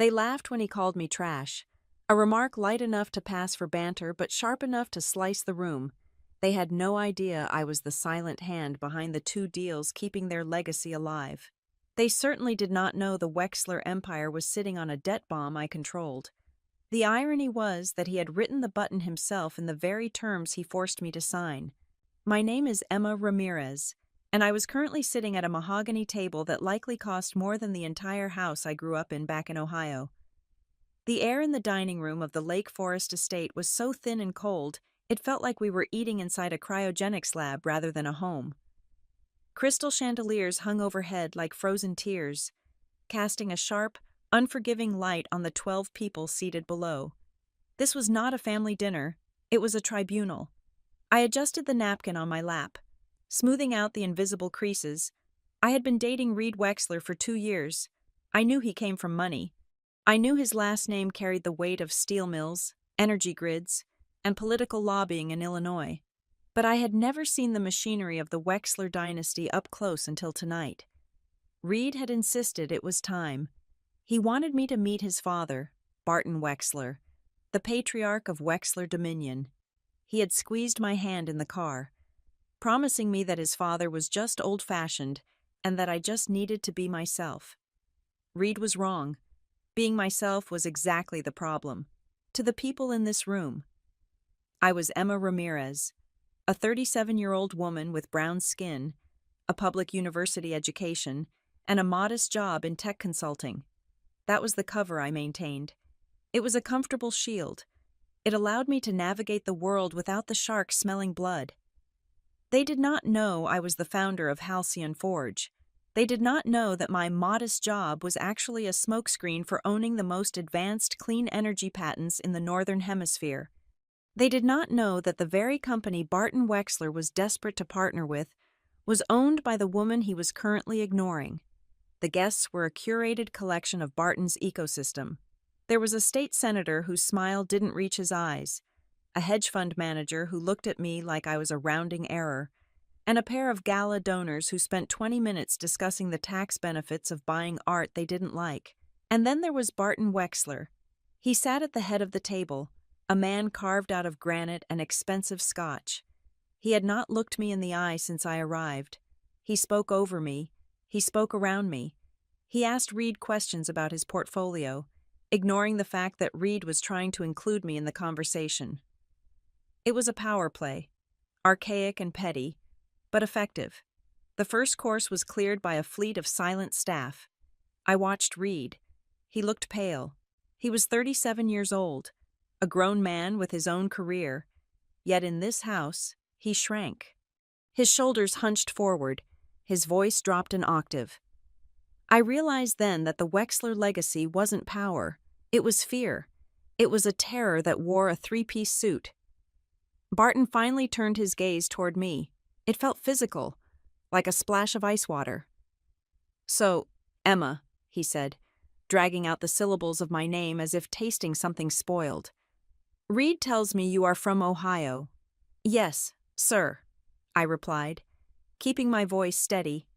They laughed when he called me trash, a remark light enough to pass for banter but sharp enough to slice the room. They had no idea I was the silent hand behind the two deals keeping their legacy alive. They certainly did not know the Wexler empire was sitting on a debt bomb I controlled. The irony was that he had written the button himself in the very terms he forced me to sign. My name is Emma Ramirez, and I was currently sitting at a mahogany table that likely cost more than the entire house I grew up in back in Ohio. The air in the dining room of the Lake Forest estate was so thin and cold, it felt like we were eating inside a cryogenics lab rather than a home. Crystal chandeliers hung overhead like frozen tears, casting a sharp, unforgiving light on the 12 people seated below. This was not a family dinner, it was a tribunal. I adjusted the napkin on my lap, smoothing out the invisible creases. I had been dating Reed Wexler for 2 years. I knew he came from money. I knew his last name carried the weight of steel mills, energy grids, and political lobbying in Illinois. But I had never seen the machinery of the Wexler dynasty up close until tonight. Reed had insisted it was time. He wanted me to meet his father, Barton Wexler, the patriarch of Wexler Dominion. He had squeezed my hand in the car, promising me that his father was just old-fashioned and that I just needed to be myself. Reed was wrong. Being myself was exactly the problem. To the people in this room, I was Emma Ramirez, a 37-year-old woman with brown skin, a public university education, and a modest job in tech consulting. That was the cover I maintained. It was a comfortable shield. It allowed me to navigate the world without the sharks smelling blood. They did not know I was the founder of Halcyon Forge. They did not know that my modest job was actually a smokescreen for owning the most advanced clean energy patents in the Northern Hemisphere. They did not know that the very company Barton Wexler was desperate to partner with was owned by the woman he was currently ignoring. The guests were a curated collection of Barton's ecosystem. There was a state senator whose smile didn't reach his eyes, a hedge fund manager who looked at me like I was a rounding error, and a pair of gala donors who spent 20 minutes discussing the tax benefits of buying art they didn't like. And then there was Barton Wexler. He sat at the head of the table, a man carved out of granite and expensive scotch. He had not looked me in the eye since I arrived. He spoke over me. He spoke around me. He asked Reed questions about his portfolio, ignoring the fact that Reed was trying to include me in the conversation. It was a power play, archaic and petty, but effective. The first course was cleared by a fleet of silent staff. I watched Reed. He looked pale. He was 37 years old, a grown man with his own career, yet in this house, he shrank. His shoulders hunched forward, his voice dropped an octave. I realized then that the Wexler legacy wasn't power, it was fear. It was a terror that wore a three-piece suit. Barton finally turned his gaze toward me. It felt physical, like a splash of ice water. "So, Emma," he said, dragging out the syllables of my name as if tasting something spoiled. "Reed tells me you are from Ohio." "Yes, sir," I replied, keeping my voice steady.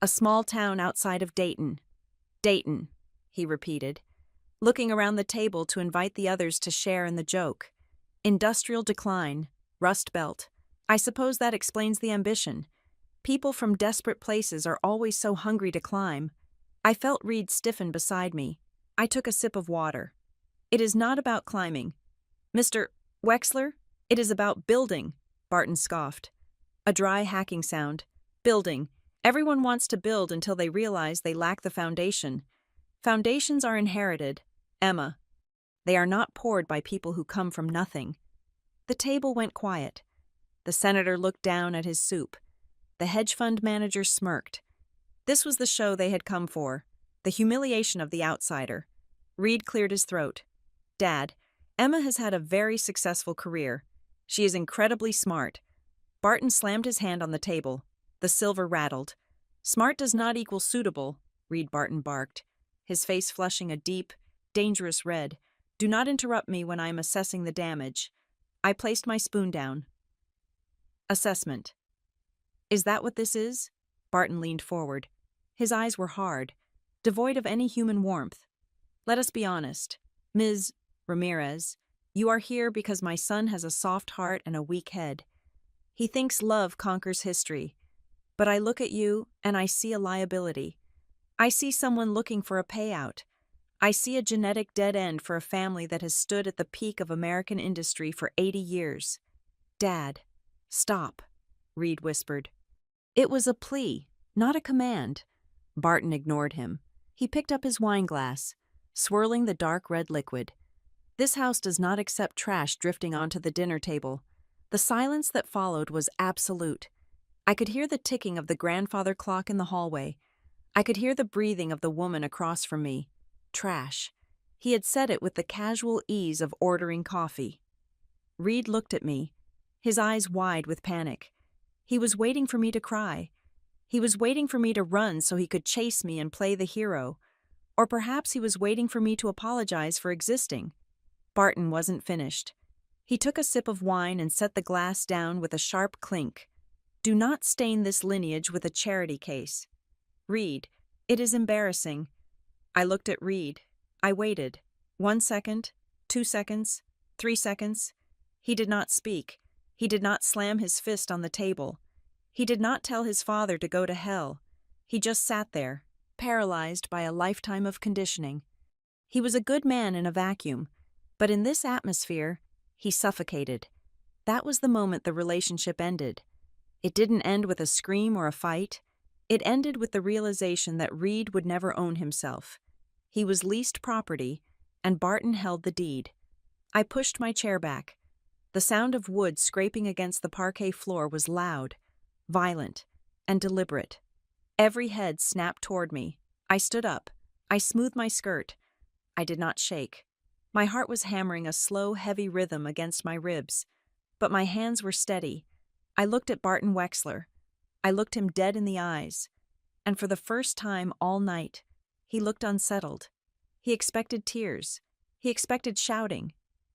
"A small town outside of Dayton." "Dayton," he repeated, looking around the table to invite the others to share in the joke. "Industrial decline, Rust Belt. I suppose that explains the ambition. People from desperate places are always so hungry to climb." I felt Reed stiffen beside me. I took a sip of water. "It is not about climbing. Mr. Wexler, it is about building," Barton scoffed. A dry hacking sound. "Building. Everyone wants to build until they realize they lack the foundation. Foundations are inherited, Emma. They are not poured by people who come from nothing." The table went quiet. The senator looked down at his soup. The hedge fund manager smirked. This was the show they had come for, the humiliation of the outsider. Reed cleared his throat. "Dad, Emma has had a very successful career. She is incredibly smart." Barton slammed his hand on the table. The silver rattled. "Smart does not equal suitable," Reed Barton barked, his face flushing a deep, dangerous red. "Do not interrupt me when I am assessing the damage." I placed my spoon down. "Assessment. Is that what this is?" Barton leaned forward. His eyes were hard, devoid of any human warmth. Let us be honest. Ms. Ramirez, you are here because my son has a soft heart and a weak head. He thinks love conquers history. But I look at you and I see a liability. I see someone looking for a payout. I see a genetic dead end for a family that has stood at the peak of American industry for 80 years. Dad, stop, Reed whispered. It was a plea, not a command. Barton ignored him. He picked up his wine glass, swirling the dark red liquid. This house does not accept trash drifting onto the dinner table. The silence that followed was absolute. I could hear the ticking of the grandfather clock in the hallway. I could hear the breathing of the woman across from me. Trash. He had said it with the casual ease of ordering coffee. Reed looked at me, his eyes wide with panic. He was waiting for me to cry. He was waiting for me to run so he could chase me and play the hero. Or perhaps he was waiting for me to apologize for existing. Barton wasn't finished. He took a sip of wine and set the glass down with a sharp clink. Do not stain this lineage with a charity case. Reed, it is embarrassing. I looked at Reed. I waited. 1 second, 2 seconds, 3 seconds. He did not speak. He did not slam his fist on the table. He did not tell his father to go to hell. He just sat there, paralyzed by a lifetime of conditioning. He was a good man in a vacuum, but in this atmosphere, he suffocated. That was the moment the relationship ended. It didn't end with a scream or a fight. It ended with the realization that Reed would never own himself. He was leased property, and Barton held the deed. I pushed my chair back. The sound of wood scraping against the parquet floor was loud, violent, and deliberate. Every head snapped toward me. I stood up. I smoothed my skirt. I did not shake. My heart was hammering a slow, heavy rhythm against my ribs, but my hands were steady. I looked at Barton Wexler. I looked him dead in the eyes, and for the first time all night, he looked unsettled. He expected tears. He expected shouting.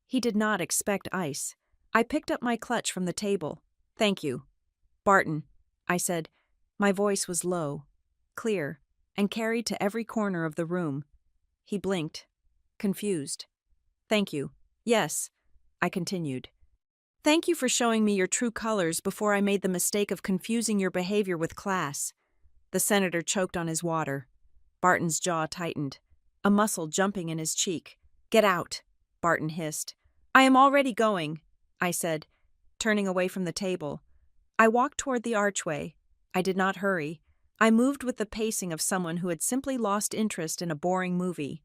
He did not expect ice. I picked up my clutch from the table. Thank you. Barton, I said. My voice was low, clear, and carried to every corner of the room. He blinked, confused. Thank you. Yes, I continued. Thank you for showing me your true colors before I made the mistake of confusing your behavior with class. The senator choked on his water. Barton's jaw tightened, a muscle jumping in his cheek. Get out, Barton hissed. I am already going, I said, turning away from the table. I walked toward the archway. I did not hurry. I moved with the pacing of someone who had simply lost interest in a boring movie.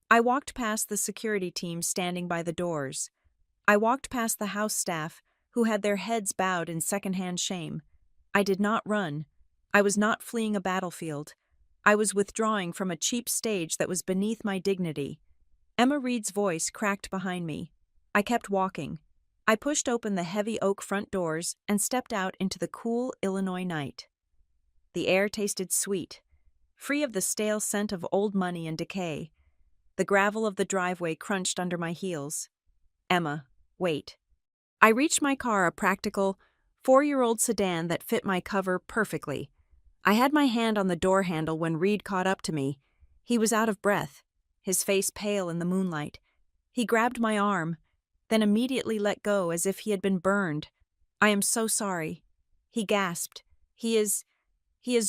I walked past the security team standing by the doors. I walked past the house staff, who had their heads bowed in secondhand shame. I did not run. I was not fleeing a battlefield. I was withdrawing from a cheap stage that was beneath my dignity. Emma Reed's voice cracked behind me. I kept walking. I pushed open the heavy oak front doors and stepped out into the cool Illinois night. The air tasted sweet, free of the stale scent of old money and decay. The gravel of the driveway crunched under my heels. Emma, wait. I reached my car, a practical, 4-year-old sedan that fit my cover perfectly. I had my hand on the door handle when Reed caught up to me. He was out of breath, his face pale in the moonlight. He grabbed my arm, then immediately let go as if he had been burned. I am so sorry. He gasped. He is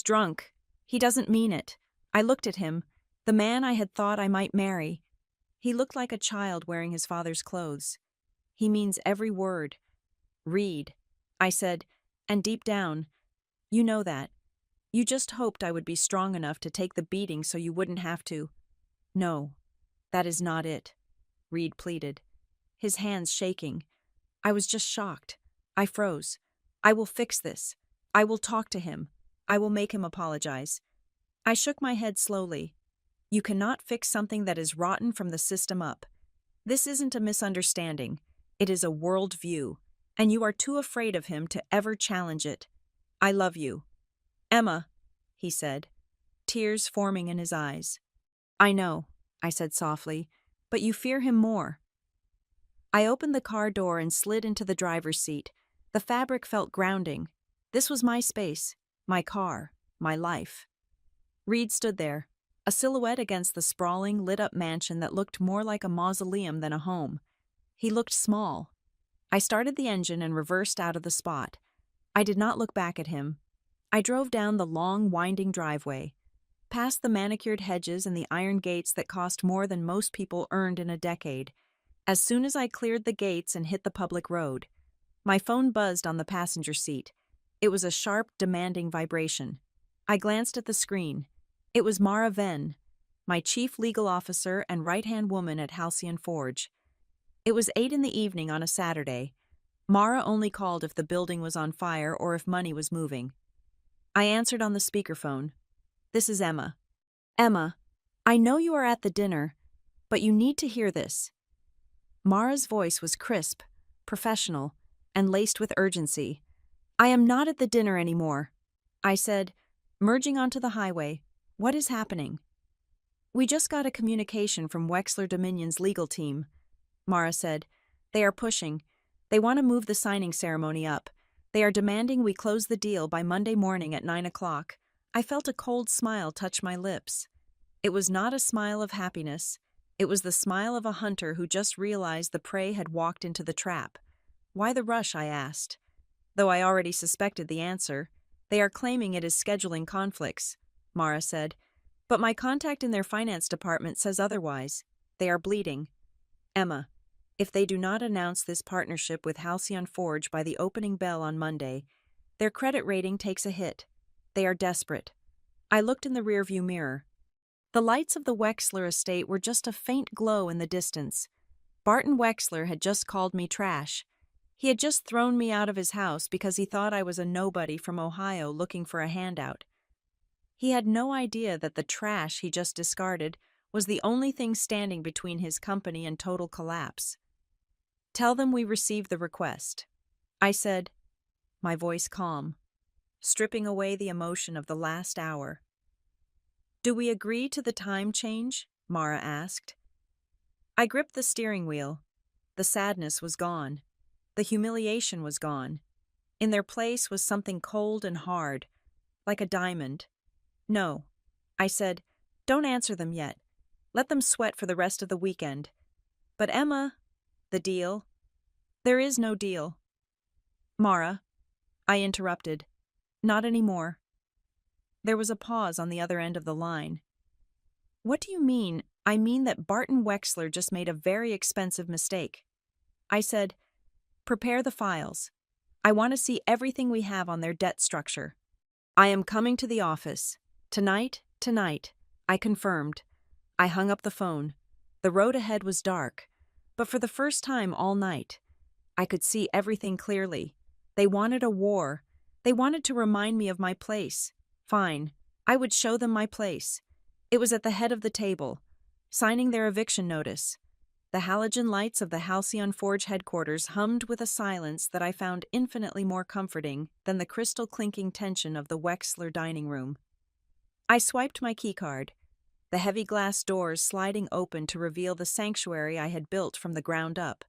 drunk. He doesn't mean it. I looked at him, the man I had thought I might marry. He looked like a child wearing his father's clothes. He means every word. Reed, I said, and deep down, you know that. You just hoped I would be strong enough to take the beating so you wouldn't have to. No, that is not it, Reed pleaded, his hands shaking. I was just shocked. I froze. I will fix this. I will talk to him. I will make him apologize. I shook my head slowly. You cannot fix something that is rotten from the system up. This isn't a misunderstanding. It is a world view, and you are too afraid of him to ever challenge it. I love you. Emma, he said, tears forming in his eyes. I know, I said softly, but you fear him more. I opened the car door and slid into the driver's seat. The fabric felt grounding. This was my space, my car, my life. Reed stood there, a silhouette against the sprawling, lit-up mansion that looked more like a mausoleum than a home. He looked small. I started the engine and reversed out of the spot. I did not look back at him. I drove down the long, winding driveway, past the manicured hedges and the iron gates that cost more than most people earned in a decade. As soon as I cleared the gates and hit the public road, my phone buzzed on the passenger seat. It was a sharp, demanding vibration. I glanced at the screen. It was Mara Venn, my chief legal officer and right-hand woman at Halcyon Forge. It was 8 in the evening on a Saturday. Mara only called if the building was on fire or if money was moving. I answered on the speakerphone. "This is Emma." "Emma, I know you are at the dinner, but you need to hear this." Mara's voice was crisp, professional, and laced with urgency. "I am not at the dinner anymore," I said, merging onto the highway. "What is happening?" "We just got a communication from Wexler Dominion's legal team," Mara said. "They are pushing. They want to move the signing ceremony up. They are demanding we close the deal by Monday morning at 9 o'clock. I felt a cold smile touch my lips. It was not a smile of happiness. It was the smile of a hunter who just realized the prey had walked into the trap. "Why the rush?" I asked. Though I already suspected the answer. "They are claiming it is scheduling conflicts," Mara said. "But my contact in their finance department says otherwise. They are bleeding. Emma, if they do not announce this partnership with Halcyon Forge by the opening bell on Monday, their credit rating takes a hit. They are desperate." I looked in the rearview mirror. The lights of the Wexler estate were just a faint glow in the distance. Barton Wexler had just called me trash. He had just thrown me out of his house because he thought I was a nobody from Ohio looking for a handout. He had no idea that the trash he just discarded was the only thing standing between his company and total collapse. "Tell them we received the request," I said, my voice calm, stripping away the emotion of the last hour. "Do we agree to the time change?" Mara asked. I gripped the steering wheel. The sadness was gone. The humiliation was gone. In their place was something cold and hard, like a diamond. "No," I said, "don't answer them yet. Let them sweat for the rest of the weekend." "But Emma, the deal?" "There is no deal." "Mara," I interrupted, "not anymore." There was a pause on the other end of the line. "What do you mean?" "I mean that Barton Wexler just made a very expensive mistake." I said, "Prepare the files. I want to see everything we have on their debt structure." "I am coming to the office. Tonight, I confirmed. I hung up the phone. The road ahead was dark, but for the first time all night, I could see everything clearly. They wanted a war. They wanted to remind me of my place. Fine, I would show them my place. It was at the head of the table, signing their eviction notice. The halogen lights of the Halcyon Forge headquarters hummed with a silence that I found infinitely more comforting than the crystal-clinking tension of the Wexler dining room. I swiped my keycard, the heavy glass doors sliding open to reveal the sanctuary I had built from the ground up,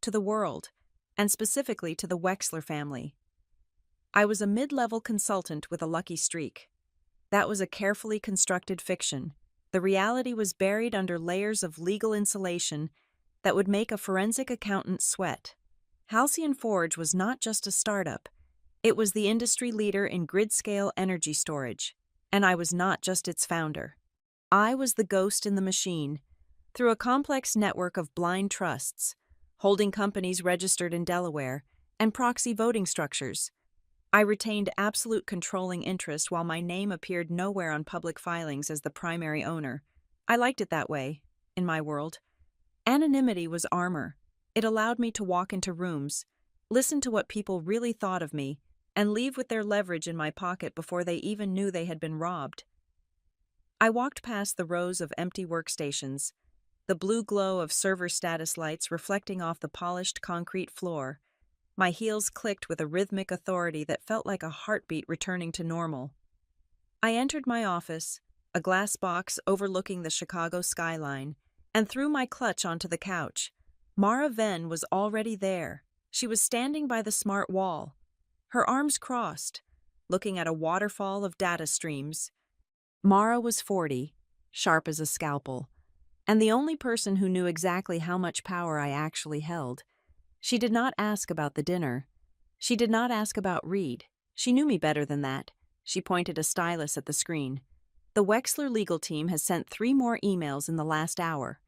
to the world, and specifically to the Wexler family. I was a mid-level consultant with a lucky streak. That was a carefully constructed fiction. The reality was buried under layers of legal insulation that would make a forensic accountant sweat. Halcyon Forge was not just a startup. It was the industry leader in grid-scale energy storage, and I was not just its founder. I was the ghost in the machine. Through a complex network of blind trusts, holding companies registered in Delaware, and proxy voting structures, I retained absolute controlling interest while my name appeared nowhere on public filings as the primary owner. I liked it that way, in my world. Anonymity was armor. It allowed me to walk into rooms, listen to what people really thought of me, and leave with their leverage in my pocket before they even knew they had been robbed. I walked past the rows of empty workstations, the blue glow of server status lights reflecting off the polished concrete floor. My heels clicked with a rhythmic authority that felt like a heartbeat returning to normal. I entered my office, a glass box overlooking the Chicago skyline, and threw my clutch onto the couch. Mara Venn was already there. She was standing by the smart wall, her arms crossed, looking at a waterfall of data streams. Mara was 40, sharp as a scalpel, and the only person who knew exactly how much power I actually held. She did not ask about the dinner. She did not ask about Reed. She knew me better than that. She pointed a stylus at the screen. The Wexler legal team has sent 3 more emails in the last hour.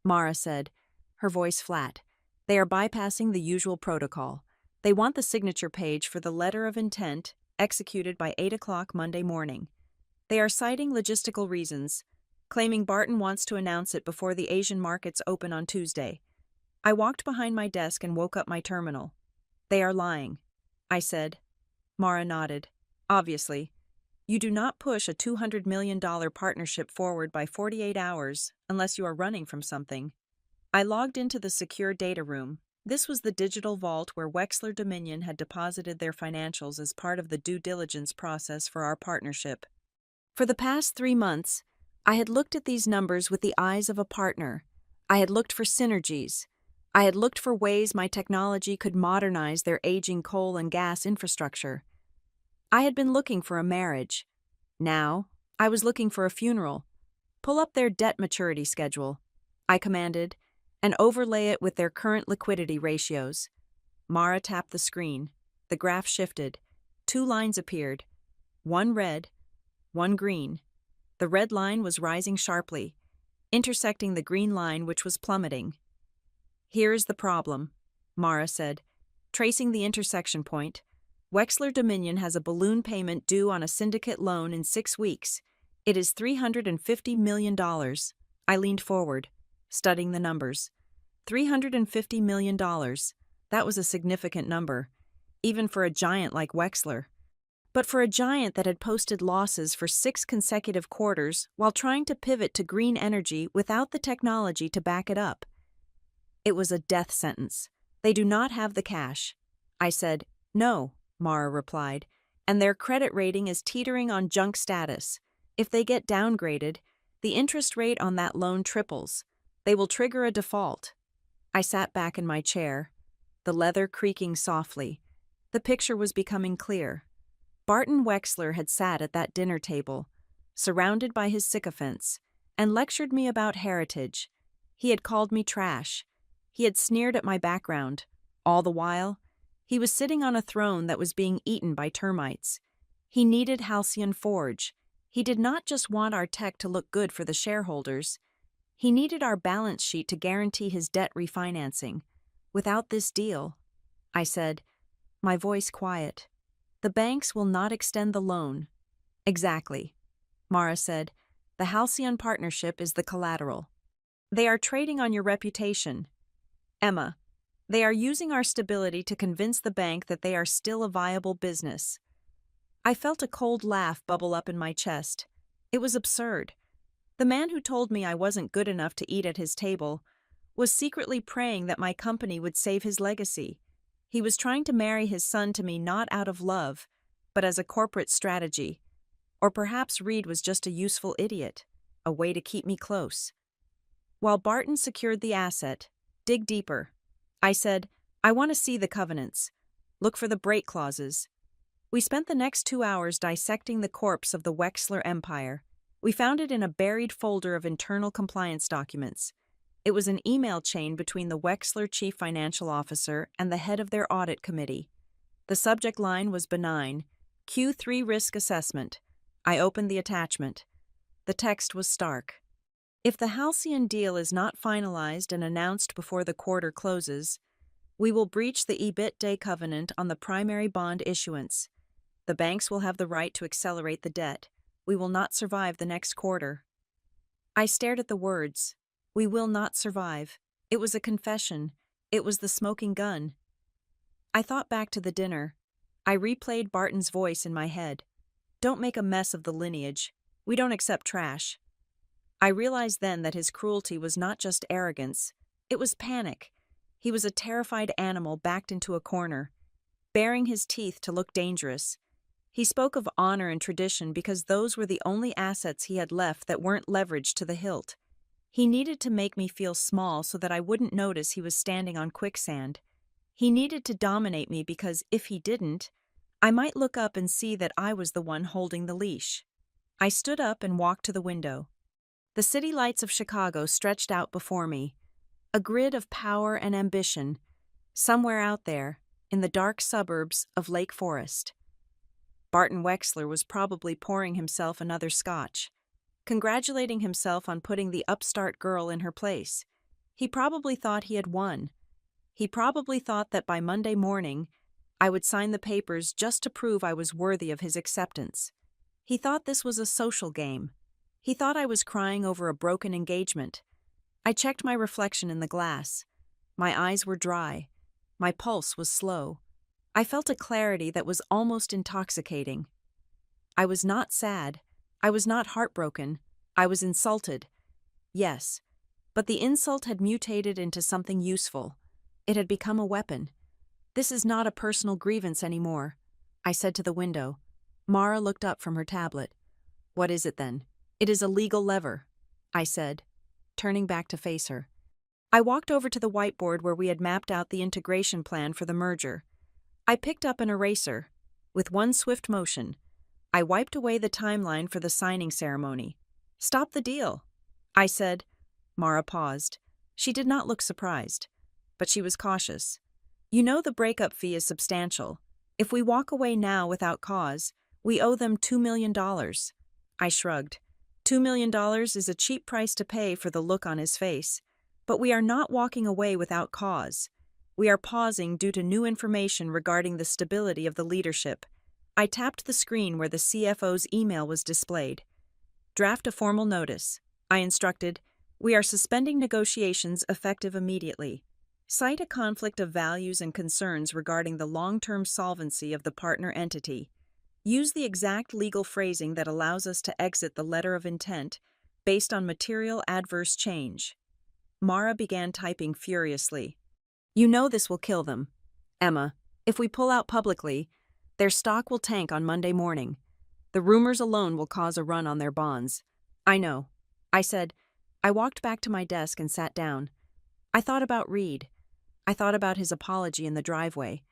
Mara said, her voice flat. They are bypassing the usual protocol. They want the signature page for the letter of intent executed by 8 o'clock Monday morning. They are citing logistical reasons, claiming Barton wants to announce it before the Asian markets open on Tuesday. I walked behind my desk and woke up my terminal. They are lying, I said. Mara nodded. Obviously. You do not push a $200 million partnership forward by 48 hours unless you are running from something. I logged into the secure data room. This was the digital vault where Wexler Dominion had deposited their financials as part of the due diligence process for our partnership. For the past 3 months, I had looked at these numbers with the eyes of a partner. I had looked for synergies. I had looked for ways my technology could modernize their aging coal and gas infrastructure. I had been looking for a marriage. Now, I was looking for a funeral. Pull up their debt maturity schedule, I commanded, and overlay it with their current liquidity ratios. Mara tapped the screen. The graph shifted. 2 lines appeared. One red, one green. The red line was rising sharply, intersecting the green line which was plummeting. Here is the problem, Mara said, tracing the intersection point. Wexler Dominion has a balloon payment due on a syndicate loan in 6 weeks. It is $350 million. I leaned forward, studying the numbers. $350 million. That was a significant number, even for a giant like Wexler. But for a giant that had posted losses for 6 consecutive quarters while trying to pivot to green energy without the technology to back it up. It was a death sentence. They do not have the cash. I said, no, Mara replied, and their credit rating is teetering on junk status. If they get downgraded, the interest rate on that loan triples. They will trigger a default. I sat back in my chair, the leather creaking softly. The picture was becoming clear. Barton Wexler had sat at that dinner table, surrounded by his sycophants, and lectured me about heritage. He had called me trash. He had sneered at my background. All the while, he was sitting on a throne that was being eaten by termites. He needed Halcyon Forge. He did not just want our tech to look good for the shareholders. He needed our balance sheet to guarantee his debt refinancing. Without this deal, I said, my voice quiet, the banks will not extend the loan. Exactly, Mara said. The Halcyon partnership is the collateral. They are trading on your reputation. Emma, they are using our stability to convince the bank that they are still a viable business. I felt a cold laugh bubble up in my chest. It was absurd. The man who told me I wasn't good enough to eat at his table was secretly praying that my company would save his legacy. He was trying to marry his son to me not out of love, but as a corporate strategy. Or perhaps Reed was just a useful idiot, a way to keep me close. While Barton secured the asset, dig deeper. I said, I want to see the covenants. Look for the break clauses. We spent the next 2 hours dissecting the corpse of the Wexler empire. We found it in a buried folder of internal compliance documents. It was an email chain between the Wexler chief financial officer and the head of their audit committee. The subject line was benign, Q3 risk assessment. I opened the attachment. The text was stark. If the Halcyon deal is not finalized and announced before the quarter closes, we will breach the EBITDA covenant on the primary bond issuance. The banks will have the right to accelerate the debt. We will not survive the next quarter. I stared at the words. We will not survive. It was a confession. It was the smoking gun. I thought back to the dinner. I replayed Barton's voice in my head. Don't make a mess of the lineage. We don't accept trash. I realized then that his cruelty was not just arrogance. It was panic. He was a terrified animal backed into a corner, baring his teeth to look dangerous. He spoke of honor and tradition because those were the only assets he had left that weren't leveraged to the hilt. He needed to make me feel small so that I wouldn't notice he was standing on quicksand. He needed to dominate me because if he didn't, I might look up and see that I was the one holding the leash. I stood up and walked to the window. The city lights of Chicago stretched out before me, a grid of power and ambition, somewhere out there, in the dark suburbs of Lake Forest. Barton Wexler was probably pouring himself another scotch, congratulating himself on putting the upstart girl in her place. He probably thought he had won. He probably thought that by Monday morning, I would sign the papers just to prove I was worthy of his acceptance. He thought this was a social game. He thought I was crying over a broken engagement. I checked my reflection in the glass. My eyes were dry. My pulse was slow. I felt a clarity that was almost intoxicating. I was not sad. I was not heartbroken. I was insulted. Yes, but the insult had mutated into something useful. It had become a weapon. "This is not a personal grievance anymore," I said to the window. Mara looked up from her tablet. "What is it then?" "It is a legal lever," I said, turning back to face her. I walked over to the whiteboard where we had mapped out the integration plan for the merger. I picked up an eraser. With one swift motion, I wiped away the timeline for the signing ceremony. "Stop the deal," I said. Mara paused. She did not look surprised, but she was cautious. "You know the breakup fee is substantial. If we walk away now without cause, we owe them $2 million. I shrugged. $2 million is a cheap price to pay for the look on his face. But we are not walking away without cause. We are pausing due to new information regarding the stability of the leadership. I tapped the screen where the CFO's email was displayed. "Draft a formal notice," I instructed. "We are suspending negotiations effective immediately. Cite a conflict of values and concerns regarding the long-term solvency of the partner entity. Use the exact legal phrasing that allows us to exit the letter of intent based on material adverse change." Mara began typing furiously. "You know this will kill them. Emma, if we pull out publicly, their stock will tank on Monday morning. The rumors alone will cause a run on their bonds." "I know," I said. I walked back to my desk and sat down. I thought about Reed. I thought about his apology in the driveway.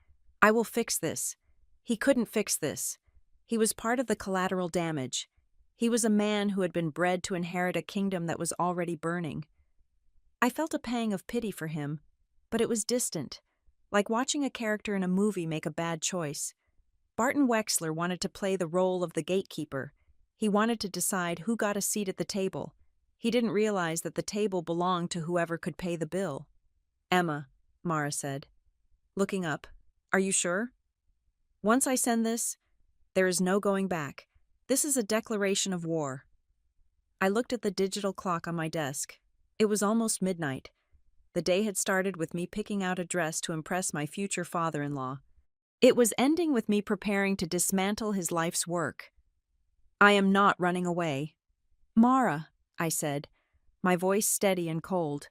I will fix this. He couldn't fix this. He was part of the collateral damage. He was a man who had been bred to inherit a kingdom that was already burning. I felt a pang of pity for him, but it was distant, like watching a character in a movie make a bad choice. Barton Wexler wanted to play the role of the gatekeeper. He wanted to decide who got a seat at the table. He didn't realize that the table belonged to whoever could pay the bill. "Emma," Mara said, looking up, "are you sure? Once I send this, there is no going back. This is a declaration of war." I looked at the digital clock on my desk. It was almost midnight. The day had started with me picking out a dress to impress my future father-in-law. It was ending with me preparing to dismantle his life's work. "I am not running away." "Mara," I said, my voice steady and cold.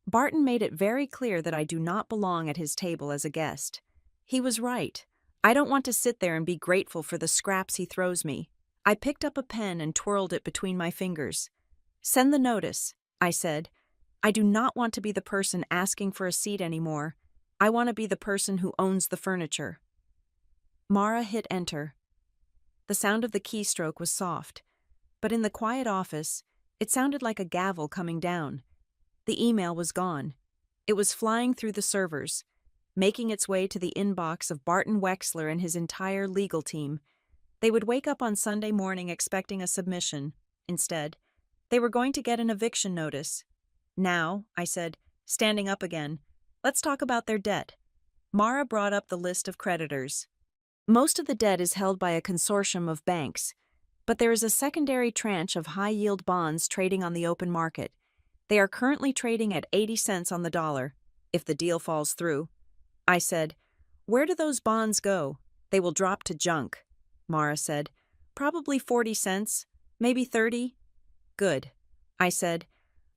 "Barton made it very clear that I do not belong at his table as a guest. He was right. I don't want to sit there and be grateful for the scraps he throws me." I picked up a pen and twirled it between my fingers. "Send the notice," I said. "I do not want to be the person asking for a seat anymore. I want to be the person who owns the furniture." Mara hit enter. The sound of the keystroke was soft, but in the quiet office, it sounded like a gavel coming down. The email was gone. It was flying through the servers, making its way to the inbox of Barton Wexler and his entire legal team. They would wake up on Sunday morning expecting a submission. Instead, they were going to get an eviction notice. "Now," I said, standing up again, "let's talk about their debt." Mara brought up the list of creditors. Most of the debt is held by a consortium of banks, but there is a secondary tranche of high-yield bonds trading on the open market. They are currently trading at 80 cents on the dollar, if the deal falls through. I said, "Where do those bonds go?" "They will drop to junk," Mara said. "Probably 40 cents, maybe 30. "Good," I said.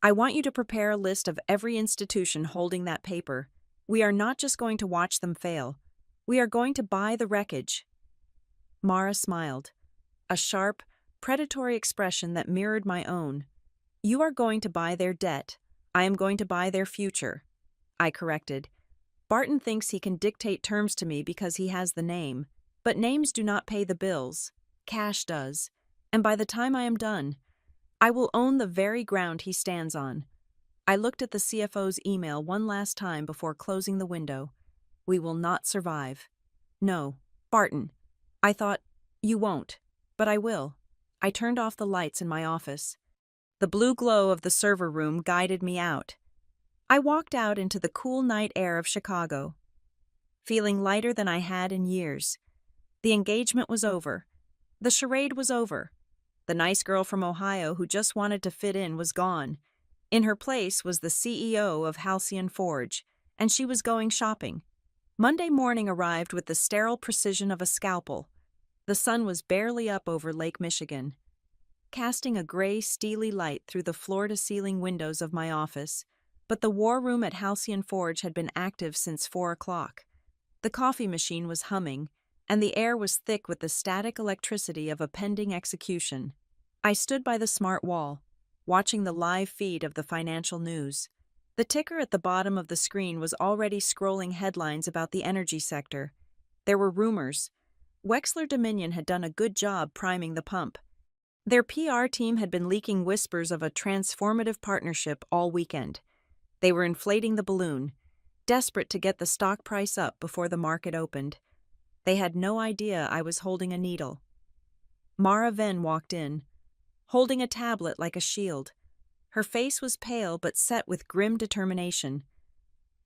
"I want you to prepare a list of every institution holding that paper. We are not just going to watch them fail. We are going to buy the wreckage." Mara smiled, a sharp, predatory expression that mirrored my own. "You are going to buy their debt. I am going to buy their future," I corrected. "Barton thinks he can dictate terms to me because he has the name, but names do not pay the bills. Cash does. And by the time I am done, I will own the very ground he stands on. I looked at the CFO's email one last time before closing the window. We will not survive. No, Barton. I thought, you won't, but I will. I turned off the lights in my office. The blue glow of the server room guided me out. I walked out into the cool night air of Chicago, feeling lighter than I had in years. The engagement was over. The charade was over. The nice girl from Ohio who just wanted to fit in was gone. In her place was the CEO of Halcyon Forge, and she was going shopping. Monday morning arrived with the sterile precision of a scalpel. The sun was barely up over Lake Michigan, casting a gray, steely light through the floor-to-ceiling windows of my office, but the war room at Halcyon Forge had been active since 4 o'clock. The coffee machine was humming, and the air was thick with the static electricity of a pending execution. I stood by the smart wall, watching the live feed of the financial news. The ticker at the bottom of the screen was already scrolling headlines about the energy sector. There were rumors. Wexler Dominion had done a good job priming the pump. Their PR team had been leaking whispers of a transformative partnership all weekend. They were inflating the balloon, desperate to get the stock price up before the market opened. They had no idea I was holding a needle. Mara Venn walked in, holding a tablet like a shield. Her face was pale but set with grim determination.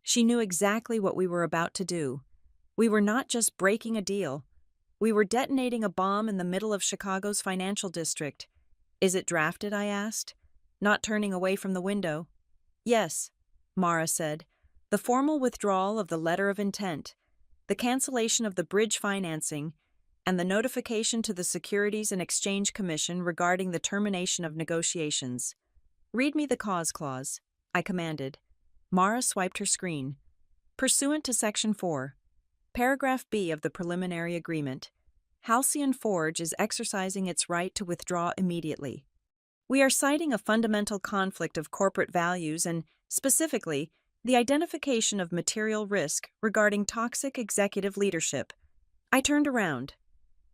She knew exactly what we were about to do. We were not just breaking a deal. We were detonating a bomb in the middle of Chicago's financial district. Is it drafted? I asked, not turning away from the window. Yes, Mara said. The formal withdrawal of the letter of intent, the cancellation of the bridge financing, and the notification to the Securities and Exchange Commission regarding the termination of negotiations. Read me the cause clause, I commanded. Mara swiped her screen. Pursuant to Section 4, Paragraph B of the preliminary agreement, Halcyon Forge is exercising its right to withdraw immediately. We are citing a fundamental conflict of corporate values and, specifically, the identification of material risk regarding toxic executive leadership. I turned around.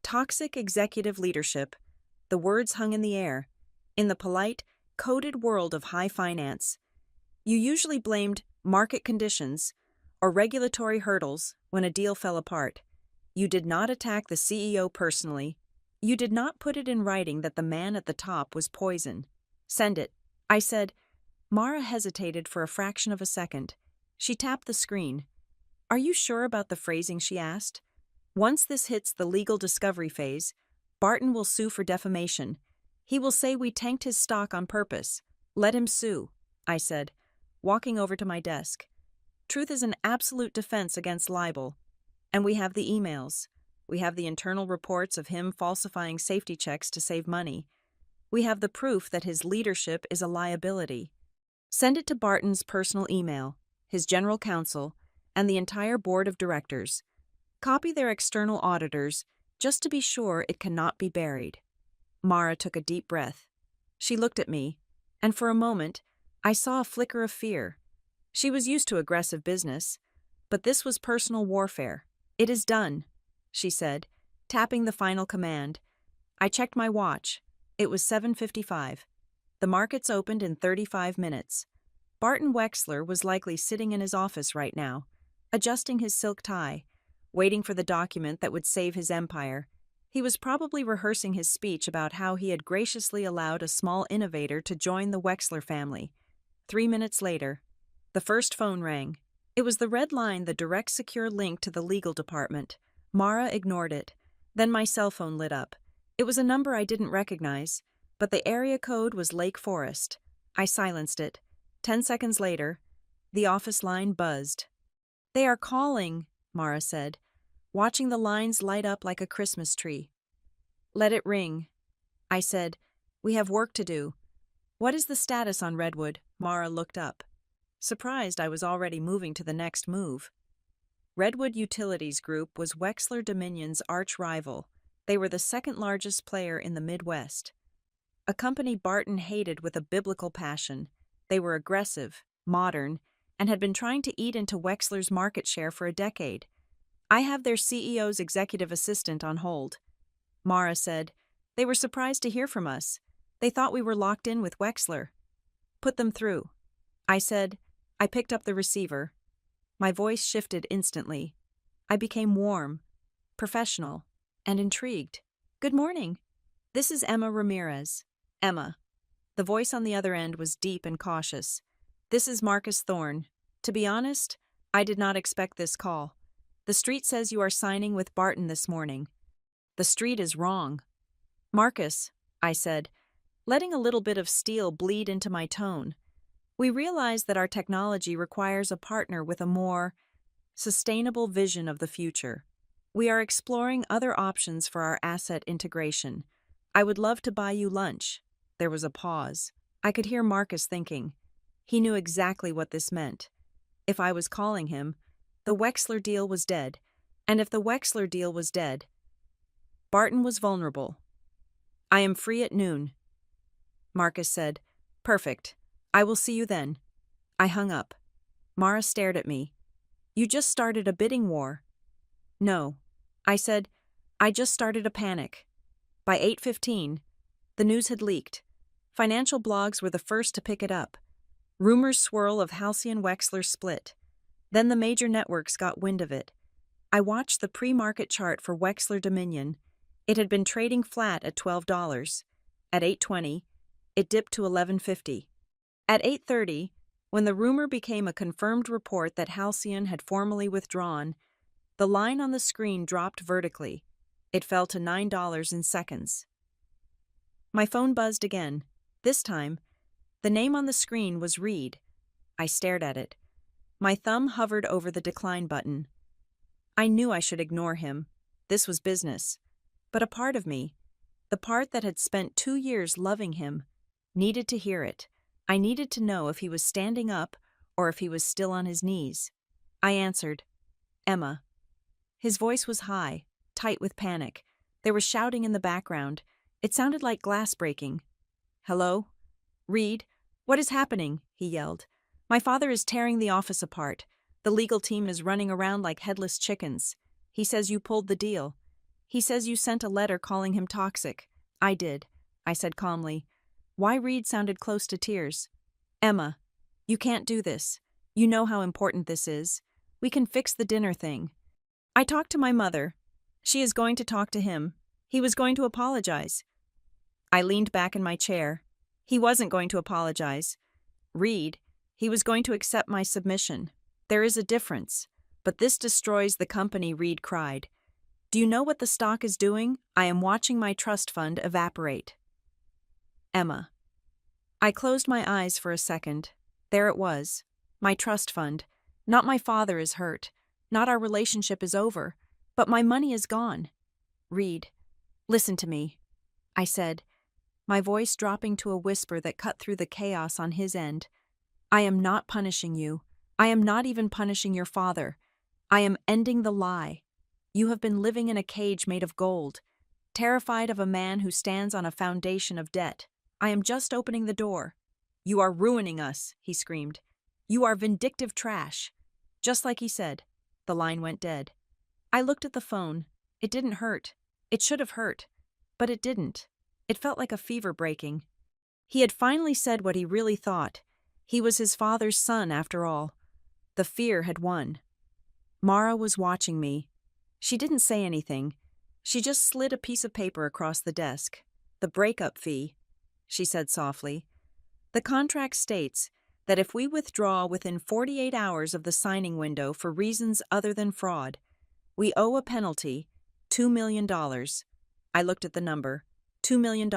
Toxic executive leadership. The words hung in the air. In the polite, coded world of high finance, you usually blamed market conditions or regulatory hurdles when a deal fell apart. You did not attack the CEO personally. You did not put it in writing that the man at the top was poison. Send it, I said. Mara hesitated for a fraction of a second. She tapped the screen. Are you sure about the phrasing? She asked. Once this hits the legal discovery phase, Barton will sue for defamation. He will say we tanked his stock on purpose. Let him sue, I said, walking over to my desk. Truth is an absolute defense against libel. And we have the emails. We have the internal reports of him falsifying safety checks to save money. We have the proof that his leadership is a liability. Send it to Barton's personal email, his general counsel, and the entire board of directors. Copy their external auditors, just to be sure it cannot be buried. Mara took a deep breath. She looked at me, and for a moment, I saw a flicker of fear. She was used to aggressive business, but this was personal warfare. It is done, she said, tapping the final command. I checked my watch. It was 7:55. The markets opened in 35 minutes. Barton Wexler was likely sitting in his office right now, adjusting his silk tie, waiting for the document that would save his empire. He was probably rehearsing his speech about how he had graciously allowed a small innovator to join the Wexler family. 3 minutes later, the first phone rang. It was the red line, the direct secure link to the legal department. Mara ignored it. Then my cell phone lit up. It was a number I didn't recognize, but the area code was Lake Forest. I silenced it. 10 seconds later, the office line buzzed. They are calling, Mara said, watching the lines light up like a Christmas tree. Let it ring, I said. We have work to do. What is the status on Redwood? Mara looked up. Surprised I was already moving to the next move. Redwood Utilities Group was Wexler Dominion's arch-rival. They were the second largest player in the Midwest. A company Barton hated with a biblical passion. They were aggressive, modern, and had been trying to eat into Wexler's market share for a decade. I have their CEO's executive assistant on hold. Mara said, they were surprised to hear from us. They thought we were locked in with Wexler. Put them through. I said. I picked up the receiver. My voice shifted instantly. I became warm, professional, and intrigued. Good morning. This is Emma Ramirez. Emma. The voice on the other end was deep and cautious. This is Marcus Thorne. To be honest, I did not expect this call. The street says you are signing with Barton this morning. The street is wrong. Marcus, I said, letting a little bit of steel bleed into my tone. We realize that our technology requires a partner with a more sustainable vision of the future. We are exploring other options for our asset integration. I would love to buy you lunch. There was a pause. I could hear Marcus thinking. He knew exactly what this meant. If I was calling him, the Wexler deal was dead. And if the Wexler deal was dead, Barton was vulnerable. I am free at noon. Marcus said, Perfect. I will see you then. I hung up. Mara stared at me. You just started a bidding war. No. I said, I just started a panic. By 8:15, the news had leaked. Financial blogs were the first to pick it up. Rumors swirl of Halcyon Wexler split. Then the major networks got wind of it. I watched the pre-market chart for Wexler Dominion. It had been trading flat at $12. At 8:20, it dipped to $11.50. At 8:30, when the rumor became a confirmed report that Halcyon had formally withdrawn, the line on the screen dropped vertically. It fell to $9 in seconds. My phone buzzed again. This time, the name on the screen was Reed. I stared at it. My thumb hovered over the decline button. I knew I should ignore him. This was business. But a part of me, the part that had spent 2 years loving him, needed to hear it. I needed to know if he was standing up or if he was still on his knees. I answered, Emma. His voice was high, tight with panic. There was shouting in the background. It sounded like glass breaking. Hello? Reed, what is happening? He yelled. My father is tearing the office apart. The legal team is running around like headless chickens. He says you pulled the deal. He says you sent a letter calling him toxic. I did, I said calmly. Why Reed sounded close to tears. Emma, you can't do this. You know how important this is. We can fix the dinner thing. I talked to my mother. She is going to talk to him. He was going to apologize. I leaned back in my chair. He wasn't going to apologize. Reed, he was going to accept my submission. There is a difference. But this destroys the company, Reed cried. Do you know what the stock is doing? I am watching my trust fund evaporate. Emma. I closed my eyes for a second. There it was. My trust fund. Not my father is hurt. Not our relationship is over. But my money is gone. Reed, listen to me, I said, my voice dropping to a whisper that cut through the chaos on his end. I am not punishing you. I am not even punishing your father. I am ending the lie. You have been living in a cage made of gold, terrified of a man who stands on a foundation of debt. I am just opening the door. You are ruining us, he screamed. You are vindictive trash. Just like he said. The line went dead. I looked at the phone. It didn't hurt. It should have hurt. But it didn't. It felt like a fever breaking. He had finally said what he really thought. He was his father's son, after all. The fear had won. Mara was watching me. She didn't say anything. She just slid a piece of paper across the desk. The breakup fee, she said softly. The contract states that if we withdraw within 48 hours of the signing window for reasons other than fraud, we owe a penalty, $2 million. I looked at the number. $2 million.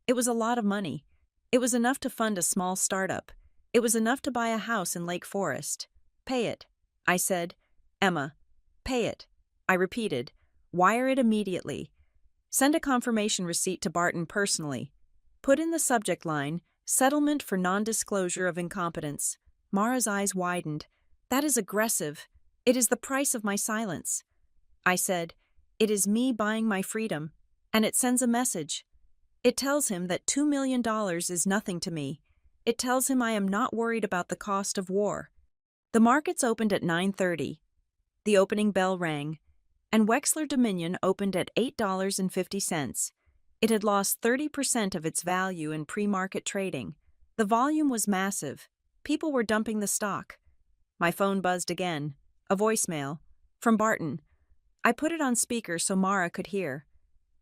It was a lot of money. It was enough to fund a small startup. It was enough to buy a house in Lake Forest. Pay it, I said. Emma, pay it. I repeated. Wire it immediately. Send a confirmation receipt to Barton personally. Put in the subject line, settlement for non-disclosure of incompetence. Mara's eyes widened. That is aggressive. It is the price of my silence. I said, it is me buying my freedom, and it sends a message. It tells him that $2 million is nothing to me. It tells him I am not worried about the cost of war. The markets opened at 9:30. The opening bell rang, and Wexler Dominion opened at $8.50. It had lost 30% of its value in pre-market trading. The volume was massive. People were dumping the stock. My phone buzzed again. A voicemail. From Barton. I put it on speaker so Mara could hear.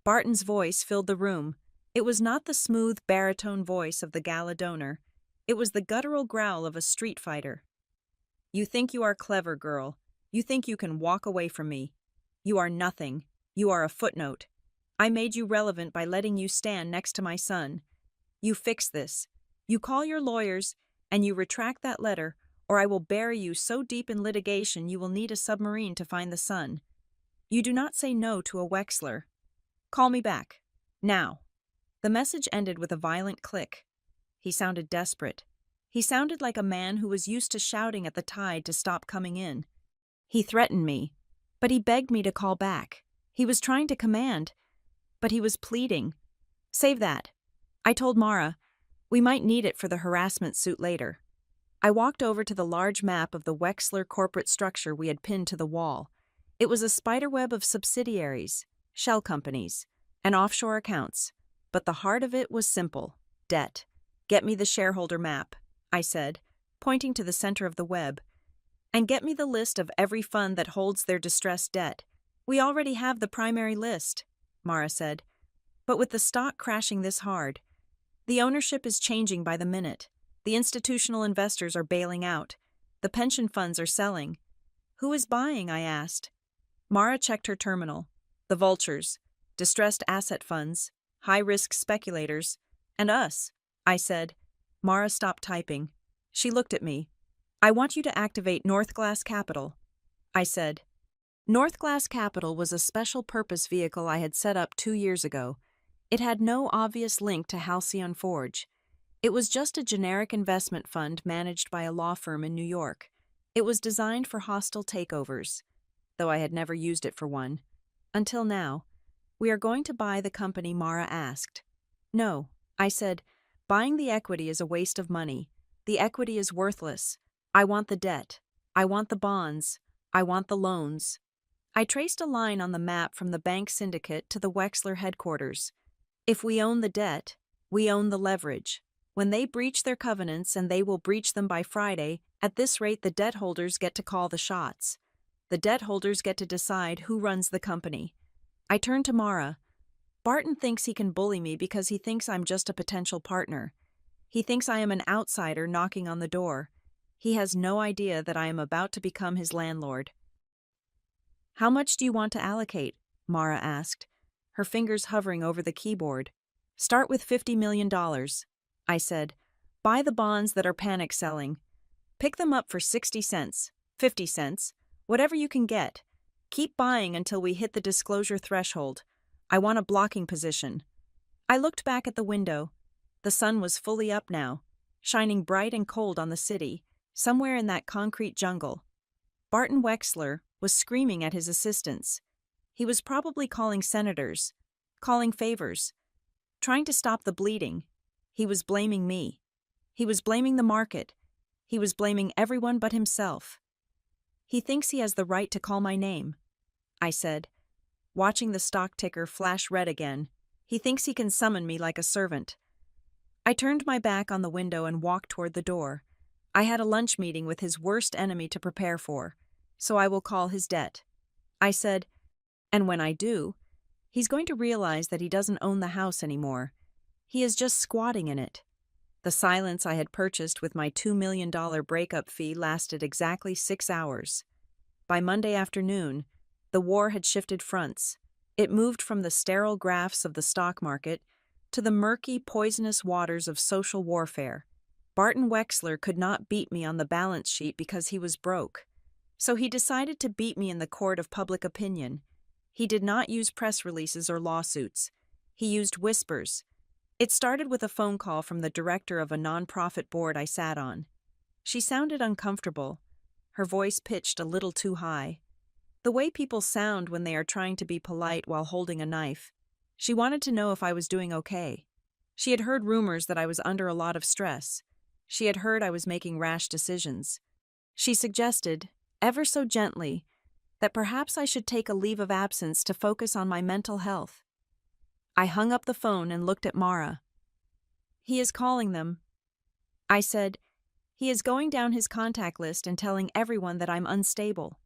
Barton's voice filled the room. It was not the smooth baritone voice of the gala donor. It was the guttural growl of a street fighter. You think you are clever, girl. You think you can walk away from me. You are nothing. You are a footnote. I made you relevant by letting you stand next to my son. You fix this. You call your lawyers, and you retract that letter, or I will bury you so deep in litigation you will need a submarine to find the son. You do not say no to a Wexler. Call me back. Now. The message ended with a violent click. He sounded desperate. He sounded like a man who was used to shouting at the tide to stop coming in. He threatened me, but he begged me to call back. He was trying to command, but he was pleading. Save that. I told Mara, we might need it for the harassment suit later. I walked over to the large map of the Wexler corporate structure we had pinned to the wall. It was a spiderweb of subsidiaries, shell companies, and offshore accounts. But the heart of it was simple: debt. Get me the shareholder map, I said, pointing to the center of the web. And get me the list of every fund that holds their distressed debt. We already have the primary list, Mara said. But with the stock crashing this hard, the ownership is changing by the minute. The institutional investors are bailing out. The pension funds are selling. Who is buying, I asked. Mara checked her terminal. The vultures, distressed asset funds, high-risk speculators, and us, I said. Mara stopped typing. She looked at me. I want you to activate Northglass Capital, I said. Northglass Capital was a special-purpose vehicle I had set up 2 years ago. It had no obvious link to Halcyon Forge. It was just a generic investment fund managed by a law firm in New York. It was designed for hostile takeovers, though I had never used it for one. Until now. We are going to buy the company, Mara asked. No, I said. Buying the equity is a waste of money. The equity is worthless. I want the debt. I want the bonds. I want the loans. I traced a line on the map from the bank syndicate to the Wexler headquarters. If we own the debt, we own the leverage. When they breach their covenants, and they will breach them by Friday, at this rate the debt holders get to call the shots. The debt holders get to decide who runs the company. I turned to Mara. Barton thinks he can bully me because he thinks I'm just a potential partner. He thinks I am an outsider knocking on the door. He has no idea that I am about to become his landlord. How much do you want to allocate? Mara asked, her fingers hovering over the keyboard. Start with $50 million, I said. Buy the bonds that are panic selling. Pick them up for 60 cents, 50 cents, whatever you can get. Keep buying until we hit the disclosure threshold. I want a blocking position. I looked back at the window. The sun was fully up now, shining bright and cold on the city, somewhere in that concrete jungle. Barton Wexler was screaming at his assistants. He was probably calling senators, calling favors, trying to stop the bleeding. He was blaming me. He was blaming the market. He was blaming everyone but himself. He thinks he has the right to call my name, I said, watching the stock ticker flash red again. He thinks he can summon me like a servant. I turned my back on the window and walked toward the door. I had a lunch meeting with his worst enemy to prepare for, so I will call his debt. I said, and when I do, he's going to realize that he doesn't own the house anymore. He is just squatting in it. The silence I had purchased with my $2 million breakup fee lasted exactly 6 hours. By Monday afternoon, the war had shifted fronts. It moved from the sterile graphs of the stock market to the murky, poisonous waters of social warfare. Barton Wexler could not beat me on the balance sheet because he was broke. So he decided to beat me in the court of public opinion. He did not use press releases or lawsuits. He used whispers. It started with a phone call from the director of a nonprofit board I sat on. She sounded uncomfortable, her voice pitched a little too high. The way people sound when they are trying to be polite while holding a knife. She wanted to know if I was doing okay. She had heard rumors that I was under a lot of stress. She had heard I was making rash decisions. She suggested, ever so gently, that perhaps I should take a leave of absence to focus on my mental health. I hung up the phone and looked at Mara. He is calling them. I said, he is going down his contact list and telling everyone that I'm unstable.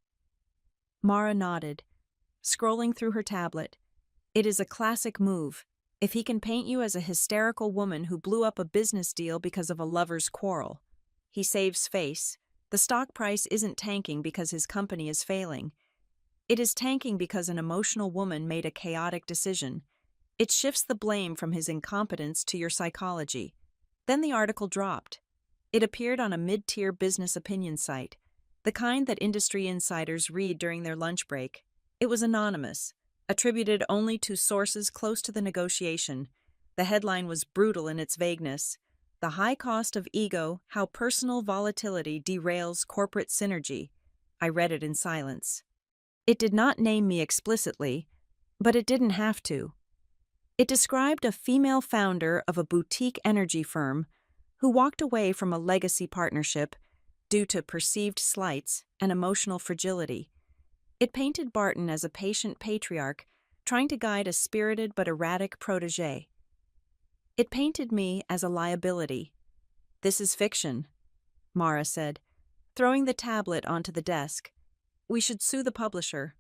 Mara nodded, scrolling through her tablet. It is a classic move. If he can paint you as a hysterical woman who blew up a business deal because of a lover's quarrel. He saves face. The stock price isn't tanking because his company is failing. It is tanking because an emotional woman made a chaotic decision. It shifts the blame from his incompetence to your psychology. Then the article dropped. It appeared on a mid-tier business opinion site, the kind that industry insiders read during their lunch break. It was anonymous, attributed only to sources close to the negotiation. The headline was brutal in its vagueness. The high cost of ego, how personal volatility derails corporate synergy. I read it in silence. It did not name me explicitly, but it didn't have to. It described a female founder of a boutique energy firm who walked away from a legacy partnership due to perceived slights and emotional fragility. It painted Barton as a patient patriarch trying to guide a spirited but erratic protégé. It painted me as a liability. This is fiction, Mara said, throwing the tablet onto the desk. We should sue the publisher.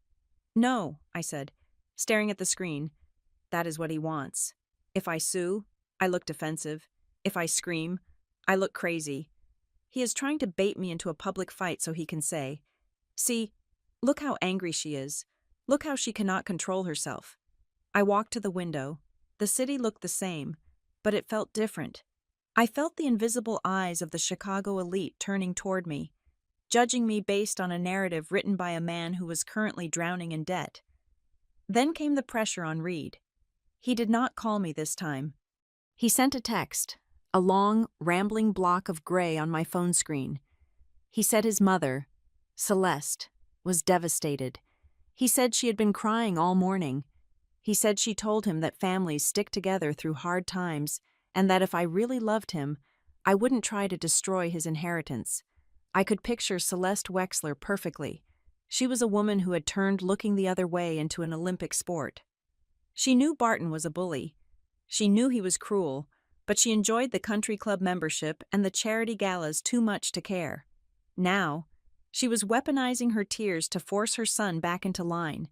No, I said, staring at the screen. That is what he wants. If I sue, I look defensive. If I scream, I look crazy. He is trying to bait me into a public fight so he can say, "See, look how angry she is. Look how she cannot control herself." I walked to the window. The city looked the same, but it felt different. I felt the invisible eyes of the Chicago elite turning toward me, judging me based on a narrative written by a man who was currently drowning in debt. Then came the pressure on Reed. He did not call me this time. He sent a text, a long, rambling block of gray on my phone screen. He said his mother, Celeste, was devastated. He said she had been crying all morning. He said she told him that families stick together through hard times and that if I really loved him, I wouldn't try to destroy his inheritance. I could picture Celeste Wexler perfectly. She was a woman who had turned looking the other way into an Olympic sport. She knew Barton was a bully. She knew he was cruel, but she enjoyed the country club membership and the charity galas too much to care. Now, she was weaponizing her tears to force her son back into line.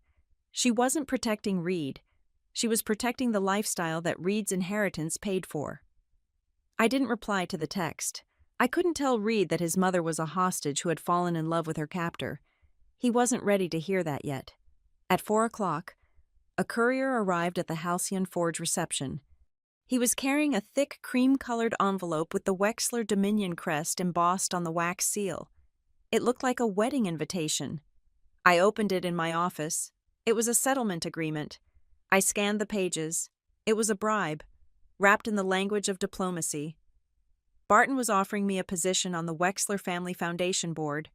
She wasn't protecting Reed. She was protecting the lifestyle that Reed's inheritance paid for. I didn't reply to the text. I couldn't tell Reed that his mother was a hostage who had fallen in love with her captor. He wasn't ready to hear that yet. At 4 o'clock, a courier arrived at the Halcyon Forge reception. He was carrying a thick cream-colored envelope with the Wexler Dominion crest embossed on the wax seal. It looked like a wedding invitation. I opened it in my office. It was a settlement agreement. I scanned the pages. It was a bribe, wrapped in the language of diplomacy. Barton was offering me a position on the Wexler Family Foundation Board.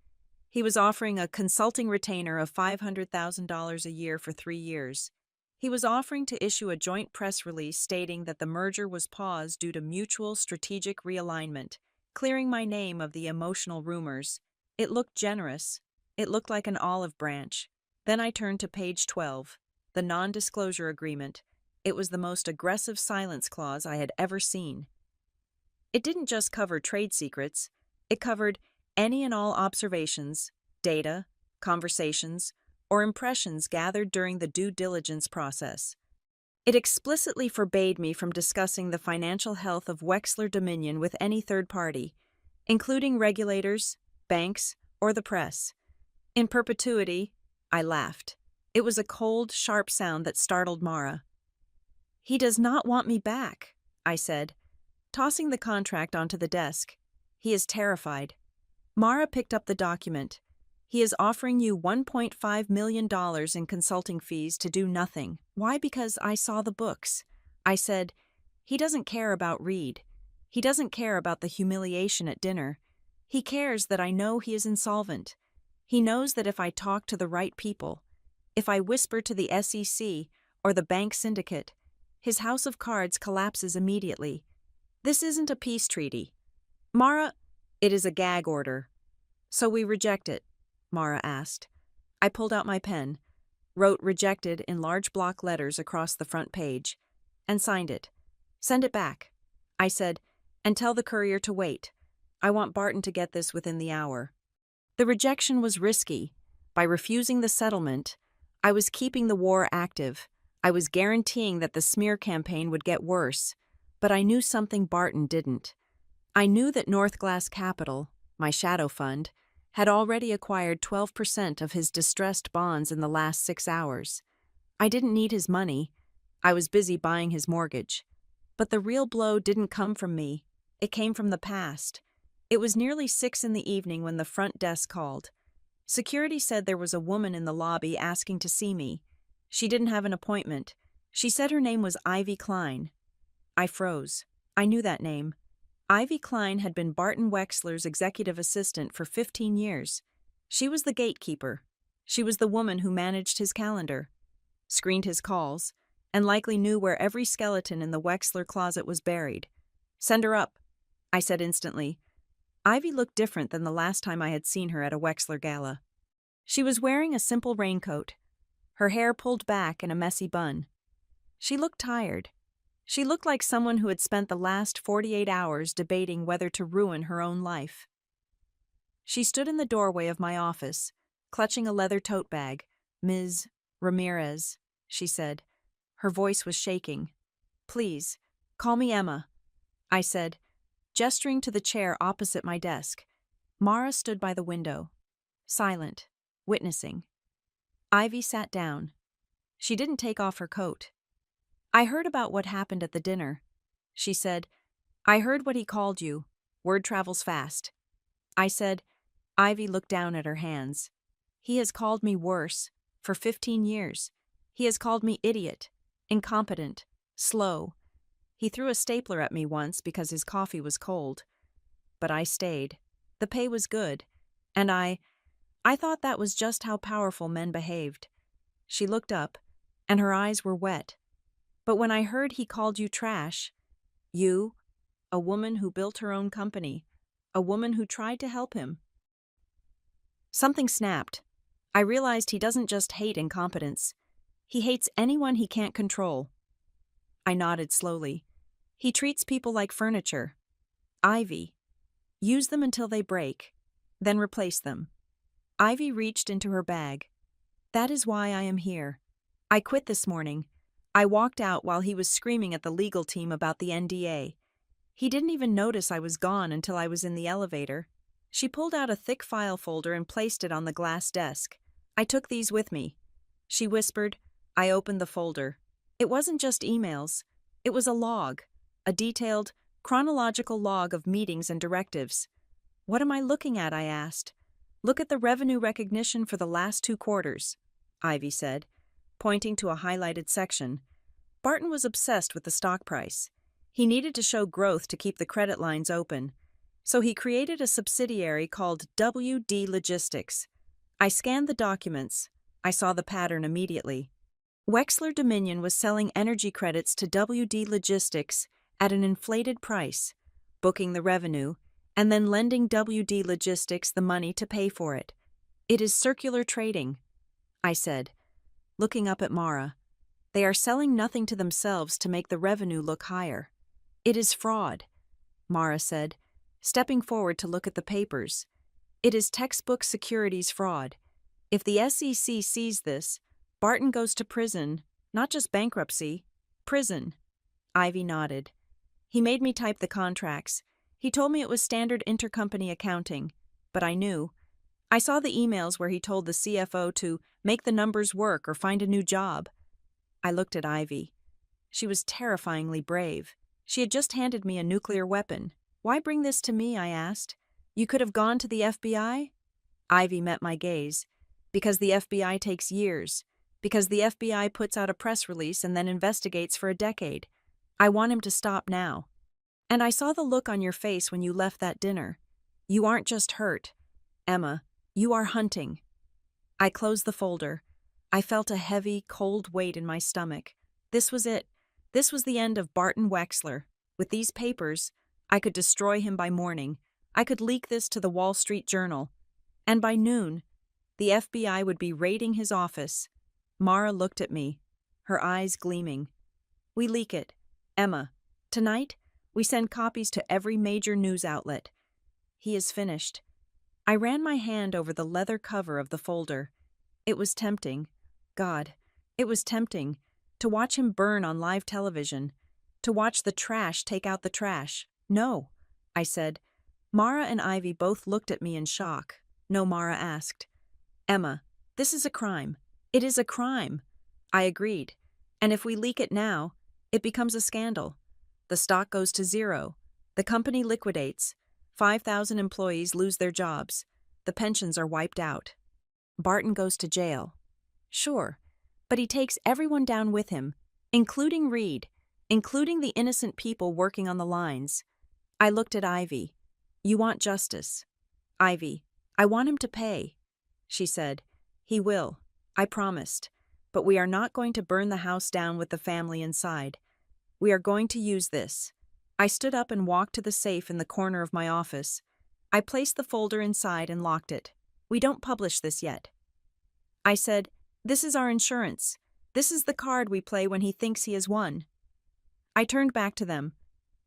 He was offering a consulting retainer of $500,000 a year for 3 years. He was offering to issue a joint press release stating that the merger was paused due to mutual strategic realignment, clearing my name of the emotional rumors. It looked generous. It looked like an olive branch. Then I turned to page 12, the non-disclosure agreement. It was the most aggressive silence clause I had ever seen. It didn't just cover trade secrets. It covered any and all observations, data, conversations, or impressions gathered during the due diligence process. It explicitly forbade me from discussing the financial health of Wexler Dominion with any third party, including regulators, banks, or the press. In perpetuity, I laughed. It was a cold, sharp sound that startled Mara. "He does not want me back," I said, tossing the contract onto the desk. "He is terrified." Mara picked up the document. "He is offering you $1.5 million in consulting fees to do nothing." Why? Because I saw the books. I said, "He doesn't care about Reed. He doesn't care about the humiliation at dinner. He cares that I know he is insolvent. He knows that if I talk to the right people, if I whisper to the SEC or the bank syndicate, his house of cards collapses immediately. This isn't a peace treaty. Mara, it is a gag order." "So we reject it?" Mara asked. I pulled out my pen, wrote "rejected" in large block letters across the front page. and signed it. "Send it back," I said, "and tell the courier to wait. I want Barton to get this within the hour." The rejection was risky. By refusing the settlement, I was keeping the war active. I was guaranteeing that the smear campaign would get worse. But I knew something Barton didn't. I knew that North Glass Capital, my shadow fund, had already acquired 12% of his distressed bonds in the last 6 hours. I didn't need his money. I was busy buying his mortgage. But the real blow didn't come from me. It came from the past. It was nearly 6 in the evening when the front desk called. Security said there was a woman in the lobby asking to see me. She didn't have an appointment. She said her name was Ivy Klein. I froze. I knew that name. Ivy Klein had been Barton Wexler's executive assistant for 15 years. She was the gatekeeper. She was the woman who managed his calendar, screened his calls, and likely knew where every skeleton in the Wexler closet was buried. "Send her up," I said instantly. Ivy looked different than the last time I had seen her at a Wexler gala. She was wearing a simple raincoat, her hair pulled back in a messy bun. She looked tired. She looked like someone who had spent the last 48 hours debating whether to ruin her own life. She stood in the doorway of my office, clutching a leather tote bag. "Ms. Ramirez," she said. Her voice was shaking. "Please, call me Emma," I said, gesturing to the chair opposite my desk. Mara stood by the window, silent, witnessing. Ivy sat down. She didn't take off her coat. "I heard about what happened at the dinner," she said. "I heard what he called you. Word travels fast." I said. Ivy looked down at her hands. "He has called me worse, for 15 years. He has called me idiot, incompetent, slow. He threw a stapler at me once because his coffee was cold. But I stayed. The pay was good. And I thought that was just how powerful men behaved." She looked up, and her eyes were wet. "But when I heard he called you trash, you, a woman who built her own company, a woman who tried to help him." Something snapped. I realized he doesn't just hate incompetence. He hates anyone he can't control. I nodded slowly. "He treats people like furniture. Ivy. Use them until they break, then replace them." Ivy reached into her bag. "That is why I am here. I quit this morning. I walked out while he was screaming at the legal team about the NDA. He didn't even notice I was gone until I was in the elevator." She pulled out a thick file folder and placed it on the glass desk. "I took these with me." She whispered. I opened the folder. It wasn't just emails. It was a log, a detailed, chronological log of meetings and directives. "What am I looking at?" I asked. "Look at the revenue recognition for the last 2 quarters, Ivy said, pointing to a highlighted section. Barton was obsessed with the stock price. He needed to show growth to keep the credit lines open. So he created a subsidiary called WD Logistics. I scanned the documents. I saw the pattern immediately. Wexler Dominion was selling energy credits to WD Logistics at an inflated price, booking the revenue, and then lending WD Logistics the money to pay for it. "It is circular trading," I said, looking up at Mara. "They are selling nothing to themselves to make the revenue look higher. It is fraud," Mara said, stepping forward to look at the papers. "It is textbook securities fraud. If the SEC sees this, Barton goes to prison, not just bankruptcy, prison." Ivy nodded. "He made me type the contracts. He told me it was standard intercompany accounting, but I knew. I saw the emails where he told the CFO to make the numbers work or find a new job." I looked at Ivy. She was terrifyingly brave. She had just handed me a nuclear weapon. "Why bring this to me?" I asked. "You could have gone to the FBI?" Ivy met my gaze. "Because the FBI takes years. Because the FBI puts out a press release and then investigates for a decade. I want him to stop now. And I saw the look on your face when you left that dinner. You aren't just hurt, Emma. You are hunting." I closed the folder. I felt a heavy, cold weight in my stomach. This was it. This was the end of Barton Wexler. With these papers, I could destroy him by morning. I could leak this to the Wall Street Journal. And by noon, the FBI would be raiding his office. Mara looked at me, her eyes gleaming. "We leak it. Emma, tonight, we send copies to every major news outlet. He is finished. I ran my hand over the leather cover of the folder. It was tempting. God, it was tempting to watch him burn on live television, to watch the trash take out the trash. No, I said. Mara and Ivy both looked at me in shock. No, Mara asked. Emma, this is a crime. It is a crime. I agreed. And if we leak it now, it becomes a scandal. The stock goes to zero. The company liquidates. 5,000 employees lose their jobs. The pensions are wiped out. Barton goes to jail. Sure, but he takes everyone down with him, including Reed, including the innocent people working on the lines. I looked at Ivy. You want justice. Ivy, I want him to pay. She said, he will. I promised. But we are not going to burn the house down with the family inside. We are going to use this. I stood up and walked to the safe in the corner of my office. I placed the folder inside and locked it. We don't publish this yet. I said, this is our insurance. This is the card we play when he thinks he has won. I turned back to them.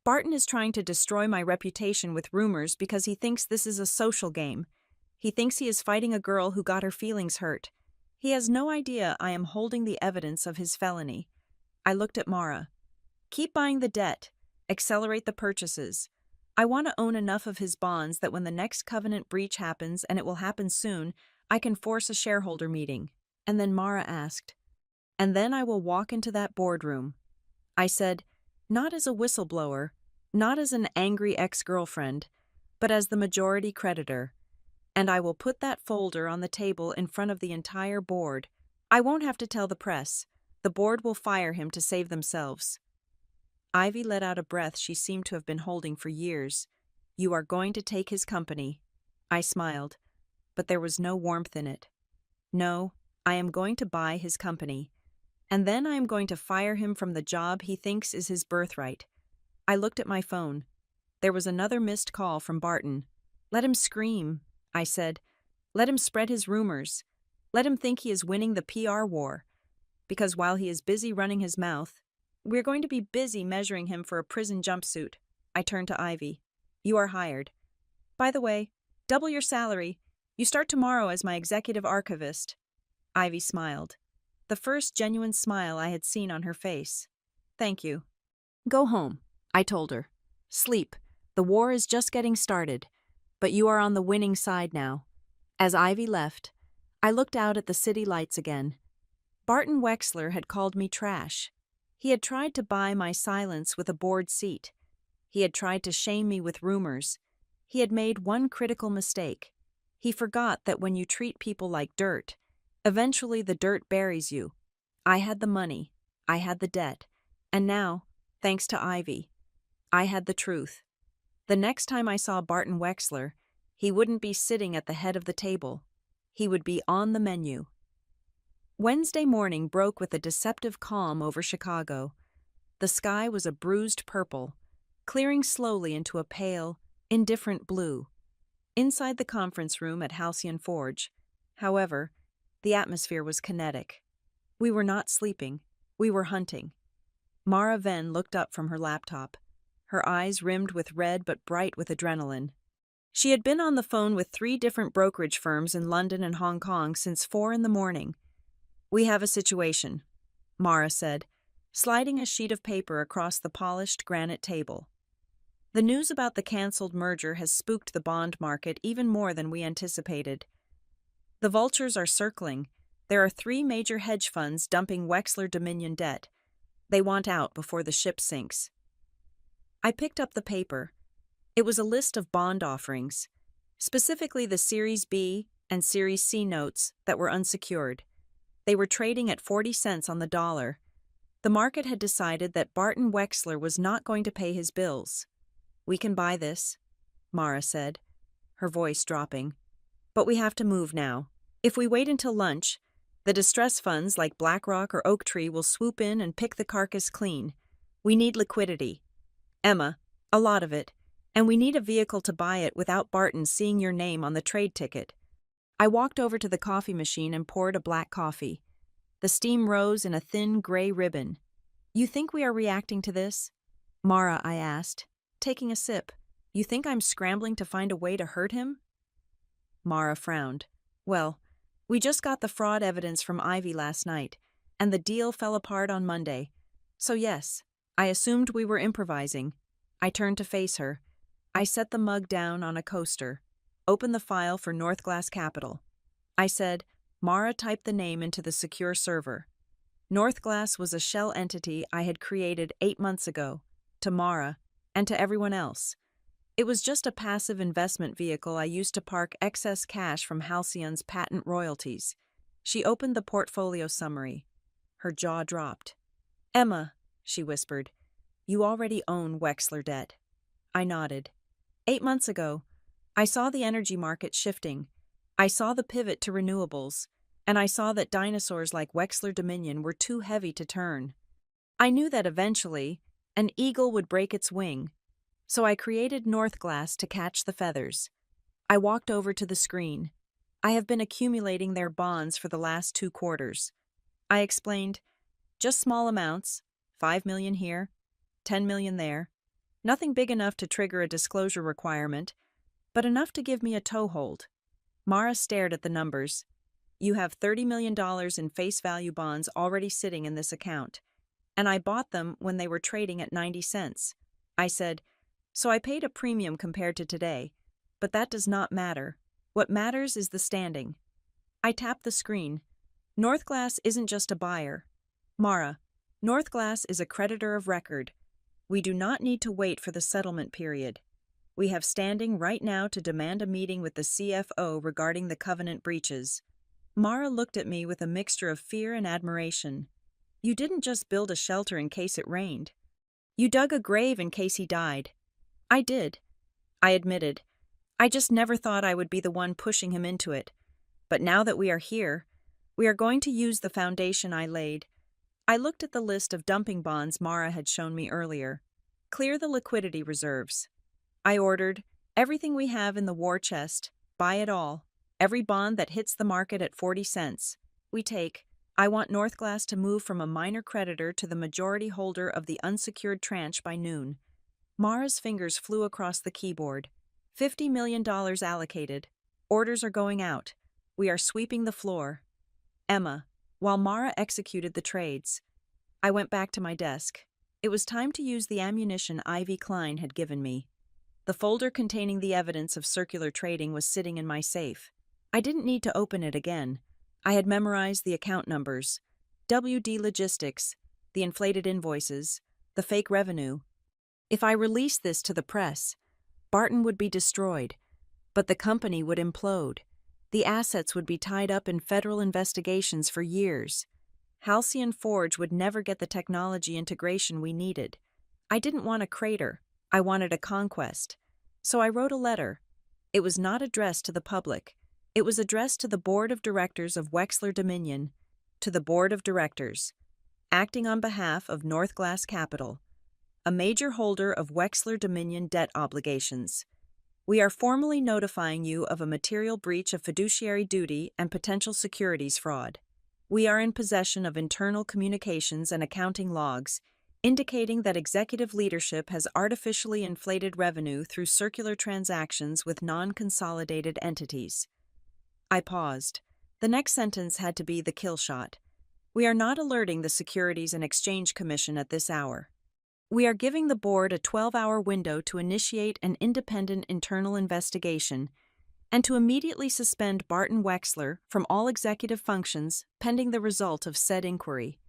Barton is trying to destroy my reputation with rumors because he thinks this is a social game. He thinks he is fighting a girl who got her feelings hurt. He has no idea I am holding the evidence of his felony. I looked at Mara. Keep buying the debt. Accelerate the purchases. I want to own enough of his bonds that when the next covenant breach happens, and it will happen soon, I can force a shareholder meeting. And then Mara asked, and then I will walk into that boardroom. I said, not as a whistleblower, not as an angry ex-girlfriend, but as the majority creditor. And I will put that folder on the table in front of the entire board. I won't have to tell the press. The board will fire him to save themselves. Ivy let out a breath she seemed to have been holding for years. You are going to take his company. I smiled, but there was no warmth in it. No, I am going to buy his company. And then I am going to fire him from the job he thinks is his birthright. I looked at my phone. There was another missed call from Barton. Let him scream, I said. Let him spread his rumors. Let him think he is winning the PR war. Because while he is busy running his mouth, we're going to be busy measuring him for a prison jumpsuit. I turned to Ivy. You are hired. By the way, double your salary. You start tomorrow as my executive archivist. Ivy smiled. The first genuine smile I had seen on her face. Thank you. Go home, I told her. Sleep. The war is just getting started. But you are on the winning side now. As Ivy left, I looked out at the city lights again. Barton Wexler had called me trash. He had tried to buy my silence with a board seat. He had tried to shame me with rumors. He had made one critical mistake. He forgot that when you treat people like dirt, eventually the dirt buries you. I had the money. I had the debt. And now, thanks to Ivy, I had the truth. The next time I saw Barton Wexler, he wouldn't be sitting at the head of the table. He would be on the menu. Wednesday morning broke with a deceptive calm over Chicago. The sky was a bruised purple, clearing slowly into a pale, indifferent blue. Inside the conference room at Halcyon Forge, however, the atmosphere was kinetic. We were not sleeping. We were hunting. Mara Venn looked up from her laptop, her eyes rimmed with red but bright with adrenaline. She had been on the phone with 3 different brokerage firms in London and Hong Kong since 4 a.m. We have a situation, Mara said, sliding a sheet of paper across the polished granite table. The news about the cancelled merger has spooked the bond market even more than we anticipated. The vultures are circling. There are 3 major hedge funds dumping Wexler Dominion debt. They want out before the ship sinks. I picked up the paper. It was a list of bond offerings, specifically the Series B and Series C notes that were unsecured. They were trading at 40 cents on the dollar. The market had decided that Barton Wexler was not going to pay his bills. We can buy this, Mara said, her voice dropping. But we have to move now. If we wait until lunch, the distress funds like BlackRock or Oaktree will swoop in and pick the carcass clean. We need liquidity. Emma, a lot of it. And we need a vehicle to buy it without Barton seeing your name on the trade ticket. I walked over to the coffee machine and poured a black coffee. The steam rose in a thin gray ribbon. You think we are reacting to this? Mara, I asked, taking a sip, you think I'm scrambling to find a way to hurt him? Mara frowned. Well, we just got the fraud evidence from Ivy last night, and the deal fell apart on Monday. So yes, I assumed we were improvising. I turned to face her. I set the mug down on a coaster, opened the file for North Glass Capital. I said, Mara typed the name into the secure server. North Glass was a shell entity I had created 8 months ago, to Mara, and to everyone else. It was just a passive investment vehicle I used to park excess cash from Halcyon's patent royalties. She opened the portfolio summary. Her jaw dropped. Emma, she whispered, you already own Wexler debt. I nodded. 8 months ago, I saw the energy market shifting. I saw the pivot to renewables, and I saw that dinosaurs like Wexler Dominion were too heavy to turn. I knew that eventually, an eagle would break its wing. So I created Northglass to catch the feathers. I walked over to the screen. I have been accumulating their bonds for the last 2 quarters. I explained, just small amounts, 5 million here, 10 million there. Nothing big enough to trigger a disclosure requirement, but enough to give me a toehold. Mara stared at the numbers. You have $30 million in face value bonds already sitting in this account, and I bought them when they were trading at 90 cents. I said, so I paid a premium compared to today, but that does not matter. What matters is the standing. I tapped the screen. Northglass isn't just a buyer. Mara, Northglass is a creditor of record. We do not need to wait for the settlement period. We have standing right now to demand a meeting with the CFO regarding the covenant breaches. Mara looked at me with a mixture of fear and admiration. You didn't just build a shelter in case it rained. You dug a grave in case he died. I did. I admitted. I just never thought I would be the one pushing him into it. But now that we are here, we are going to use the foundation I laid. I looked at the list of dumping bonds Mara had shown me earlier. Clear the liquidity reserves. I ordered, everything we have in the war chest, buy it all. Every bond that hits the market at 40 cents. We take. I want Northglass to move from a minor creditor to the majority holder of the unsecured tranche by noon. Mara's fingers flew across the keyboard. $50 million allocated. Orders are going out. We are sweeping the floor. Emma, while Mara executed the trades, I went back to my desk. It was time to use the ammunition Ivy Klein had given me. The folder containing the evidence of circular trading was sitting in my safe. I didn't need to open it again. I had memorized the account numbers, WD Logistics, the inflated invoices, the fake revenue. If I released this to the press, Barton would be destroyed, but the company would implode. The assets would be tied up in federal investigations for years. Halcyon Forge would never get the technology integration we needed. I didn't want a crater. I wanted a conquest. So I wrote a letter. It was not addressed to the public. It was addressed to the Board of Directors of Wexler Dominion, to the Board of Directors, acting on behalf of Northglass Capital, a major holder of Wexler Dominion debt obligations. We are formally notifying you of a material breach of fiduciary duty and potential securities fraud. We are in possession of internal communications and accounting logs indicating that executive leadership has artificially inflated revenue through circular transactions with non-consolidated entities. I paused. The next sentence had to be the kill shot. We are not alerting the Securities and Exchange Commission at this hour. We are giving the board a 12-hour window to initiate an independent internal investigation and to immediately suspend Barton Wexler from all executive functions pending the result of said inquiry.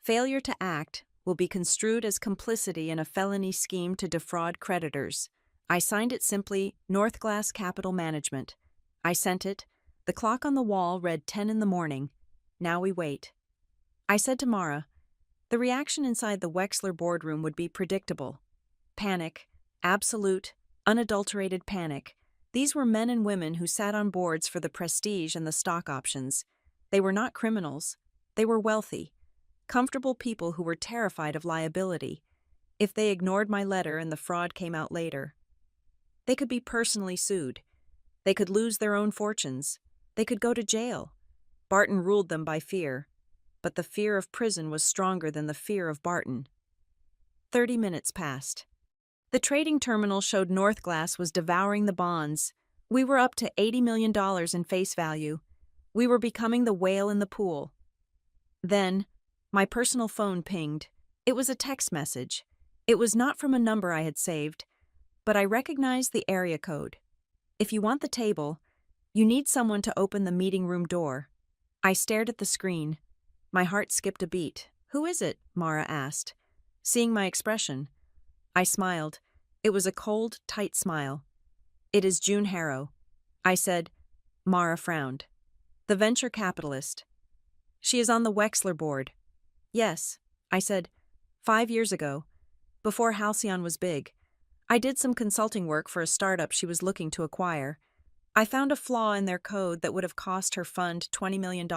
Failure to act will be construed as complicity in a felony scheme to defraud creditors. I signed it simply Northglass Capital Management. I sent it. The clock on the wall read 10 in the morning. Now we wait. I said to Mara, the reaction inside the Wexler boardroom would be predictable. Panic, absolute, unadulterated panic. These were men and women who sat on boards for the prestige and the stock options. They were not criminals. They were wealthy, comfortable people who were terrified of liability. If they ignored my letter and the fraud came out later, they could be personally sued. They could lose their own fortunes. They could go to jail. Barton ruled them by fear. But the fear of prison was stronger than the fear of Barton. 30 minutes passed. The trading terminal showed Northglass was devouring the bonds. We were up to $80 million in face value. We were becoming the whale in the pool. Then, my personal phone pinged. It was a text message. It was not from a number I had saved, but I recognized the area code. If you want the table, you need someone to open the meeting room door. I stared at the screen. My heart skipped a beat. Who is it? Mara asked. Seeing my expression, I smiled. It was a cold, tight smile. It is June Harrow. I said. Mara frowned. The venture capitalist. She is on the Wexler board. Yes, I said. 5 years ago, before Halcyon was big, I did some consulting work for a startup she was looking to acquire. I found a flaw in their code that would have cost her fund $20 million.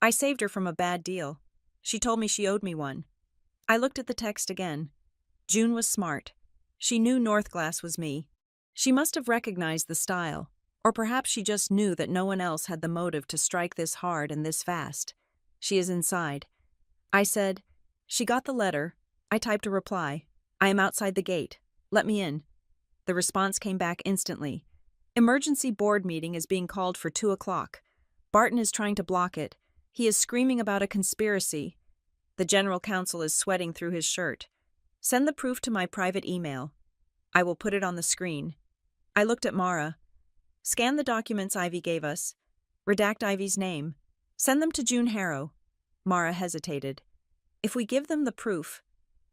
I saved her from a bad deal. She told me she owed me one. I looked at the text again. June was smart. She knew Northglass was me. She must have recognized the style, or perhaps she just knew that no one else had the motive to strike this hard and this fast. She is inside. I said. She got the letter. I typed a reply. I am outside the gate. Let me in. The response came back instantly. Emergency board meeting is being called for 2 o'clock. Barton is trying to block it. He is screaming about a conspiracy. The general counsel is sweating through his shirt. Send the proof to my private email. I will put it on the screen. I looked at Mara. Scan the documents Ivy gave us. Redact Ivy's name. Send them to June Harrow. Mara hesitated. If we give them the proof,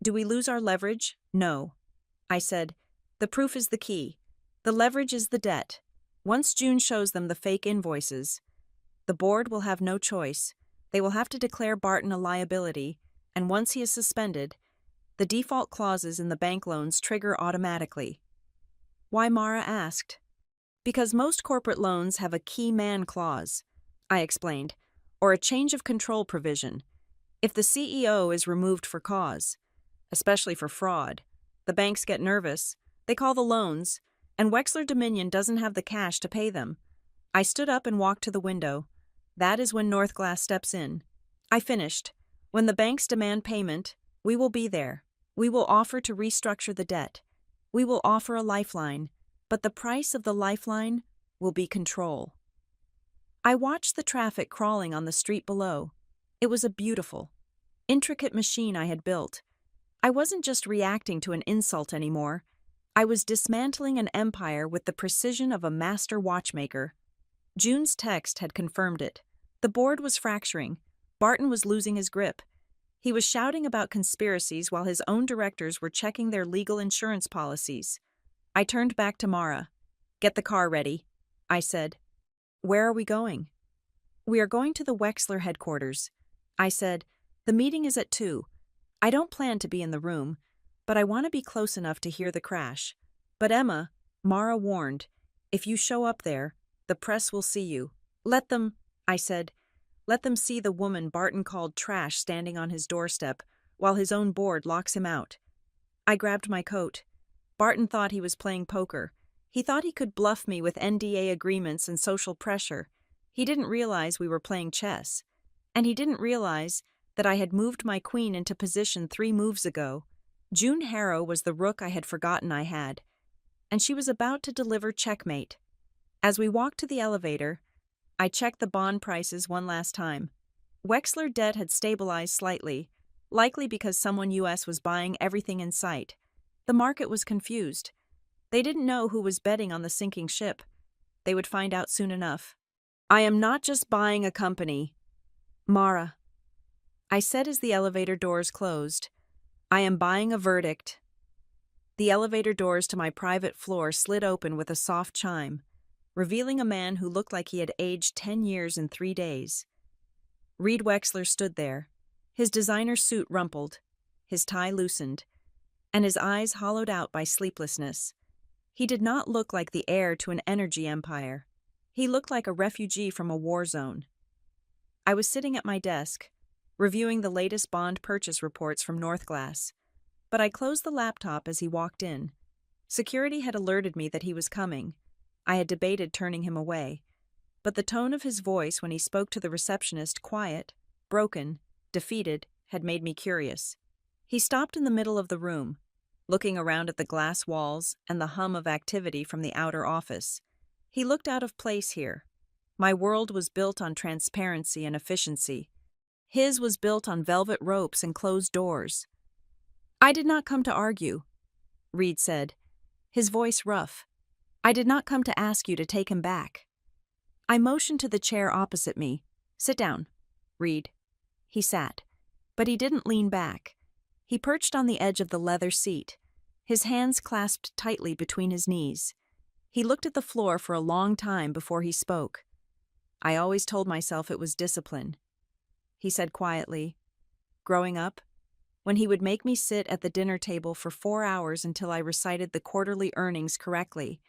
do we lose our leverage? No. I said, the proof is the key. The leverage is the debt. Once June shows them the fake invoices, the board will have no choice. They will have to declare Barton a liability, and once he is suspended, the default clauses in the bank loans trigger automatically. Why, Mara asked. Because most corporate loans have a key man clause, I explained, or a change of control provision. If the CEO is removed for cause, especially for fraud, the banks get nervous, they call the loans, and Wexler Dominion doesn't have the cash to pay them. I stood up and walked to the window. That is when Northglass steps in. I finished. When the banks demand payment, we will be there. We will offer to restructure the debt. We will offer a lifeline, but the price of the lifeline will be control. I watched the traffic crawling on the street below. It was a beautiful, intricate machine I had built. I wasn't just reacting to an insult anymore. I was dismantling an empire with the precision of a master watchmaker. June's text had confirmed it. The board was fracturing. Barton was losing his grip. He was shouting about conspiracies while his own directors were checking their legal insurance policies. I turned back to Mara. Get the car ready, I said. Where are we going? We are going to the Wexler headquarters. I said, the meeting is at 2. I don't plan to be in the room, but I want to be close enough to hear the crash. But Emma, Mara warned, if you show up there, the press will see you. Let them, I said, let them see the woman Barton called trash standing on his doorstep while his own board locks him out. I grabbed my coat. Barton thought he was playing poker. He thought he could bluff me with NDA agreements and social pressure. He didn't realize we were playing chess. And he didn't realize that I had moved my queen into position 3 moves ago. June Harrow was the rook I had forgotten I had, and she was about to deliver checkmate. As we walked to the elevator, I checked the bond prices one last time. Wexler debt had stabilized slightly, likely because someone U.S. was buying everything in sight. The market was confused. They didn't know who was betting on the sinking ship. They would find out soon enough. I am not just buying a company. Mara, I said as the elevator doors closed, I am buying a verdict. The elevator doors to my private floor slid open with a soft chime, revealing a man who looked like he had aged 10 years in 3 days. Reed Wexler stood there, his designer suit rumpled, his tie loosened, and his eyes hollowed out by sleeplessness. He did not look like the heir to an energy empire. He looked like a refugee from a war zone. I was sitting at my desk, reviewing the latest bond purchase reports from Northglass, but I closed the laptop as he walked in. Security had alerted me that he was coming. I had debated turning him away, but the tone of his voice when he spoke to the receptionist, quiet, broken, defeated, had made me curious. He stopped in the middle of the room, looking around at the glass walls and the hum of activity from the outer office. He looked out of place here. My world was built on transparency and efficiency. His was built on velvet ropes and closed doors. "I did not come to argue," Reed said, his voice rough. "I did not come to ask you to take him back." I motioned to the chair opposite me. "Sit down, Reed." He sat, but he didn't lean back. He perched on the edge of the leather seat, his hands clasped tightly between his knees. He looked at the floor for a long time before he spoke. "I always told myself it was discipline," he said quietly. "Growing up, when he would make me sit at the dinner table for 4 hours until I recited the quarterly earnings correctly,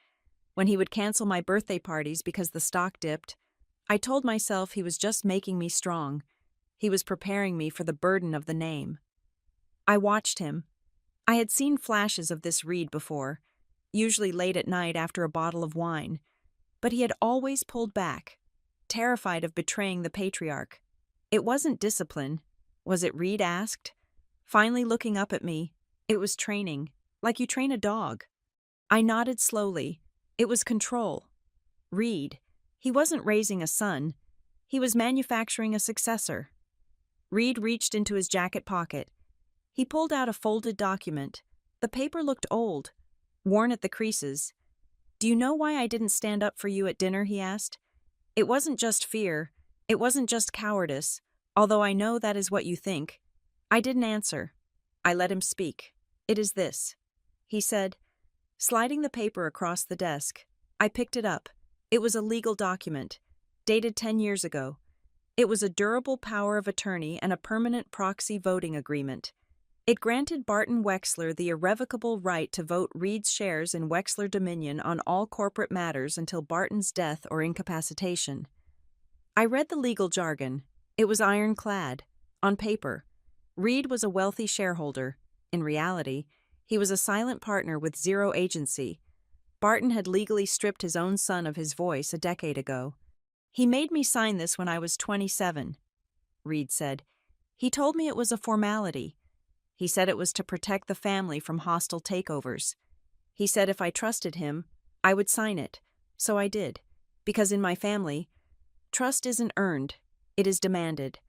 when he would cancel my birthday parties because the stock dipped, I told myself he was just making me strong. He was preparing me for the burden of the name." I watched him. I had seen flashes of this Reed before, usually late at night after a bottle of wine, but he had always pulled back, terrified of betraying the patriarch. "It wasn't discipline, was it?" Reed asked, finally looking up at me. "It was training, like you train a dog." I nodded slowly. "It was control. Reed, he wasn't raising a son, he was manufacturing a successor." Reed reached into his jacket pocket. He pulled out a folded document. The paper looked old, worn at the creases. "Do you know why I didn't stand up for you at dinner?" he asked. "It wasn't just fear, it wasn't just cowardice, although I know that is what you think." I didn't answer. I let him speak. "It is this," he said, sliding the paper across the desk. I picked it up. It was a legal document, dated 10 years ago. It was a durable power of attorney and a permanent proxy voting agreement. It granted Barton Wexler the irrevocable right to vote Reed's shares in Wexler Dominion on all corporate matters until Barton's death or incapacitation. I read the legal jargon. It was ironclad. On paper, Reed was a wealthy shareholder. In reality, he was a silent partner with zero agency. Barton had legally stripped his own son of his voice a decade ago. "He made me sign this when I was 27, Reed said. "He told me it was a formality. He said it was to protect the family from hostile takeovers. He said if I trusted him, I would sign it. So I did. Because in my family, trust isn't earned, it is demanded."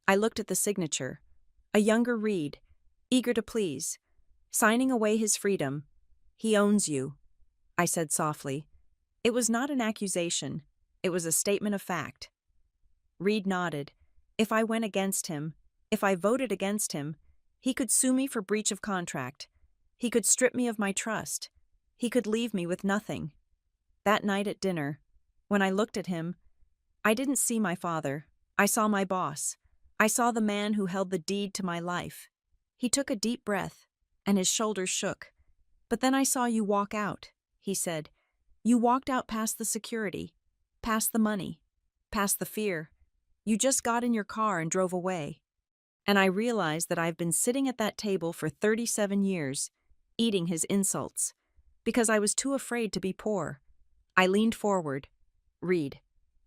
I looked at the signature. A younger Reed, eager to please, signing away his freedom. "He owns you," I said softly. It was not an accusation. It was a statement of fact. Reed nodded. If I went against him, if I voted against him, he could sue me for breach of contract. He could strip me of my trust. He could leave me with nothing. That night at dinner, when I looked at him, I didn't see my father. I saw my boss. I saw the man who held the deed to my life. He took a deep breath, and his shoulders shook. "But then I saw you walk out," he said. "You walked out past the security, past the money, past the fear. You just got in your car and drove away." And I realized that I've been sitting at that table for 37 years, eating his insults, because I was too afraid to be poor. I leaned forward. "Reed,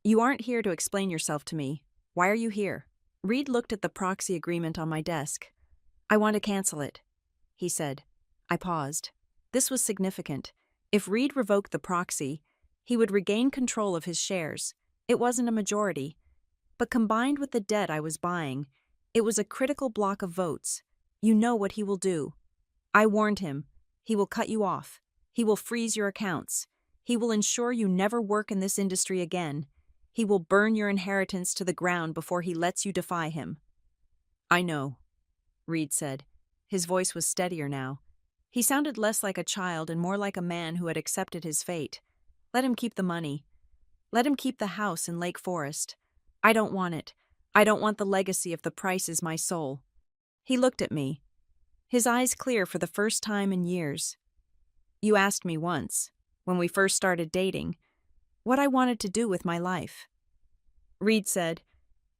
you aren't here to explain yourself to me. Why are you here?" Reed looked at the proxy agreement on my desk. "I want to cancel it," he said. I paused. This was significant. If Reed revoked the proxy, he would regain control of his shares. It wasn't a majority. But combined with the debt I was buying, it was a critical block of votes. You know what he will do. I warned him. He will cut you off. He will freeze your accounts. He will ensure you never work in this industry again. He will burn your inheritance to the ground before he lets you defy him. "I know," Reed said. His voice was steadier now. He sounded less like a child and more like a man who had accepted his fate. "Let him keep the money. Let him keep the house in Lake Forest. I don't want it. I don't want the legacy if the price is my soul." He looked at me, his eyes clear for the first time in years. "You asked me once, when we first started dating, what I wanted to do with my life." Reed said,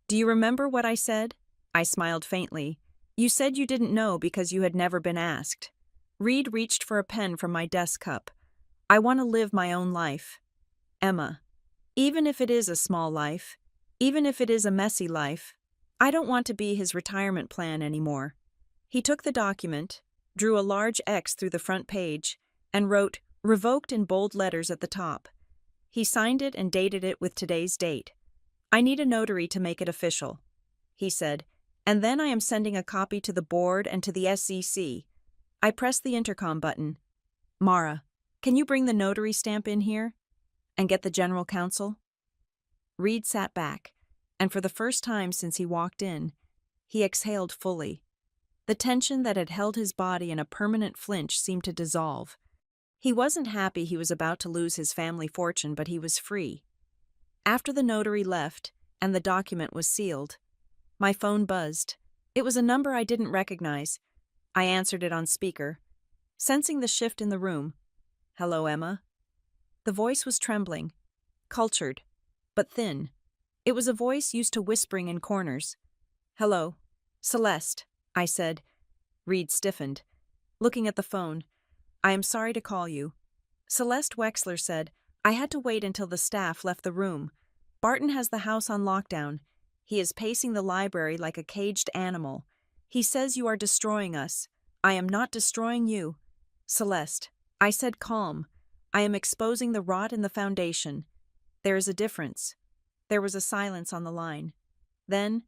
"Do you remember what I said?" I smiled faintly. "You said you didn't know because you had never been asked." Reed reached for a pen from my desk cup. "I want to live my own life, Emma. Even if it is a small life, even if it is a messy life, I don't want to be his retirement plan anymore." He took the document, drew a large X through the front page, and wrote, "Revoked" in bold letters at the top. He signed it and dated it with today's date. "I need a notary to make it official," he said, "and then I am sending a copy to the board and to the SEC. I pressed the intercom button. "Mara, can you bring the notary stamp in here? And get the general counsel?" Reed sat back, and for the first time since he walked in, he exhaled fully. The tension that had held his body in a permanent flinch seemed to dissolve. He wasn't happy he was about to lose his family fortune, but he was free. After the notary left, and the document was sealed, my phone buzzed. It was a number I didn't recognize. I answered it on speaker, sensing the shift in the room. "Hello, Emma." The voice was trembling, cultured, but thin. It was a voice used to whispering in corners. "Hello, Celeste," I said. Reed stiffened, looking at the phone. "I am sorry to call you." Celeste Wexler said, "I had to wait until the staff left the room. Barton has the house on lockdown. He is pacing the library like a caged animal. He says you are destroying us. I am not destroying you." "Celeste," I said, calm, "I am exposing the rot in the foundation. There is a difference." There was a silence on the line. Then,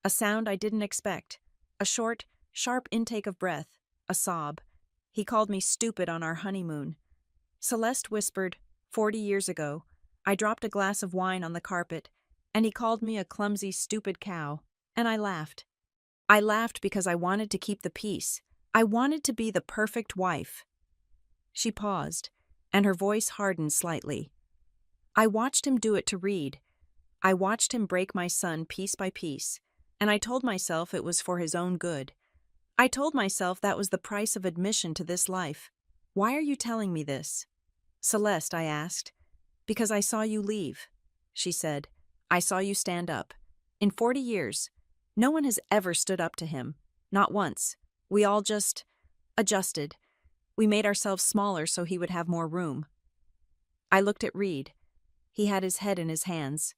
a sound I didn't expect. A short, sharp intake of breath. A sob. "He called me stupid on our honeymoon." Celeste whispered, 40 years ago, I dropped a glass of wine on the carpet, and he called me a clumsy, stupid cow. And I laughed. I laughed because I wanted to keep the peace. I wanted to be the perfect wife." She paused, and her voice hardened slightly. "I watched him do it to Reed. I watched him break my son piece by piece, and I told myself it was for his own good. I told myself that was the price of admission to this life. Why are you telling me this?" "Celeste," I asked. "Because I saw you leave," she said. "I saw you stand up. In 40 years, no one has ever stood up to him. Not once. We all just adjusted. We made ourselves smaller so he would have more room." I looked at Reed. He had his head in his hands,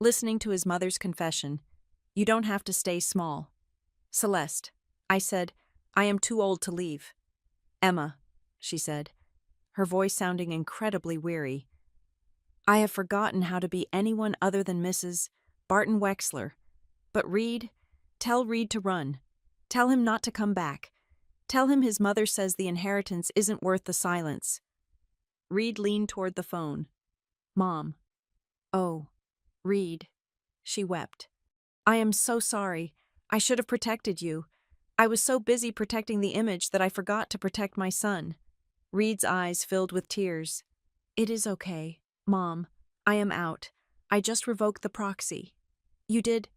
listening to his mother's confession. "You don't have to stay small." "Celeste," I said, "I am too old to leave." "Emma," she said, her voice sounding incredibly weary, "I have forgotten how to be anyone other than Mrs. Barton Wexler. But Reed, tell Reed to run. Tell him not to come back. Tell him his mother says the inheritance isn't worth the silence." Reed leaned toward the phone. "Mom." "Oh, Reed." She wept. "I am so sorry. I should have protected you. I was so busy protecting the image that I forgot to protect my son." Reed's eyes filled with tears. "It is okay, Mom. I am out. I just revoked the proxy." "You did?"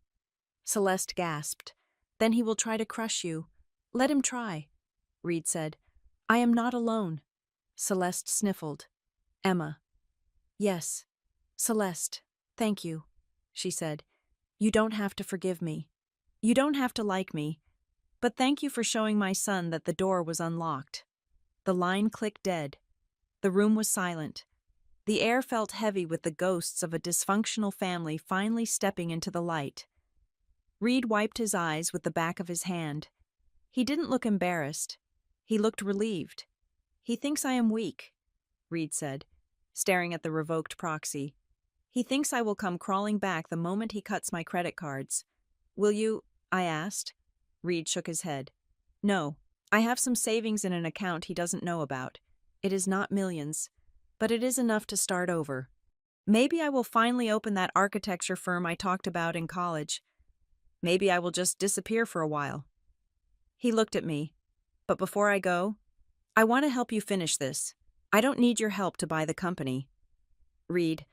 Celeste gasped. "Then he will try to crush you. Let him try," Reed said. "I am not alone." Celeste sniffled. "Emma." "Yes. Celeste, thank you," she said. "You don't have to forgive me. You don't have to like me. But thank you for showing my son that the door was unlocked." The line clicked dead. The room was silent. The air felt heavy with the ghosts of a dysfunctional family finally stepping into the light. Reed wiped his eyes with the back of his hand. He didn't look embarrassed. He looked relieved. "He thinks I am weak," Reed said, staring at the revoked proxy. "He thinks I will come crawling back the moment he cuts my credit cards." "Will you?" I asked. Reed shook his head. "No, I have some savings in an account he doesn't know about. It is not millions, but it is enough to start over. Maybe I will finally open that architecture firm I talked about in college. Maybe I will just disappear for a while." He looked at me. "But before I go, I want to help you finish this. I don't need your help to buy the company." "Reed,"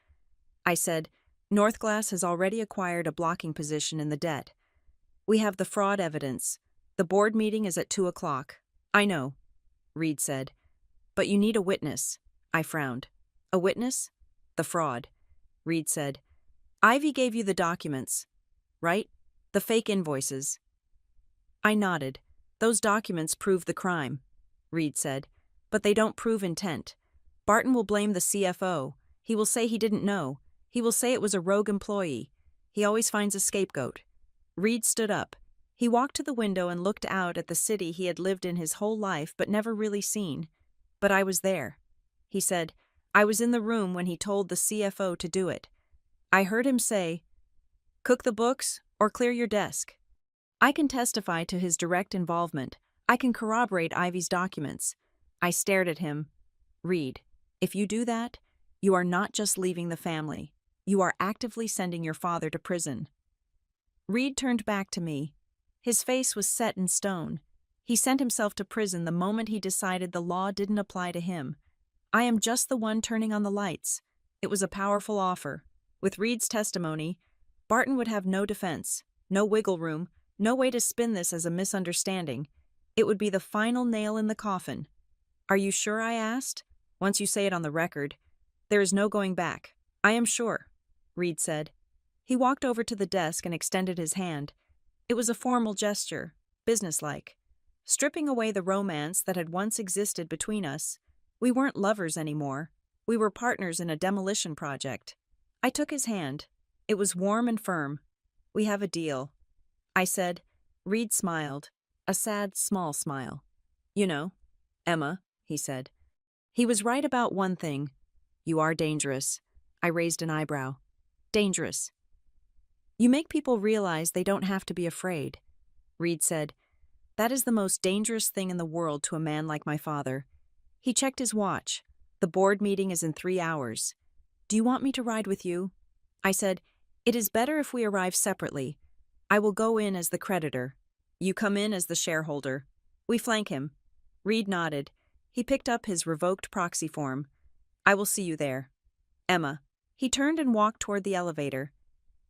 I said, "Northglass has already acquired a blocking position in the debt. We have the fraud evidence. The board meeting is at 2 o'clock. "I know," Reed said. "But you need a witness." I frowned. "A witness?" "The fraud," Reed said. "Ivy gave you the documents, right? The fake invoices." I nodded. "Those documents prove the crime," Reed said. "But they don't prove intent. Barton will blame the CFO. He will say he didn't know. He will say it was a rogue employee. He always finds a scapegoat." Reed stood up. He walked to the window and looked out at the city he had lived in his whole life but never really seen. But I was there. He said, I was in the room when he told the CFO to do it. I heard him say, "Cook the books or clear your desk." I can testify to his direct involvement. I can corroborate Ivy's documents. I stared at him. Reed, if you do that, you are not just leaving the family. You are actively sending your father to prison. Reed turned back to me. His face was set in stone. He sent himself to prison the moment he decided the law didn't apply to him. I am just the one turning on the lights. It was a powerful offer. With Reed's testimony, Barton would have no defense, no wiggle room, no way to spin this as a misunderstanding. It would be the final nail in the coffin. Are you sure? I asked. Once you say it on the record, there is no going back. I am sure, Reed said. He walked over to the desk and extended his hand. It was a formal gesture, businesslike. Stripping away the romance that had once existed between us, we weren't lovers anymore. We were partners in a demolition project. I took his hand. It was warm and firm. We have a deal, I said. Reed smiled, a sad, small smile. You know, Emma, he said. He was right about one thing. You are dangerous. I raised an eyebrow. Dangerous. You make people realize they don't have to be afraid, Reed said. That is the most dangerous thing in the world to a man like my father. He checked his watch. The board meeting is in 3 hours. Do you want me to ride with you? I said, it is better if we arrive separately. I will go in as the creditor. You come in as the shareholder. We flank him. Reed nodded. He picked up his revoked proxy form. I will see you there. Emma. He turned and walked toward the elevator.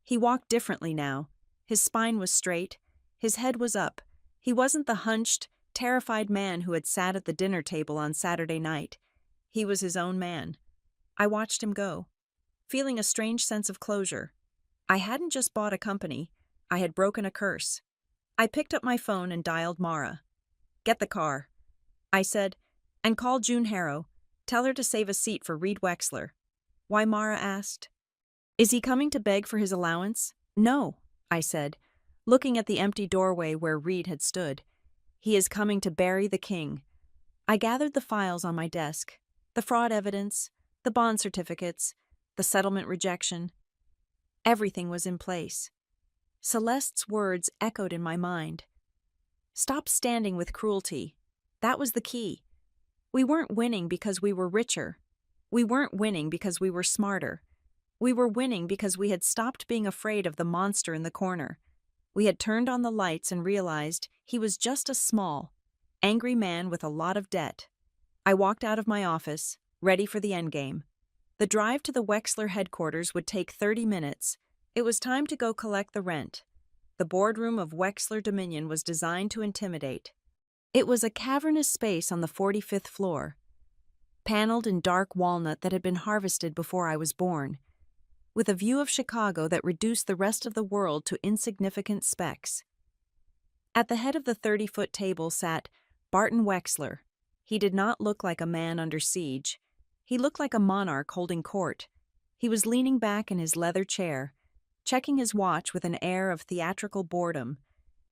He walked differently now. His spine was straight. His head was up. He wasn't the hunched, terrified man who had sat at the dinner table on Saturday night. He was his own man. I watched him go, feeling a strange sense of closure. I hadn't just bought a company. I had broken a curse. I picked up my phone and dialed Mara. Get the car, I said, and call June Harrow. Tell her to save a seat for Reed Wexler. Why? Mara asked. Is he coming to beg for his allowance? No, I said, looking at the empty doorway where Reed had stood. He is coming to bury the king. I gathered the files on my desk, the fraud evidence, the bond certificates, the settlement rejection. Everything was in place. Celeste's words echoed in my mind. Stop standing with cruelty. That was the key. We weren't winning because we were richer. We weren't winning because we were smarter. We were winning because we had stopped being afraid of the monster in the corner. We had turned on the lights and realized he was just a small, angry man with a lot of debt. I walked out of my office, ready for the endgame. The drive to the Wexler headquarters would take 30 minutes. It was time to go collect the rent. The boardroom of Wexler Dominion was designed to intimidate. It was a cavernous space on the 45th floor, paneled in dark walnut that had been harvested before I was born, with a view of Chicago that reduced the rest of the world to insignificant specks. At the head of the 30-foot table sat Barton Wexler. He did not look like a man under siege. He looked like a monarch holding court. He was leaning back in his leather chair, checking his watch with an air of theatrical boredom,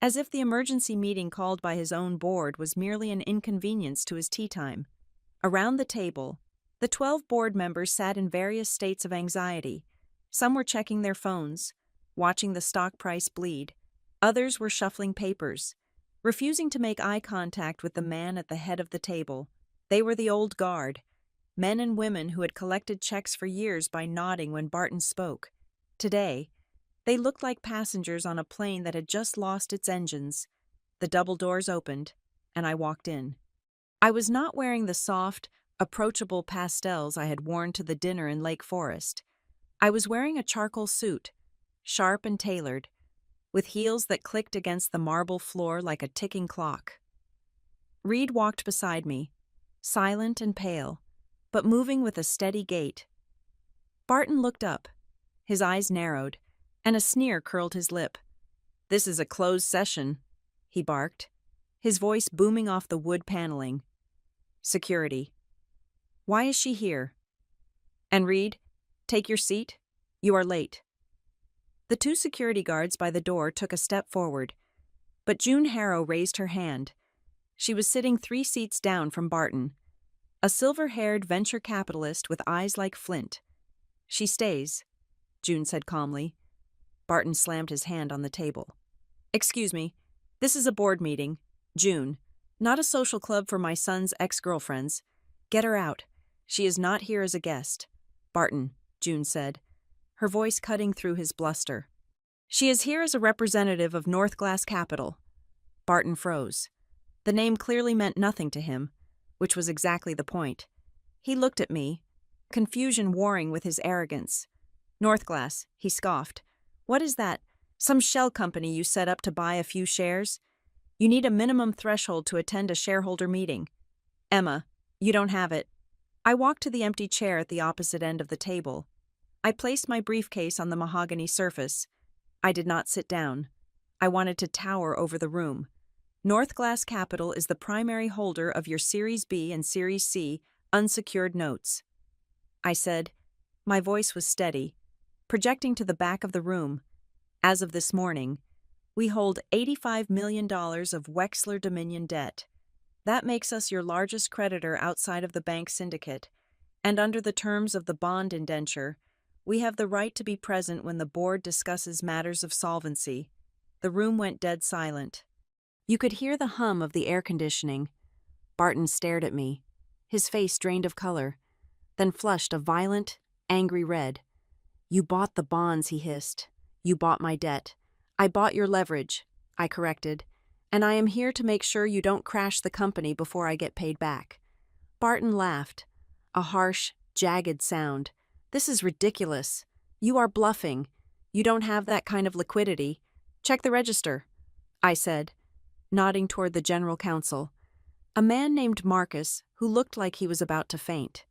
as if the emergency meeting called by his own board was merely an inconvenience to his tea time. Around the table, the 12 board members sat in various states of anxiety. Some were checking their phones, watching the stock price bleed. Others were shuffling papers, refusing to make eye contact with the man at the head of the table. They were the old guard, men and women who had collected checks for years by nodding when Barton spoke. Today, they looked like passengers on a plane that had just lost its engines. The double doors opened, and I walked in. I was not wearing the soft, approachable pastels I had worn to the dinner in Lake Forest. I was wearing a charcoal suit, sharp and tailored, with heels that clicked against the marble floor like a ticking clock. Reed walked beside me, silent and pale, but moving with a steady gait. Barton looked up. His eyes narrowed, and a sneer curled his lip. "This is a closed session," he barked, his voice booming off the wood paneling. "Security. Why is she here? And Reed, take your seat. You are late." The 2 security guards by the door took a step forward. But June Harrow raised her hand. She was sitting 3 seats down from Barton, a silver-haired venture capitalist with eyes like flint. "She stays," June said calmly. Barton slammed his hand on the table. "Excuse me, this is a board meeting. June, not a social club for my son's ex-girlfriends. Get her out. She is not here as a guest." "Barton," June said, her voice cutting through his bluster. "She is here as a representative of North Glass Capital." Barton froze. The name clearly meant nothing to him, which was exactly the point. He looked at me, confusion warring with his arrogance. "North Glass," he scoffed. "What is that? Some shell company you set up to buy a few shares? You need a minimum threshold to attend a shareholder meeting. Emma, you don't have it." I walked to the empty chair at the opposite end of the table. I placed my briefcase on the mahogany surface. I did not sit down. I wanted to tower over the room. "North Glass Capital is the primary holder of your Series B and Series C unsecured notes," I said. My voice was steady, projecting to the back of the room. "As of this morning, we hold $85 million of Wexler Dominion debt. That makes us your largest creditor outside of the bank syndicate, and under the terms of the bond indenture, we have the right to be present when the board discusses matters of solvency." The room went dead silent. You could hear the hum of the air conditioning. Barton stared at me, his face drained of color, then flushed a violent, angry red. "You bought the bonds," he hissed. "You bought my debt. I bought your leverage," I corrected, "and I am here to make sure you don't crash the company before I get paid back." Barton laughed, a harsh, jagged sound. "This is ridiculous. You are bluffing. You don't have that kind of liquidity. Check the register," I said, nodding toward the general counsel. A man named Marcus, who looked like he was about to faint.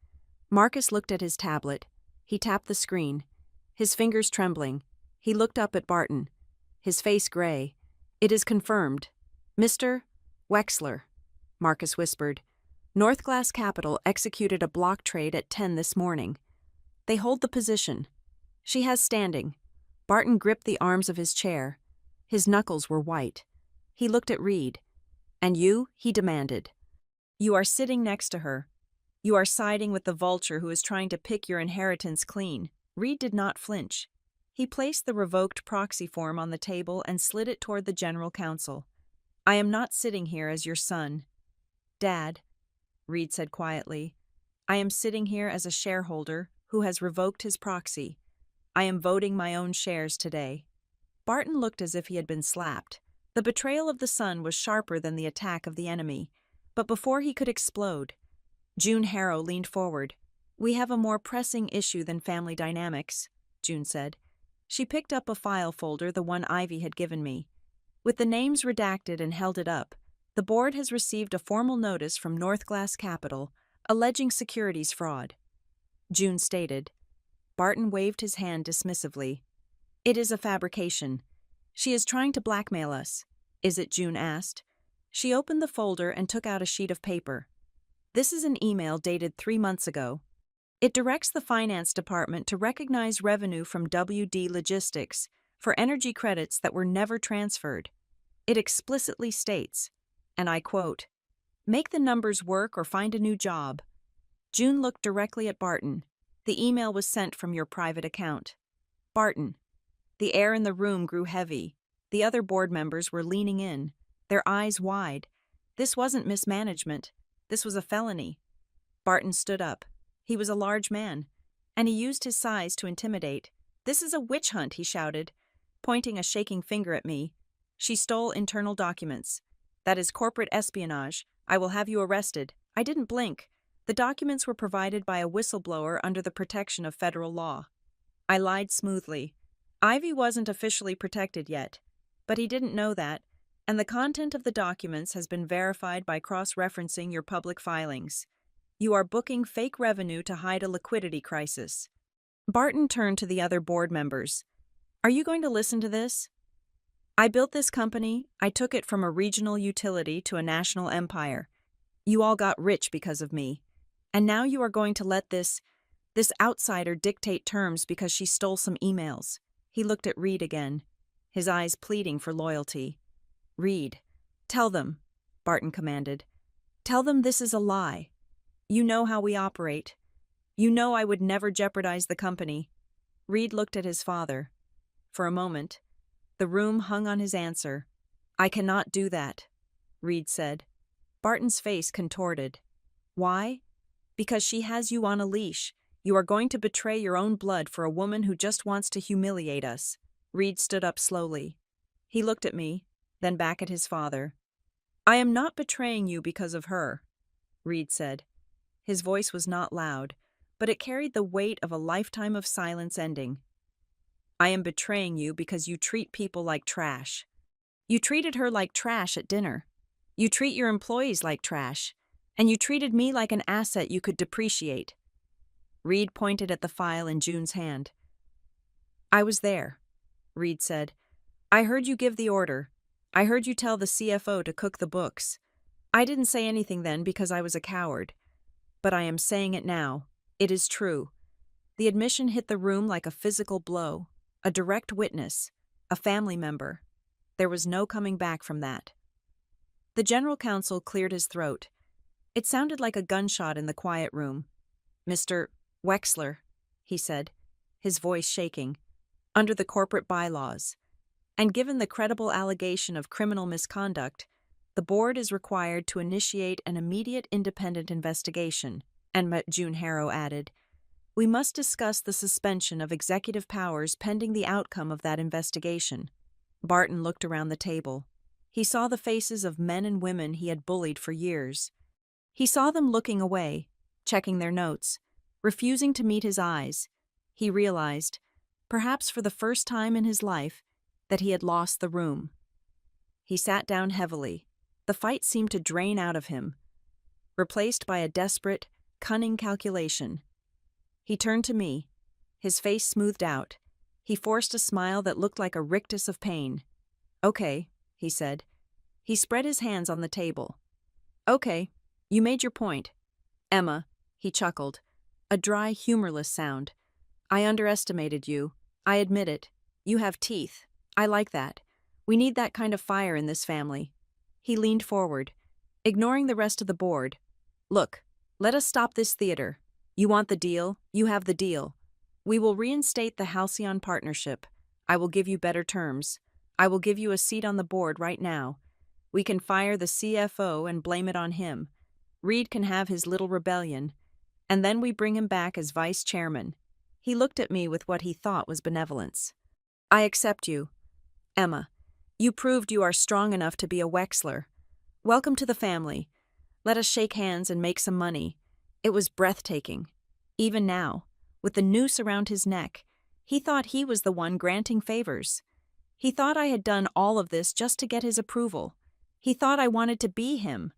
Marcus looked at his tablet. He tapped the screen, his fingers trembling. He looked up at Barton, his face gray. "It is confirmed. Mr. Wexler," Marcus whispered. "North Glass Capital executed a block trade at 10 this morning. They hold the position. She has standing." Barton gripped the arms of his chair. His knuckles were white. He looked at Reed. "And you?" he demanded. "You are sitting next to her. You are siding with the vulture who is trying to pick your inheritance clean." Reed did not flinch. He placed the revoked proxy form on the table and slid it toward the general counsel. "I am not sitting here as your son, Dad," Reed said quietly. "I am sitting here as a shareholder who has revoked his proxy. I am voting my own shares today." Barton looked as if he had been slapped. The betrayal of the son was sharper than the attack of the enemy. But before he could explode, June Harrow leaned forward. "We have a more pressing issue than family dynamics," June said. She picked up a file folder, the one Ivy had given me. With the names redacted, and held it up. "The board has received a formal notice from North Glass Capital alleging securities fraud," June stated. Barton waved his hand dismissively. "It is a fabrication. She is trying to blackmail us." "Is it?" June asked. She opened the folder and took out a sheet of paper. "This is an email dated 3 months ago. It directs the finance department to recognize revenue from WD Logistics for energy credits that were never transferred. It explicitly states, and I quote, 'Make the numbers work or find a new job.'" June looked directly at Barton. "The email was sent from your private account." "Barton." The air in the room grew heavy. The other board members were leaning in, their eyes wide. This wasn't mismanagement. This was a felony. Barton stood up. He was a large man, and he used his size to intimidate. "This is a witch hunt," he shouted, pointing a shaking finger at me. "She stole internal documents. That is corporate espionage. I will have you arrested." I didn't blink. The documents were provided by a whistleblower under the protection of federal law. I lied smoothly. Ivy wasn't officially protected yet, but he didn't know that, and the content of the documents has been verified by cross-referencing your public filings. You are booking fake revenue to hide a liquidity crisis. Barton turned to the other board members. "Are you going to listen to this? I built this company. I took it from a regional utility to a national empire. You all got rich because of me. And now you are going to let this outsider dictate terms because she stole some emails." He looked at Reed again, his eyes pleading for loyalty. Reed. Tell them, Barton commanded. Tell them this is a lie. You know how we operate. You know I would never jeopardize the company. Reed looked at his father. For a moment, the room hung on his answer. I cannot do that, Reed said. Barton's face contorted. Why? Because she has you on a leash. You are going to betray your own blood for a woman who just wants to humiliate us. Reed stood up slowly. He looked at me, then back at his father. I am not betraying you because of her, Reed said. His voice was not loud, but it carried the weight of a lifetime of silence ending. I am betraying you because you treat people like trash. You treated her like trash at dinner. You treat your employees like trash. And you treated me like an asset you could depreciate. Reed pointed at the file in June's hand. I was there, Reed said. I heard you give the order. I heard you tell the CFO to cook the books. I didn't say anything then because I was a coward. But I am saying it now. It is true. The admission hit the room like a physical blow, a direct witness, a family member. There was no coming back from that. The general counsel cleared his throat. It sounded like a gunshot in the quiet room. Mr. Wexler, he said, his voice shaking, under the corporate bylaws, and given the credible allegation of criminal misconduct, the board is required to initiate an immediate independent investigation, and June Harrow added, we must discuss the suspension of executive powers pending the outcome of that investigation. Barton looked around the table. He saw the faces of men and women he had bullied for years. He saw them looking away, checking their notes, refusing to meet his eyes. He realized, perhaps for the first time in his life, that he had lost the room. He sat down heavily. The fight seemed to drain out of him, replaced by a desperate, cunning calculation. He turned to me, his face smoothed out. He forced a smile that looked like a rictus of pain. Okay, he said. He spread his hands on the table. Okay, you made your point. Emma, he chuckled, a dry, humorless sound. I underestimated you. I admit it. You have teeth. I like that. We need that kind of fire in this family. He leaned forward, ignoring the rest of the board. Look, let us stop this theater. You want the deal? You have the deal. We will reinstate the Halcyon partnership. I will give you better terms. I will give you a seat on the board right now. We can fire the CFO and blame it on him. Reed can have his little rebellion. And then we bring him back as vice chairman. He looked at me with what he thought was benevolence. I accept you. Emma, you proved you are strong enough to be a Wexler. Welcome to the family. Let us shake hands and make some money. It was breathtaking. Even now, with the noose around his neck, he thought he was the one granting favors. He thought I had done all of this just to get his approval. He thought I wanted to be him.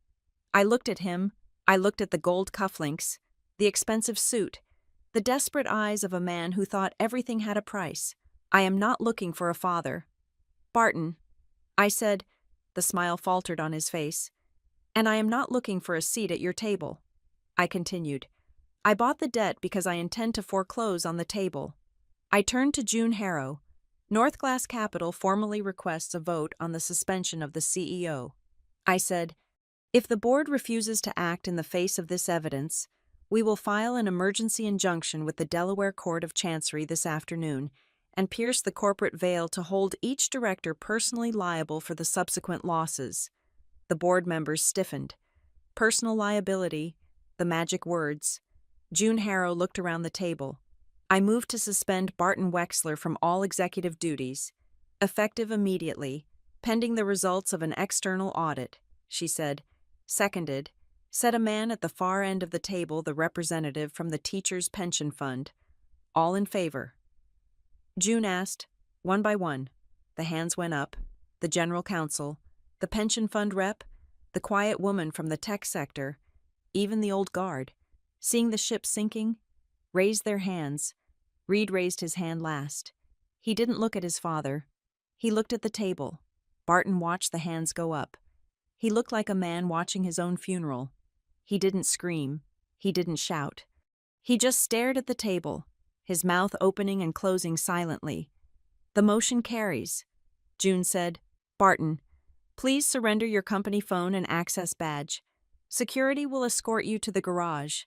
I looked at him. I looked at the gold cufflinks, the expensive suit, the desperate eyes of a man who thought everything had a price. I am not looking for a father. Barton, I said, the smile faltered on his face, and I am not looking for a seat at your table. I continued. I bought the debt because I intend to foreclose on the table. I turned to June Harrow. North Glass Capital formally requests a vote on the suspension of the CEO. I said, if the board refuses to act in the face of this evidence, we will file an emergency injunction with the Delaware Court of Chancery this afternoon and pierce the corporate veil to hold each director personally liable for the subsequent losses. The board members stiffened. Personal liability, the magic words. June Harrow looked around the table. I moved to suspend Barton Wexler from all executive duties, effective immediately, pending the results of an external audit, she said. Seconded, said a man at the far end of the table, the representative from the Teachers' Pension Fund. All in favor. June asked, one by one. The hands went up. The general counsel, the pension fund rep, the quiet woman from the tech sector, even the old guard, seeing the ship sinking, raised their hands. Reed raised his hand last. He didn't look at his father. He looked at the table. Barton watched the hands go up. He looked like a man watching his own funeral. He didn't scream. He didn't shout. He just stared at the table, his mouth opening and closing silently. The motion carries. June said, Barton, Please surrender your company phone and access badge. Security will escort you to the garage.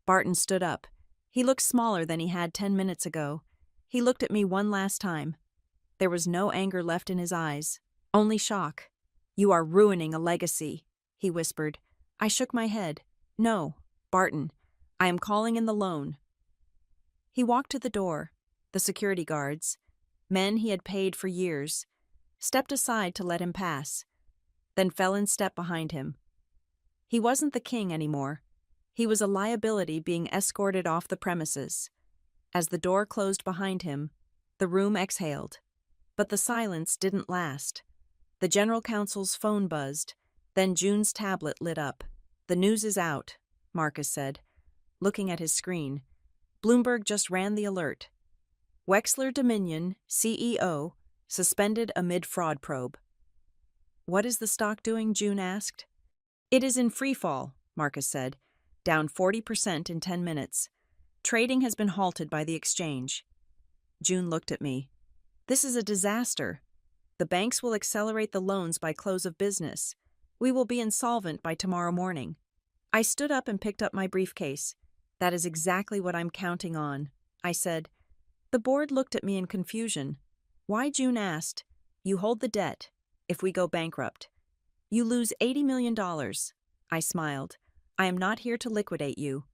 Barton stood up. He looked smaller than he had 10 minutes ago. He looked at me one last time. There was no anger left in his eyes, only shock. "You are ruining a legacy," he whispered. I shook my head. "No, Barton. I am calling in the loan." He walked to the door. The security guards, men he had paid for years, stepped aside to let him pass, then fell in step behind him. He wasn't the king anymore. He was a liability being escorted off the premises. As the door closed behind him, the room exhaled. But the silence didn't last. The general counsel's phone buzzed, then June's tablet lit up. "The news is out," Marcus said, looking at his screen. "Bloomberg just ran the alert. Wexler Dominion, CEO, suspended amid fraud probe." "What is the stock doing?" June asked. "It is in free fall," Marcus said, "down 40% in 10 minutes. Trading has been halted by the exchange." June looked at me. "This is a disaster. The banks will accelerate the loans by close of business. We will be insolvent by tomorrow morning." I stood up and picked up my briefcase. "That is exactly what I'm counting on," I said. The board looked at me in confusion. "Why?" June asked. "You hold the debt. If we go bankrupt, you lose $80 million. I smiled. "I am not here to liquidate you."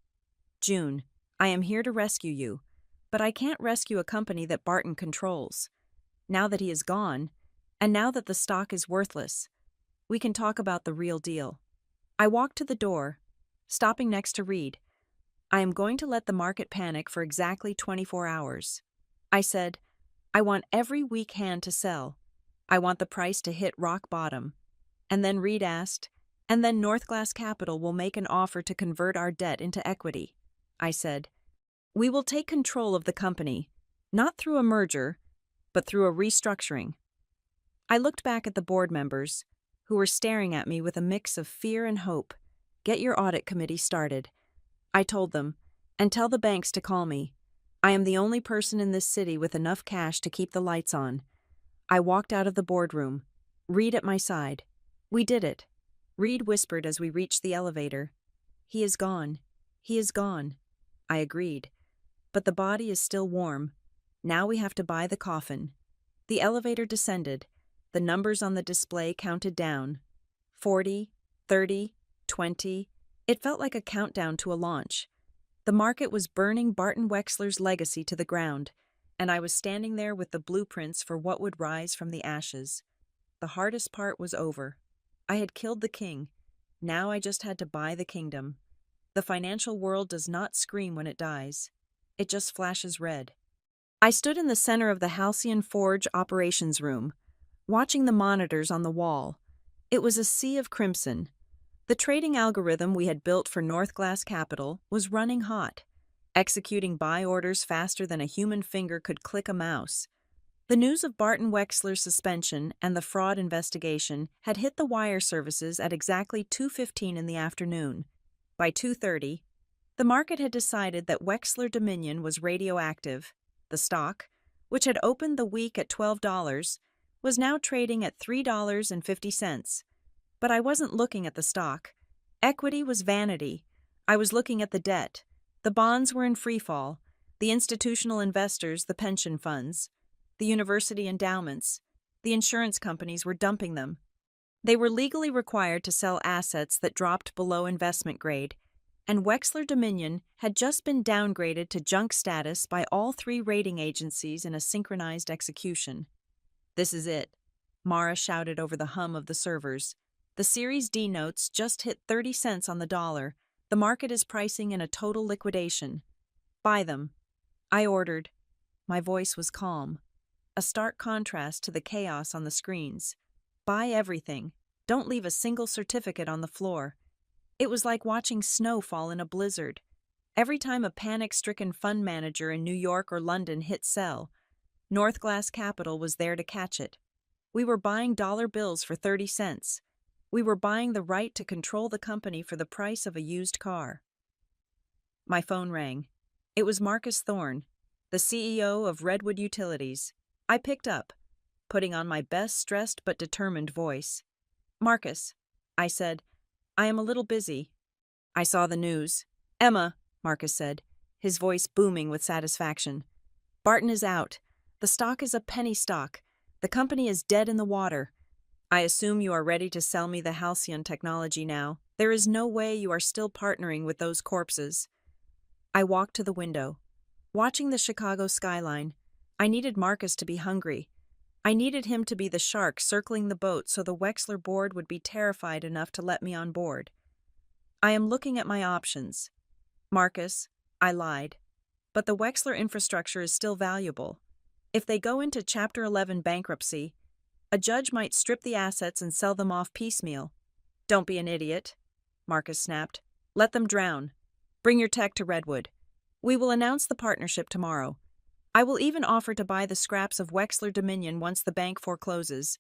"June, I am here to rescue you. But I can't rescue a company that Barton controls. Now that he is gone, and now that the stock is worthless, we can talk about the real deal." I walked to the door, stopping next to Reed. "I am going to let the market panic for exactly 24 hours. I said, "I want every weak hand to sell. I want the price to hit rock bottom." And then Reed asked, "And then Northglass Capital will make an offer to convert our debt into equity." I said, "We will take control of the company, not through a merger, but through a restructuring." I looked back at the board members, who were staring at me with a mix of fear and hope. "Get your audit committee started," I told them, "and tell the banks to call me. I am the only person in this city with enough cash to keep the lights on." I walked out of the boardroom, Reed at my side. "We did it," Reed whispered as we reached the elevator. "He is gone. He is gone." I agreed. "But the body is still warm. Now we have to buy the coffin." The elevator descended. The numbers on the display counted down. 40, 30, 20. It felt like a countdown to a launch. The market was burning Barton Wexler's legacy to the ground, and I was standing there with the blueprints for what would rise from the ashes. The hardest part was over. I had killed the king. Now I just had to buy the kingdom. The financial world does not scream when it dies. It just flashes red. I stood in the center of the Halcyon Forge operations room, watching the monitors on the wall. It was a sea of crimson. The trading algorithm we had built for Northglass Capital was running hot, executing buy orders faster than a human finger could click a mouse. The news of Barton Wexler's suspension and the fraud investigation had hit the wire services at exactly 2:15 in the afternoon. By 2:30, the market had decided that Wexler Dominion was radioactive. The stock, which had opened the week at $12, was now trading at $3.50. But I wasn't looking at the stock. Equity was vanity. I was looking at the debt. The bonds were in free fall. The institutional investors, the pension funds, the university endowments, the insurance companies were dumping them. They were legally required to sell assets that dropped below investment grade, and Wexler Dominion had just been downgraded to junk status by all 3 rating agencies in a synchronized execution. "This is it," Mara shouted over the hum of the servers. "The Series D notes just hit 30 cents on the dollar. The market is pricing in a total liquidation. Buy them." I ordered. My voice was calm, a stark contrast to the chaos on the screens. "Buy everything. Don't leave a single certificate on the floor." It was like watching snow fall in a blizzard. Every time a panic-stricken fund manager in New York or London hit sell, Northglass Capital was there to catch it. We were buying dollar bills for 30 cents. We were buying the right to control the company for the price of a used car. My phone rang. It was Marcus Thorne, the CEO of Redwood Utilities. I picked up, putting on my best stressed but determined voice. Marcus, I said, I am a little busy. I saw the news. Emma, Marcus said, his voice booming with satisfaction. Barton is out. The stock is a penny stock. The company is dead in the water. I assume you are ready to sell me the halcyon technology now. There is no way you are still partnering with those corpses. I walked to the window. Watching the Chicago skyline, I needed Marcus to be hungry. I needed him to be the shark circling the boat so the Wexler board would be terrified enough to let me on board. I am looking at my options. Marcus, I lied. But the Wexler infrastructure is still valuable. If they go into Chapter 11 bankruptcy, a judge might strip the assets and sell them off piecemeal. Don't be an idiot, Marcus snapped. Let them drown. Bring your tech to Redwood. We will announce the partnership tomorrow. I will even offer to buy the scraps of Wexler Dominion once the bank forecloses.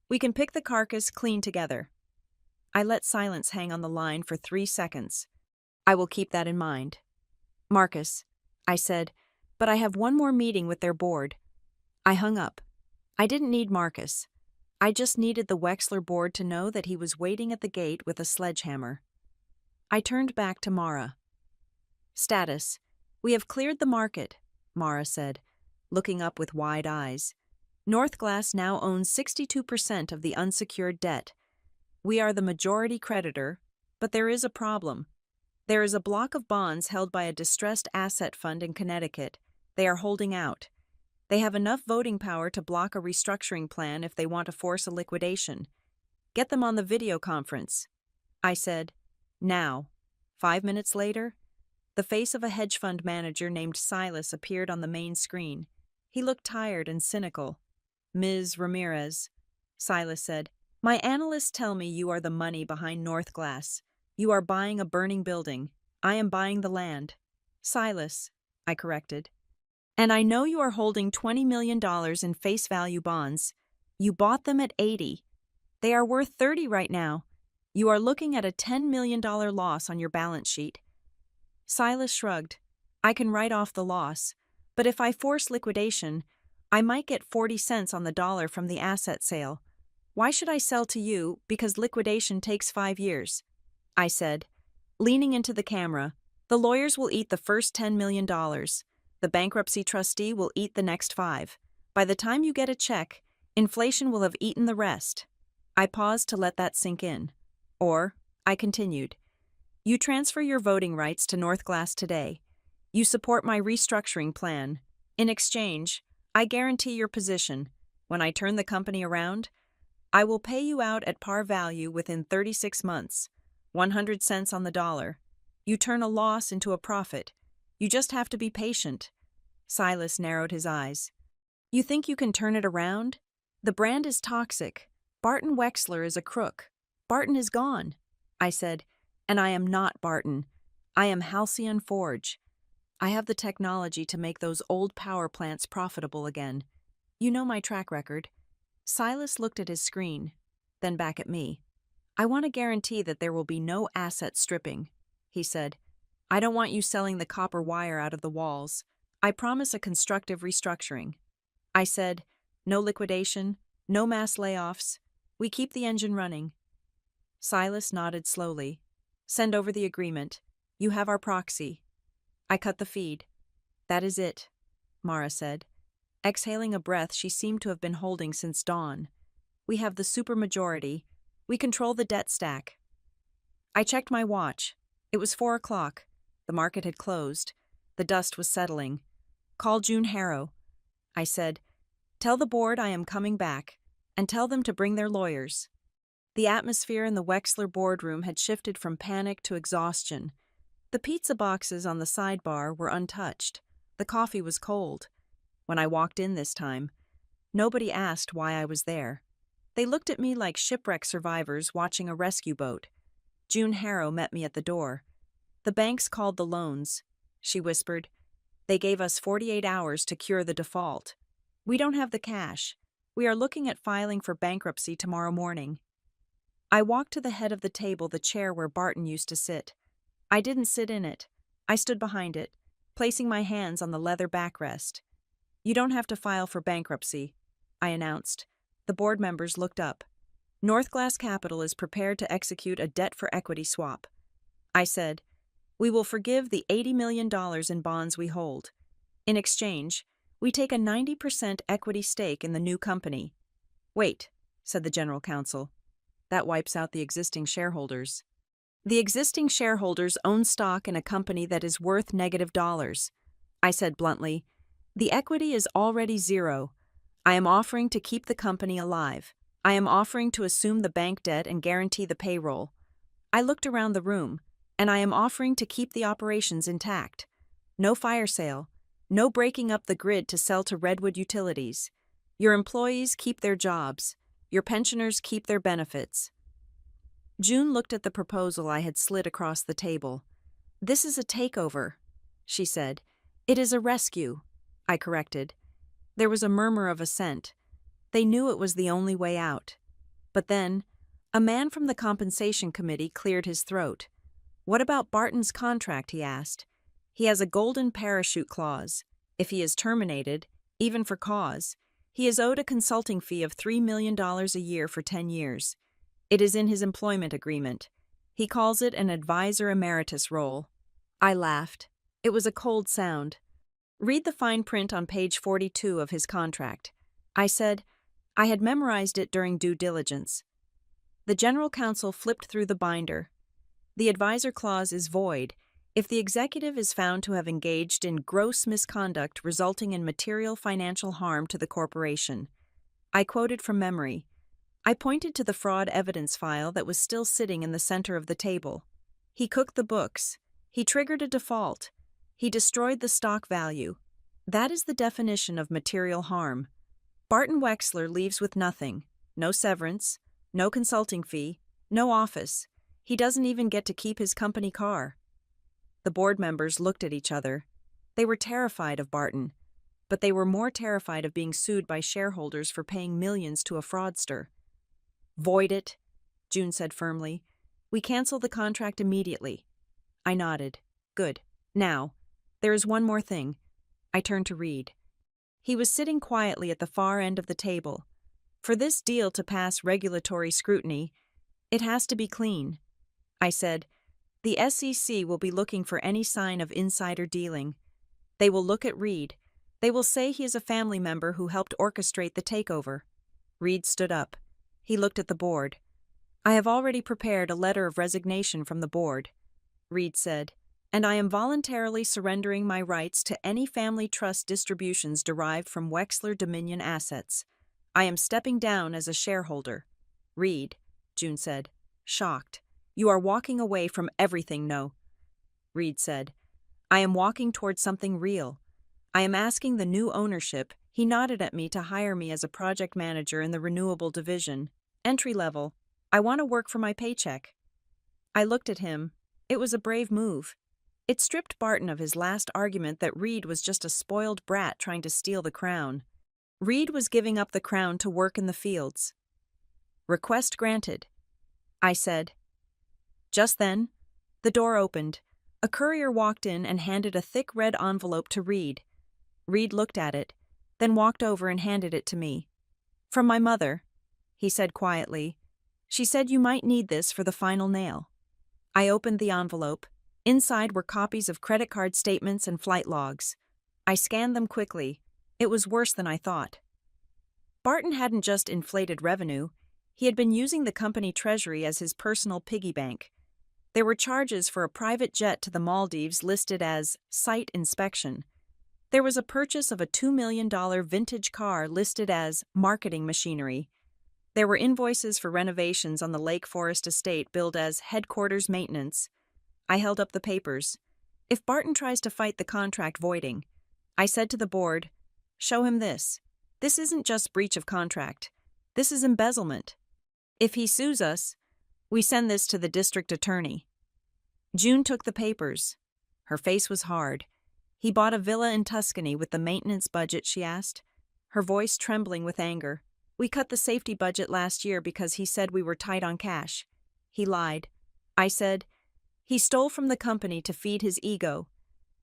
We can pick the carcass clean together. I let silence hang on the line for 3 seconds. I will keep that in mind. Marcus, I said, but I have one more meeting with their board. I hung up. I didn't need Marcus. I just needed the Wexler board to know that he was waiting at the gate with a sledgehammer. I turned back to Mara. Status. We have cleared the market, Mara said, looking up with wide eyes. Northglass now owns 62% of the unsecured debt. We are the majority creditor, but there is a problem. There is a block of bonds held by a distressed asset fund in Connecticut. They are holding out. They have enough voting power to block a restructuring plan if they want to force a liquidation. Get them on the video conference. I said, now. 5 minutes later, the face of a hedge fund manager named Silas appeared on the main screen. He looked tired and cynical. Ms. Ramirez, Silas said, my analysts tell me you are the money behind Northglass. You are buying a burning building. I am buying the land. Silas, I corrected. And I know you are holding $20 million in face value bonds. You bought them at 80. They are worth 30 right now. You are looking at a $10 million loss on your balance sheet. Silas shrugged. I can write off the loss, but if I force liquidation, I might get 40 cents on the dollar from the asset sale. Why should I sell to you because liquidation takes 5 years? I said, leaning into the camera. The lawyers will eat the first $10 million. The bankruptcy trustee will eat the next 5. By the time you get a check, inflation will have eaten the rest. I paused to let that sink in. Or, I continued, you transfer your voting rights to Northglass today. You support my restructuring plan. In exchange, I guarantee your position. When I turn the company around, I will pay you out at par value within 36 months, 100 cents on the dollar. You turn a loss into a profit. You just have to be patient. Silas narrowed his eyes. You think you can turn it around? The brand is toxic. Barton Wexler is a crook. Barton is gone. I said, and I am not Barton. I am Halcyon Forge. I have the technology to make those old power plants profitable again. You know my track record. Silas looked at his screen, then back at me. I want to guarantee that there will be no asset stripping, he said. I don't want you selling the copper wire out of the walls. I promise a constructive restructuring. I said, no liquidation, no mass layoffs. We keep the engine running. Silas nodded slowly. Send over the agreement. You have our proxy. I cut the feed. That is it, Mara said. Exhaling a breath she seemed to have been holding since dawn. We have the supermajority. We control the debt stack. I checked my watch. It was 4 o'clock. The market had closed. The dust was settling. Call June Harrow. I said, tell the board I am coming back, and tell them to bring their lawyers. The atmosphere in the Wexler boardroom had shifted from panic to exhaustion. The pizza boxes on the sidebar were untouched. The coffee was cold. When I walked in this time, nobody asked why I was there. They looked at me like shipwreck survivors watching a rescue boat. June Harrow met me at the door. The banks called the loans, she whispered. They gave us 48 hours to cure the default. We don't have the cash. We are looking at filing for bankruptcy tomorrow morning. I walked to the head of the table, the chair where Barton used to sit. I didn't sit in it. I stood behind it, placing my hands on the leather backrest. You don't have to file for bankruptcy, I announced. The board members looked up. North Glass Capital is prepared to execute a debt-for-equity swap. I said, we will forgive the $80 million in bonds we hold. In exchange, we take a 90% equity stake in the new company. Wait, said the general counsel. That wipes out the existing shareholders. The existing shareholders own stock in a company that is worth negative dollars. I said bluntly, the equity is already zero. I am offering to keep the company alive. I am offering to assume the bank debt and guarantee the payroll. I looked around the room, and I am offering to keep the operations intact. No fire sale. No breaking up the grid to sell to Redwood Utilities. Your employees keep their jobs. Your pensioners keep their benefits. June looked at the proposal I had slid across the table. This is a takeover, she said. It is a rescue, I corrected. There was a murmur of assent. They knew it was the only way out. But then, a man from the compensation committee cleared his throat. What about Barton's contract, he asked. He has a golden parachute clause. If he is terminated, even for cause, he is owed a consulting fee of $3 million a year for 10 years. It is in his employment agreement. He calls it an advisor emeritus role. I laughed. It was a cold sound. Read the fine print on page 42 of his contract. I said, I had memorized it during due diligence. The general counsel flipped through the binder. The advisor clause is void if the executive is found to have engaged in gross misconduct resulting in material financial harm to the corporation. I quoted from memory. I pointed to the fraud evidence file that was still sitting in the center of the table. He cooked the books. He triggered a default. He destroyed the stock value. That is the definition of material harm. Barton Wexler leaves with nothing. No severance, no consulting fee, no office. He doesn't even get to keep his company car. The board members looked at each other. They were terrified of Barton, but they were more terrified of being sued by shareholders for paying millions to a fraudster. Void it, June said firmly. We cancel the contract immediately. I nodded. Good. Now, there is one more thing. I turned to Reed. He was sitting quietly at the far end of the table. For this deal to pass regulatory scrutiny, it has to be clean. I said, the SEC will be looking for any sign of insider dealing. They will look at Reed. They will say he is a family member who helped orchestrate the takeover. Reed stood up. He looked at the board. I have already prepared a letter of resignation from the board, Reed said, and I am voluntarily surrendering my rights to any family trust distributions derived from Wexler Dominion assets. I am stepping down as a shareholder. Reed, June said, shocked. You are walking away from everything, no? Reed said, I am walking towards something real. I am asking the new ownership. He nodded at me to hire me as a project manager in the renewable division. Entry level. I want to work for my paycheck. I looked at him. It was a brave move. It stripped Barton of his last argument that Reed was just a spoiled brat trying to steal the crown. Reed was giving up the crown to work in the fields. Request granted, I said. Just then, the door opened. A courier walked in and handed a thick red envelope to Reed. Reed looked at it, then walked over and handed it to me. From my mother, he said quietly. She said you might need this for the final nail. I opened the envelope. Inside were copies of credit card statements and flight logs. I scanned them quickly. It was worse than I thought. Barton hadn't just inflated revenue. He had been using the company treasury as his personal piggy bank. There were charges for a private jet to the Maldives listed as site inspection. There was a purchase of a $2 million vintage car listed as marketing machinery. There were invoices for renovations on the Lake Forest estate billed as headquarters maintenance. I held up the papers. If Barton tries to fight the contract voiding, I said to the board, show him this. This isn't just breach of contract. This is embezzlement. If he sues us, we send this to the district attorney. June took the papers. Her face was hard. He bought a villa in Tuscany with the maintenance budget, she asked, her voice trembling with anger. We cut the safety budget last year because he said we were tight on cash. He lied. I said, he stole from the company to feed his ego.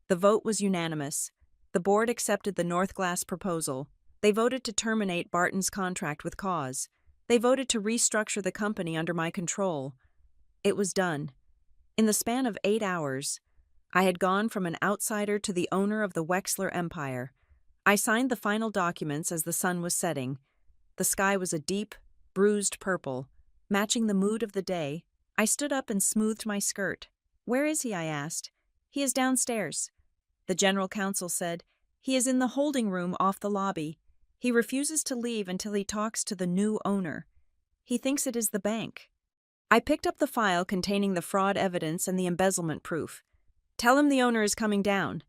The vote was unanimous. The board accepted the North Glass proposal. They voted to terminate Barton's contract with cause. They voted to restructure the company under my control. It was done. In the span of 8 hours, I had gone from an outsider to the owner of the Wexler empire. I signed the final documents as the sun was setting. The sky was a deep, bruised purple, matching the mood of the day. I stood up and smoothed my skirt. "Where is he?" I asked. "He is downstairs." The general counsel said, "He is in the holding room off the lobby. He refuses to leave until he talks to the new owner. He thinks it is the bank." I picked up the file containing the fraud evidence and the embezzlement proof. "Tell him the owner is coming down,"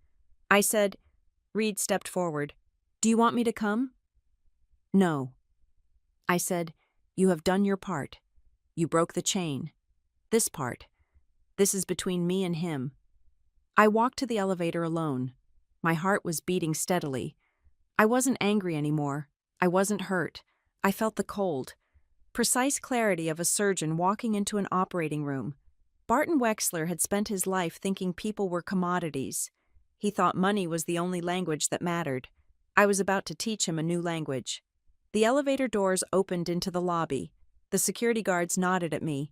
I said. Reed stepped forward. "Do you want me to come?" "No." I said, "You have done your part. You broke the chain. This part. This is between me and him." I walked to the elevator alone. My heart was beating steadily. I wasn't angry anymore. I wasn't hurt. I felt the cold, precise clarity of a surgeon walking into an operating room. Barton Wexler had spent his life thinking people were commodities. He thought money was the only language that mattered. I was about to teach him a new language. The elevator doors opened into the lobby. The security guards nodded at me.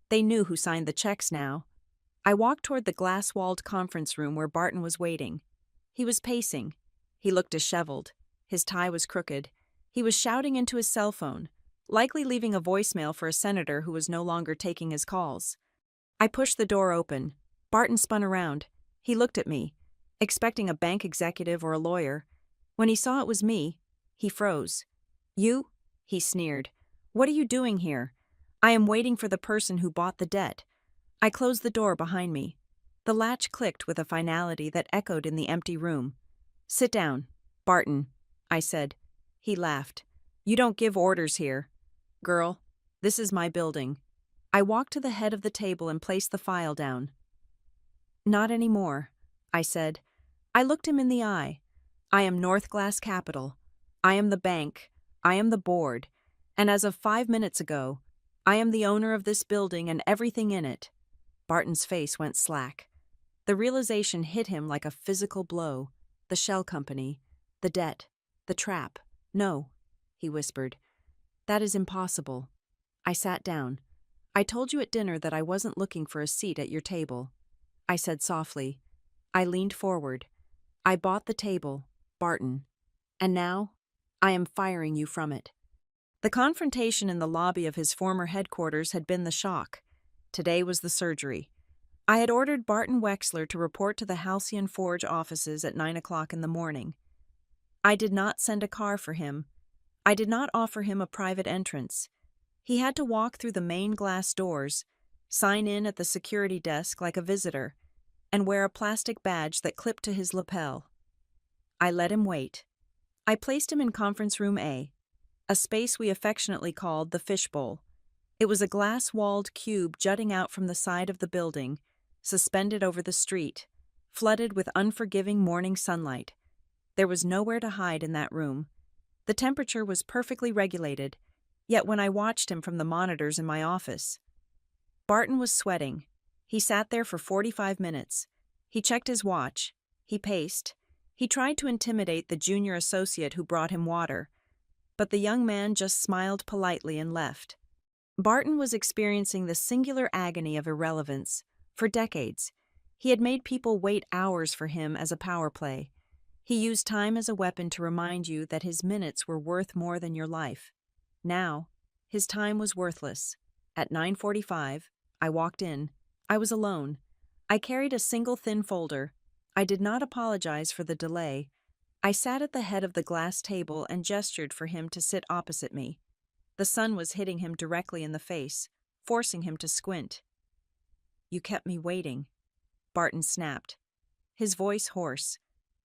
They knew who signed the checks now. I walked toward the glass-walled conference room where Barton was waiting. He was pacing. He looked disheveled. His tie was crooked. He was shouting into his cell phone, likely leaving a voicemail for a senator who was no longer taking his calls. I pushed the door open. Barton spun around. He looked at me, expecting a bank executive or a lawyer. When he saw it was me, he froze. "You?" he sneered. "What are you doing here?" "I am waiting for the person who bought the debt." I closed the door behind me. The latch clicked with a finality that echoed in the empty room. "Sit down, Barton," I said. He laughed. "You don't give orders here. Girl, this is my building." I walked to the head of the table and placed the file down. "Not anymore," I said. I looked him in the eye. "I am North Glass Capital. I am the bank. I am the board. And as of 5 minutes ago, I am the owner of this building and everything in it." Barton's face went slack. The realization hit him like a physical blow. The shell company, the debt, the trap. "No," he whispered. "That is impossible." I sat down. "I told you at dinner that I wasn't looking for a seat at your table," I said softly. I leaned forward. "I bought the table, Barton. And now, I am firing you from it." The confrontation in the lobby of his former headquarters had been the shock. Today was the surgery. I had ordered Barton Wexler to report to the Halcyon Forge offices at 9 o'clock in the morning. I did not send a car for him. I did not offer him a private entrance. He had to walk through the main glass doors, sign in at the security desk like a visitor, and wear a plastic badge that clipped to his lapel. I let him wait. I placed him in Conference Room A, a space we affectionately called the fishbowl. It was a glass-walled cube jutting out from the side of the building, suspended over the street, flooded with unforgiving morning sunlight. There was nowhere to hide in that room. The temperature was perfectly regulated, yet when I watched him from the monitors in my office, Barton was sweating. He sat there for 45 minutes. He checked his watch. He paced. He tried to intimidate the junior associate who brought him water, but the young man just smiled politely and left. Barton was experiencing the singular agony of irrelevance. For decades, he had made people wait hours for him as a power play. He used time as a weapon to remind you that his minutes were worth more than your life. Now, his time was worthless. At 9:45, I walked in. I was alone. I carried a single thin folder. I did not apologize for the delay. I sat at the head of the glass table and gestured for him to sit opposite me. The sun was hitting him directly in the face, forcing him to squint. "You kept me waiting," Barton snapped, his voice hoarse.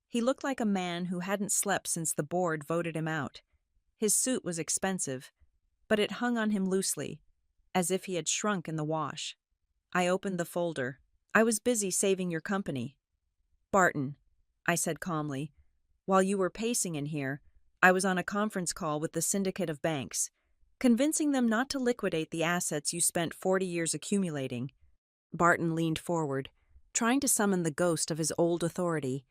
He looked like a man who hadn't slept since the board voted him out. His suit was expensive, but it hung on him loosely, as if he had shrunk in the wash. I opened the folder. "I was busy saving your company." "Barton," I said calmly, "while you were pacing in here, I was on a conference call with the syndicate of banks, convincing them not to liquidate the assets you spent 40 years accumulating." Barton leaned forward, trying to summon the ghost of his old authority.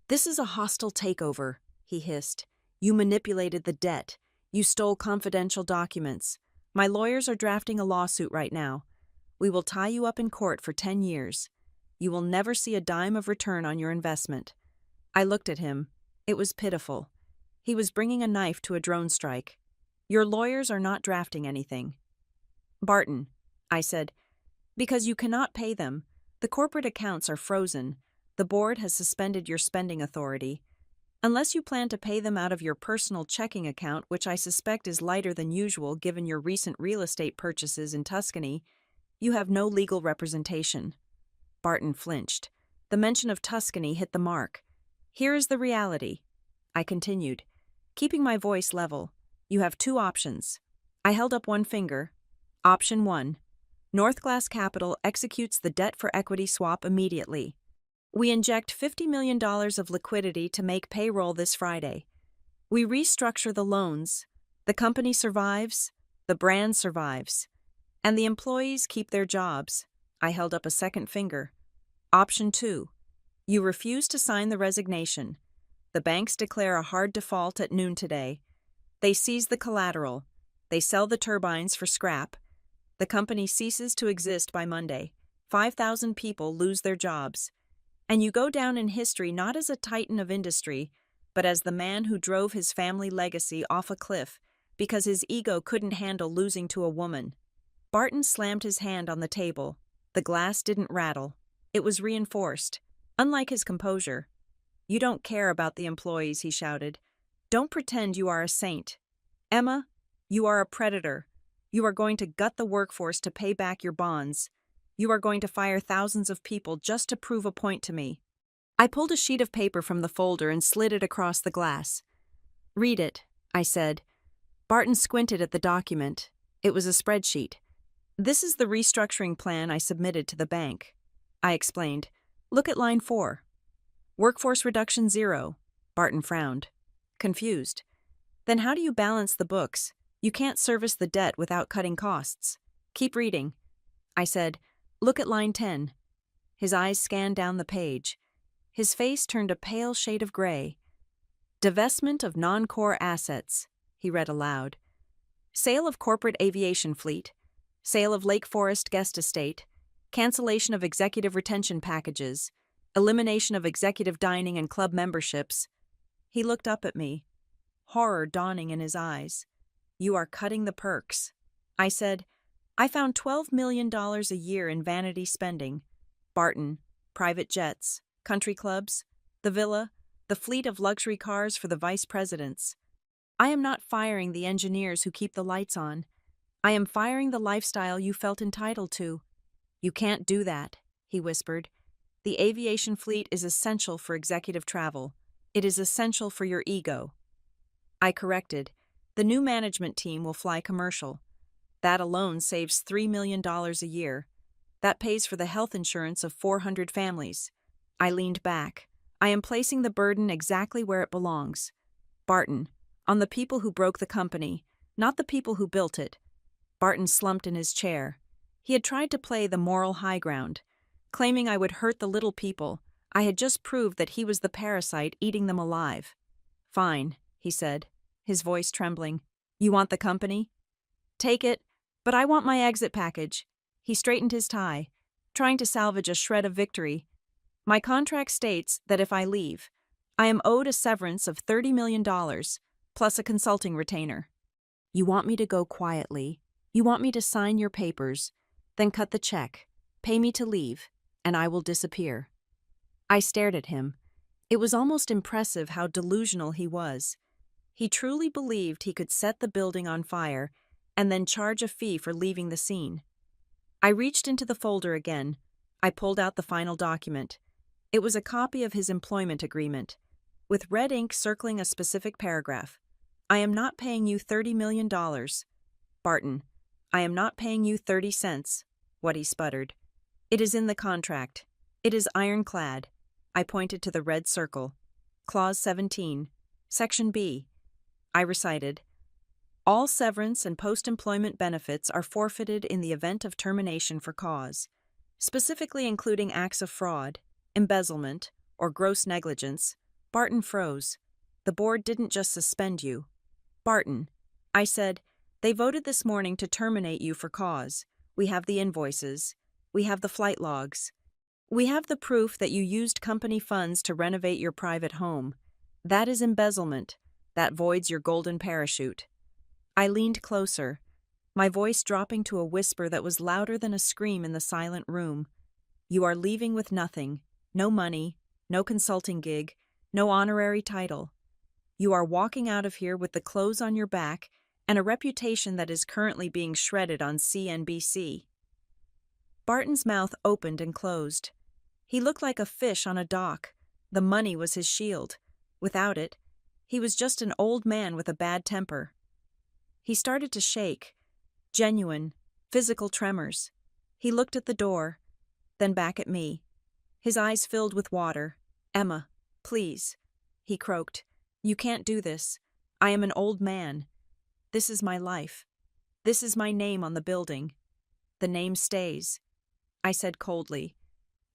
"This is a hostile takeover," he hissed. "You manipulated the debt. You stole confidential documents. My lawyers are drafting a lawsuit right now. We will tie you up in court for 10 years. You will never see a dime of return on your investment." I looked at him. It was pitiful. He was bringing a knife to a drone strike. "Your lawyers are not drafting anything." "Barton," I said, "because you cannot pay them. The corporate accounts are frozen. The board has suspended your spending authority. Unless you plan to pay them out of your personal checking account, which I suspect is lighter than usual given your recent real estate purchases in Tuscany, you have no legal representation." Barton flinched. The mention of Tuscany hit the mark. "Here is the reality," I continued, keeping my voice level. "You have two options." I held up one finger. Option 1. Northglass Capital executes the debt-for-equity swap immediately. We inject $50 million of liquidity to make payroll this Friday. We restructure the loans. The company survives, the brand survives, and the employees keep their jobs. I held up a second finger. Option 2. You refuse to sign the resignation. The banks declare a hard default at noon today. They seize the collateral. They sell the turbines for scrap. The company ceases to exist by Monday. 5,000 people lose their jobs. And you go down in history not as a titan of industry, but as the man who drove his family legacy off a cliff because his ego couldn't handle losing to a woman. Barton slammed his hand on the table. The glass didn't rattle. It was reinforced. Unlike his composure. "You don't care about the employees," he shouted. "Don't pretend you are a saint. Emma, you are a predator. You are going to gut the workforce to pay back your bonds. You are going to fire thousands of people just to prove a point to me." I pulled a sheet of paper from the folder and slid it across the glass. "Read it," I said. Barton squinted at the document. It was a spreadsheet. "This is the restructuring plan I submitted to the bank." I explained. "Look at line 4. Workforce reduction 0. Barton frowned. Confused. "Then how do you balance the books? You can't service the debt without cutting costs." "Keep reading." I said. "Look at line 10. His eyes scanned down the page. His face turned a pale shade of gray. "Divestment of non-core assets," he read aloud. "Sale of corporate aviation fleet. Sale of Lake Forest guest estate. Cancellation of executive retention packages. Elimination of executive dining and club memberships." He looked up at me, horror dawning in his eyes. "You are cutting the perks." I said, "I found $12 million a year in vanity spending. Barton, private jets, country clubs, the villa, the fleet of luxury cars for the vice presidents. I am not firing the engineers who keep the lights on. I am firing the lifestyle you felt entitled to." "You can't do that," he whispered. "The aviation fleet is essential for executive travel. It is essential for your ego." I corrected. "The new management team will fly commercial. That alone saves $3 million a year. That pays for the health insurance of 400 families." I leaned back. "I am placing the burden exactly where it belongs. Barton, on the people who broke the company, not the people who built it." Barton slumped in his chair. He had tried to play the moral high ground, claiming I would hurt the little people. I had just proved that he was the parasite eating them alive. "Fine," he said, his voice trembling. "You want the company? Take it, but I want my exit package." He straightened his tie, trying to salvage a shred of victory. "My contract states that if I leave, I am owed a severance of $30 million, plus a consulting retainer. You want me to go quietly, you want me to sign your papers, then cut the check, pay me to leave, and I will disappear." I stared at him. It was almost impressive how delusional he was. He truly believed he could set the building on fire and then charge a fee for leaving the scene. I reached into the folder again. I pulled out the final document. It was a copy of his employment agreement, with red ink circling a specific paragraph. "I am not paying you $30 million. Barton, I am not paying you 30 cents, what he sputtered. "It is in the contract. It is ironclad." I pointed to the red circle. "Clause 17, Section B." I recited, "All severance and post-employment benefits are forfeited in the event of termination for cause, specifically including acts of fraud, embezzlement, or gross negligence." Barton froze. "The board didn't just suspend you." "Barton," I said, They voted this morning to terminate you for cause. We have the invoices. We have the flight logs. We have the proof that you used company funds to renovate your private home. That is embezzlement. That voids your golden parachute." I leaned closer, my voice dropping to a whisper that was louder than a scream in the silent room. "You are leaving with nothing. No money, no consulting gig, no honorary title. You are walking out of here with the clothes on your back and a reputation that is currently being shredded on CNBC." Barton's mouth opened and closed. He looked like a fish on a dock. The money was his shield. Without it, he was just an old man with a bad temper. He started to shake. Genuine, physical tremors. He looked at the door, then back at me. His eyes filled with water. "Emma, please," he croaked. "You can't do this. I am an old man. This is my life. This is my name on the building. The name stays," I said coldly.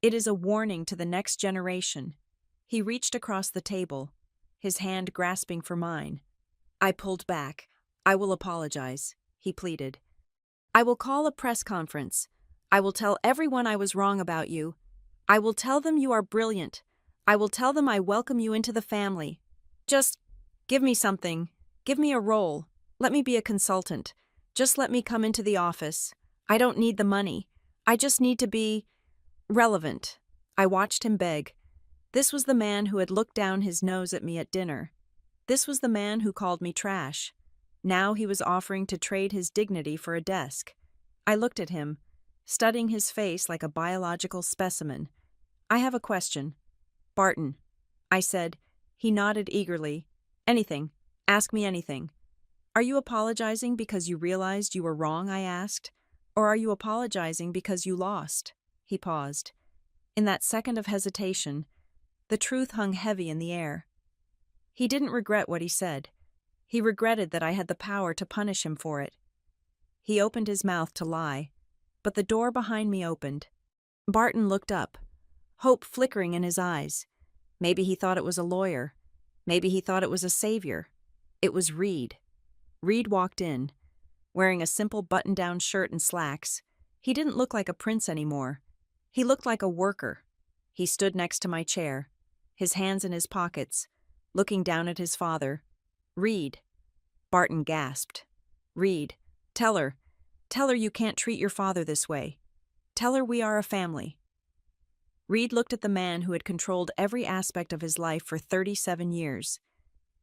"It is a warning to the next generation." He reached across the table, his hand grasping for mine. I pulled back. "I will apologize," he pleaded. "I will call a press conference. I will tell everyone I was wrong about you. I will tell them you are brilliant. I will tell them I welcome you into the family. Just give me something. Give me a role. Let me be a consultant. Just let me come into the office. I don't need the money. I just need to be relevant." I watched him beg. This was the man who had looked down his nose at me at dinner. This was the man who called me trash. Now he was offering to trade his dignity for a desk. I looked at him, studying his face like a biological specimen. "I have a question." "Barton," I said. He nodded eagerly. "Anything. Ask me anything." "Are you apologizing because you realized you were wrong?" I asked. "Or are you apologizing because you lost?" He paused. In that second of hesitation, the truth hung heavy in the air. He didn't regret what he said. He regretted that I had the power to punish him for it. He opened his mouth to lie, but the door behind me opened. Barton looked up, hope flickering in his eyes. Maybe he thought it was a lawyer. Maybe he thought it was a savior. It was Reed. Reed walked in, wearing a simple button-down shirt and slacks. He didn't look like a prince anymore. He looked like a worker. He stood next to my chair, his hands in his pockets, looking down at his father. "Reed." Barton gasped. "Reed, tell her you can't treat your father this way. Tell her we are a family." Reed looked at the man who had controlled every aspect of his life for 37 years.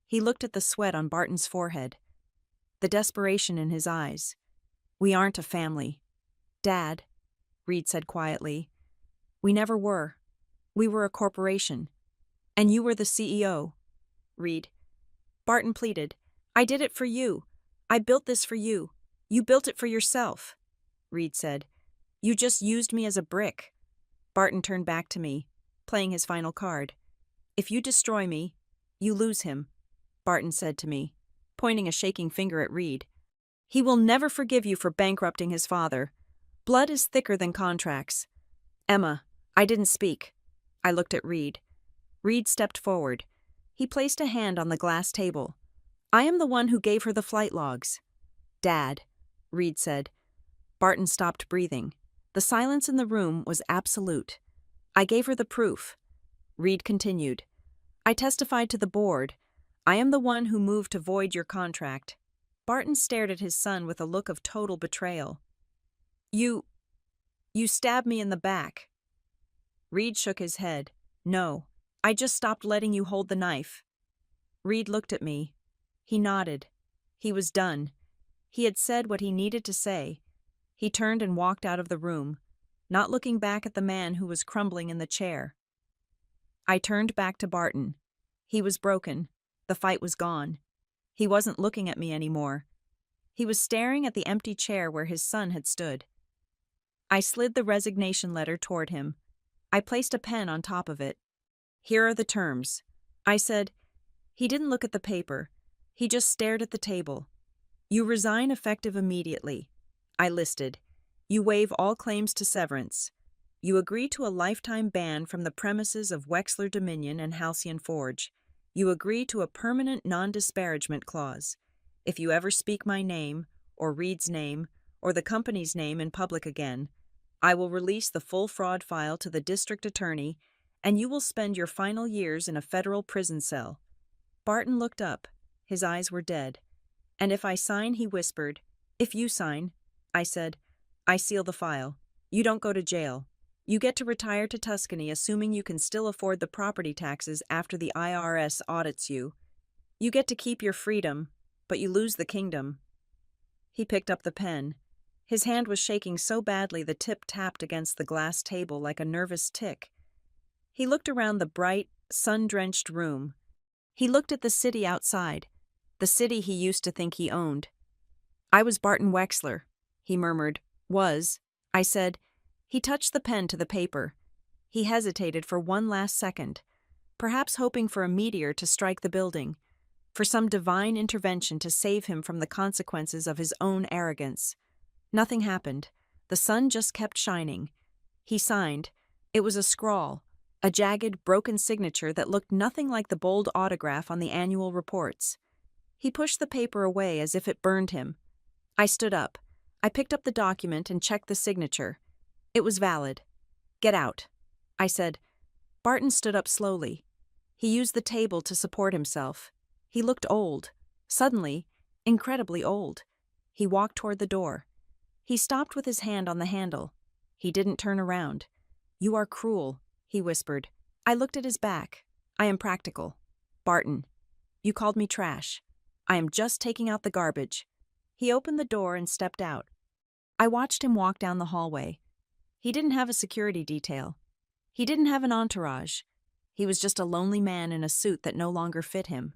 He looked at the sweat on Barton's forehead, the desperation in his eyes. "We aren't a family, Dad," Reed said quietly. "We never were. We were a corporation. And you were the CEO." "Reed." Barton pleaded. "I did it for you. I built this for you. You built it for yourself." Reed said. "You just used me as a brick." Barton turned back to me, playing his final card. "If you destroy me, you lose him," Barton said to me, pointing a shaking finger at Reed. "He will never forgive you for bankrupting his father. Blood is thicker than contracts." "Emma, I didn't speak." I looked at Reed. Reed stepped forward. He placed a hand on the glass table. "I am the one who gave her the flight logs." "Dad," Reed said. Barton stopped breathing. The silence in the room was absolute. "I gave her the proof." Reed continued. "I testified to the board. I am the one who moved to void your contract." Barton stared at his son with a look of total betrayal. You stabbed me in the back." Reed shook his head. "No, I just stopped letting you hold the knife." Reed looked at me. He nodded. He was done. He had said what he needed to say. He turned and walked out of the room, not looking back at the man who was crumbling in the chair. I turned back to Barton. He was broken. The fight was gone. He wasn't looking at me anymore. He was staring at the empty chair where his son had stood. I slid the resignation letter toward him. I placed a pen on top of it. "Here are the terms," I said. He didn't look at the paper. He just stared at the table. "You resign effective immediately," I listed. "You waive all claims to severance. You agree to a lifetime ban from the premises of Wexler Dominion and Halcyon Forge. You agree to a permanent non-disparagement clause. If you ever speak my name or Reed's name, or the company's name in public again, I will release the full fraud file to the district attorney, and you will spend your final years in a federal prison cell. Barton looked up. His eyes were dead. And if I sign, he whispered. If you sign, I said, I seal the file. You don't go to jail. You get to retire to Tuscany, assuming you can still afford the property taxes after the IRS audits you. You get to keep your freedom, but you lose the kingdom. He picked up the pen. His hand was shaking so badly the tip tapped against the glass table like a nervous tick. He looked around the bright, sun-drenched room. He looked at the city outside, the city he used to think he owned. I was Barton Wexler, he murmured. Was, I said. He touched the pen to the paper. He hesitated for one last second, perhaps hoping for a meteor to strike the building, for some divine intervention to save him from the consequences of his own arrogance. Nothing happened. The sun just kept shining. He signed. It was a scrawl, a jagged, broken signature that looked nothing like the bold autograph on the annual reports. He pushed the paper away as if it burned him. I stood up. I picked up the document and checked the signature. It was valid. Get out, I said. Barton stood up slowly. He used the table to support himself. He looked old. Suddenly, incredibly old. He walked toward the door. He stopped with his hand on the handle. He didn't turn around. You are cruel, he whispered. I looked at his back. I am practical. Barton, you called me trash. I am just taking out the garbage. He opened the door and stepped out. I watched him walk down the hallway. He didn't have a security detail. He didn't have an entourage. He was just a lonely man in a suit that no longer fit him.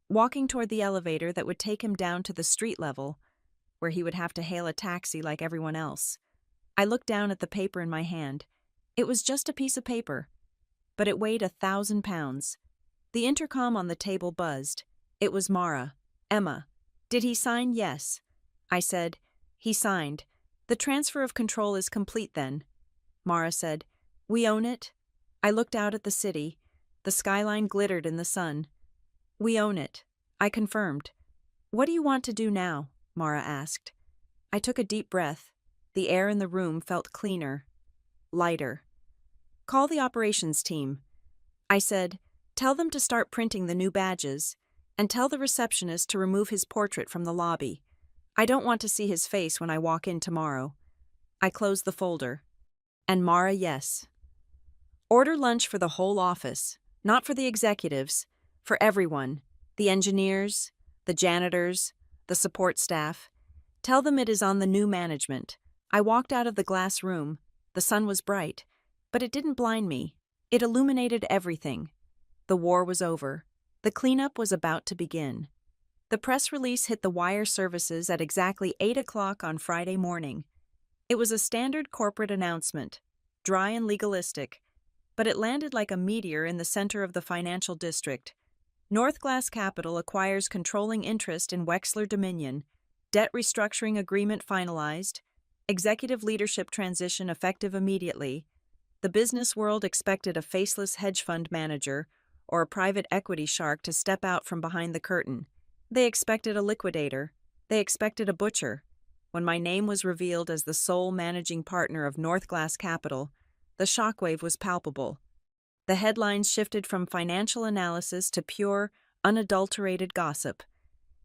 Walking toward the elevator that would take him down to the street level, where he would have to hail a taxi like everyone else, I looked down at the paper in my hand. It was just a piece of paper, but it weighed 1,000 pounds. The intercom on the table buzzed. It was Mara. Emma. Did he sign? Yes. I said. He signed. The transfer of control is complete then. Mara said. We own it? I looked out at the city. The skyline glittered in the sun. We own it. I confirmed. What do you want to do now? Mara asked. I took a deep breath. The air in the room felt cleaner, lighter. Call the operations team. I said, tell them to start printing the new badges, and tell the receptionist to remove his portrait from the lobby. I don't want to see his face when I walk in tomorrow. I closed the folder. And Mara, yes. Order lunch for the whole office, not for the executives, for everyone, the engineers, the janitors, the support staff. Tell them it is on the new management. I walked out of the glass room. The sun was bright, but it didn't blind me. It illuminated everything. The war was over. The cleanup was about to begin. The press release hit the wire services at exactly 8 o'clock on Friday morning. It was a standard corporate announcement, dry and legalistic, but it landed like a meteor in the center of the financial district. North Glass Capital acquires controlling interest in Wexler Dominion. Debt restructuring agreement finalized. Executive leadership transition effective immediately. The business world expected a faceless hedge fund manager or a private equity shark to step out from behind the curtain. They expected a liquidator. They expected a butcher. When my name was revealed as the sole managing partner of North Glass Capital, the shockwave was palpable. The headlines shifted from financial analysis to pure, unadulterated gossip.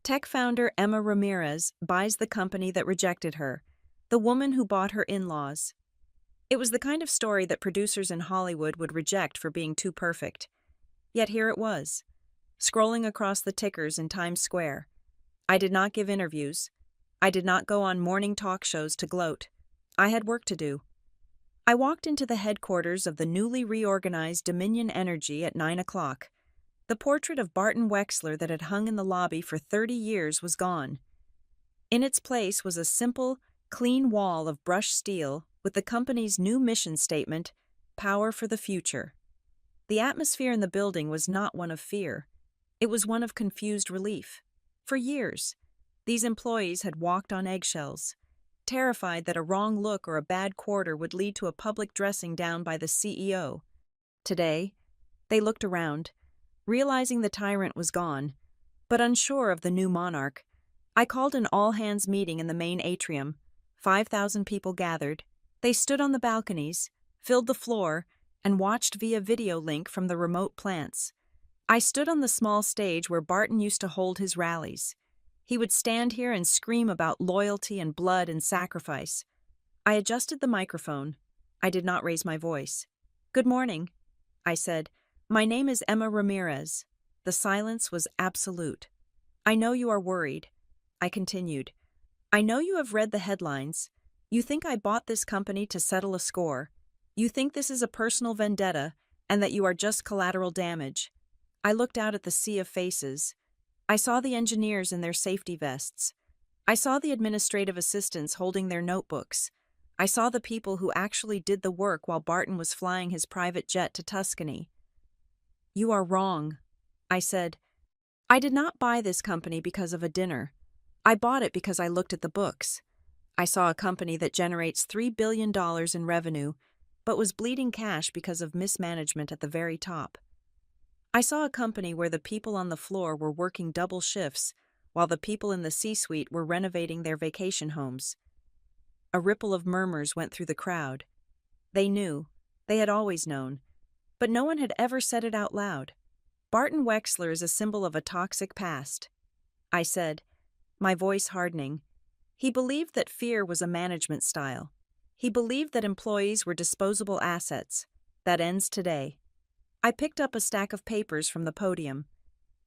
Tech founder Emma Ramirez buys the company that rejected her, the woman who bought her in-laws. It was the kind of story that producers in Hollywood would reject for being too perfect. Yet here it was, scrolling across the tickers in Times Square. I did not give interviews. I did not go on morning talk shows to gloat. I had work to do. I walked into the headquarters of the newly reorganized Dominion Energy at 9 o'clock. The portrait of Barton Wexler that had hung in the lobby for 30 years was gone. In its place was a simple, clean wall of brushed steel with the company's new mission statement, Power for the Future. The atmosphere in the building was not one of fear. It was one of confused relief. For years, these employees had walked on eggshells, terrified that a wrong look or a bad quarter would lead to a public dressing down by the CEO. Today, they looked around, realizing the tyrant was gone, but unsure of the new monarch. I called an all-hands meeting in the main atrium. 5,000 people gathered. They stood on the balconies, filled the floor, and watched via video link from the remote plants. I stood on the small stage where Barton used to hold his rallies. He would stand here and scream about loyalty and blood and sacrifice. I adjusted the microphone. I did not raise my voice. "Good morning," I said. "My name is Emma Ramirez." The silence was absolute. "I know you are worried," I continued. "I know you have read the headlines. You think I bought this company to settle a score. You think this is a personal vendetta and that you are just collateral damage." I looked out at the sea of faces. I saw the engineers in their safety vests. I saw the administrative assistants holding their notebooks. I saw the people who actually did the work while Barton was flying his private jet to Tuscany. "You are wrong," I said. "I did not buy this company because of a dinner. I bought it because I looked at the books. I saw a company that generates $3 billion in revenue, but was bleeding cash because of mismanagement at the very top. I saw a company where the people on the floor were working double shifts, while the people in the C-suite were renovating their vacation homes." A ripple of murmurs went through the crowd. They knew. They had always known. But no one had ever said it out loud. "Barton Wexler is a symbol of a toxic past," I said, my voice hardening. "He believed that fear was a management style. He believed that employees were disposable assets. That ends today." I picked up a stack of papers from the podium.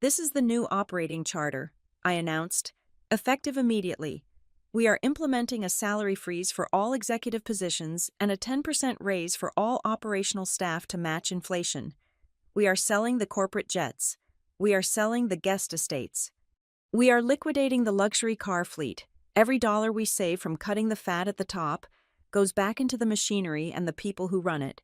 "This is the new operating charter," I announced, "effective immediately. We are implementing a salary freeze for all executive positions and a 10% raise for all operational staff to match inflation. We are selling the corporate jets. We are selling the guest estates. We are liquidating the luxury car fleet. Every dollar we save from cutting the fat at the top goes back into the machinery and the people who run it."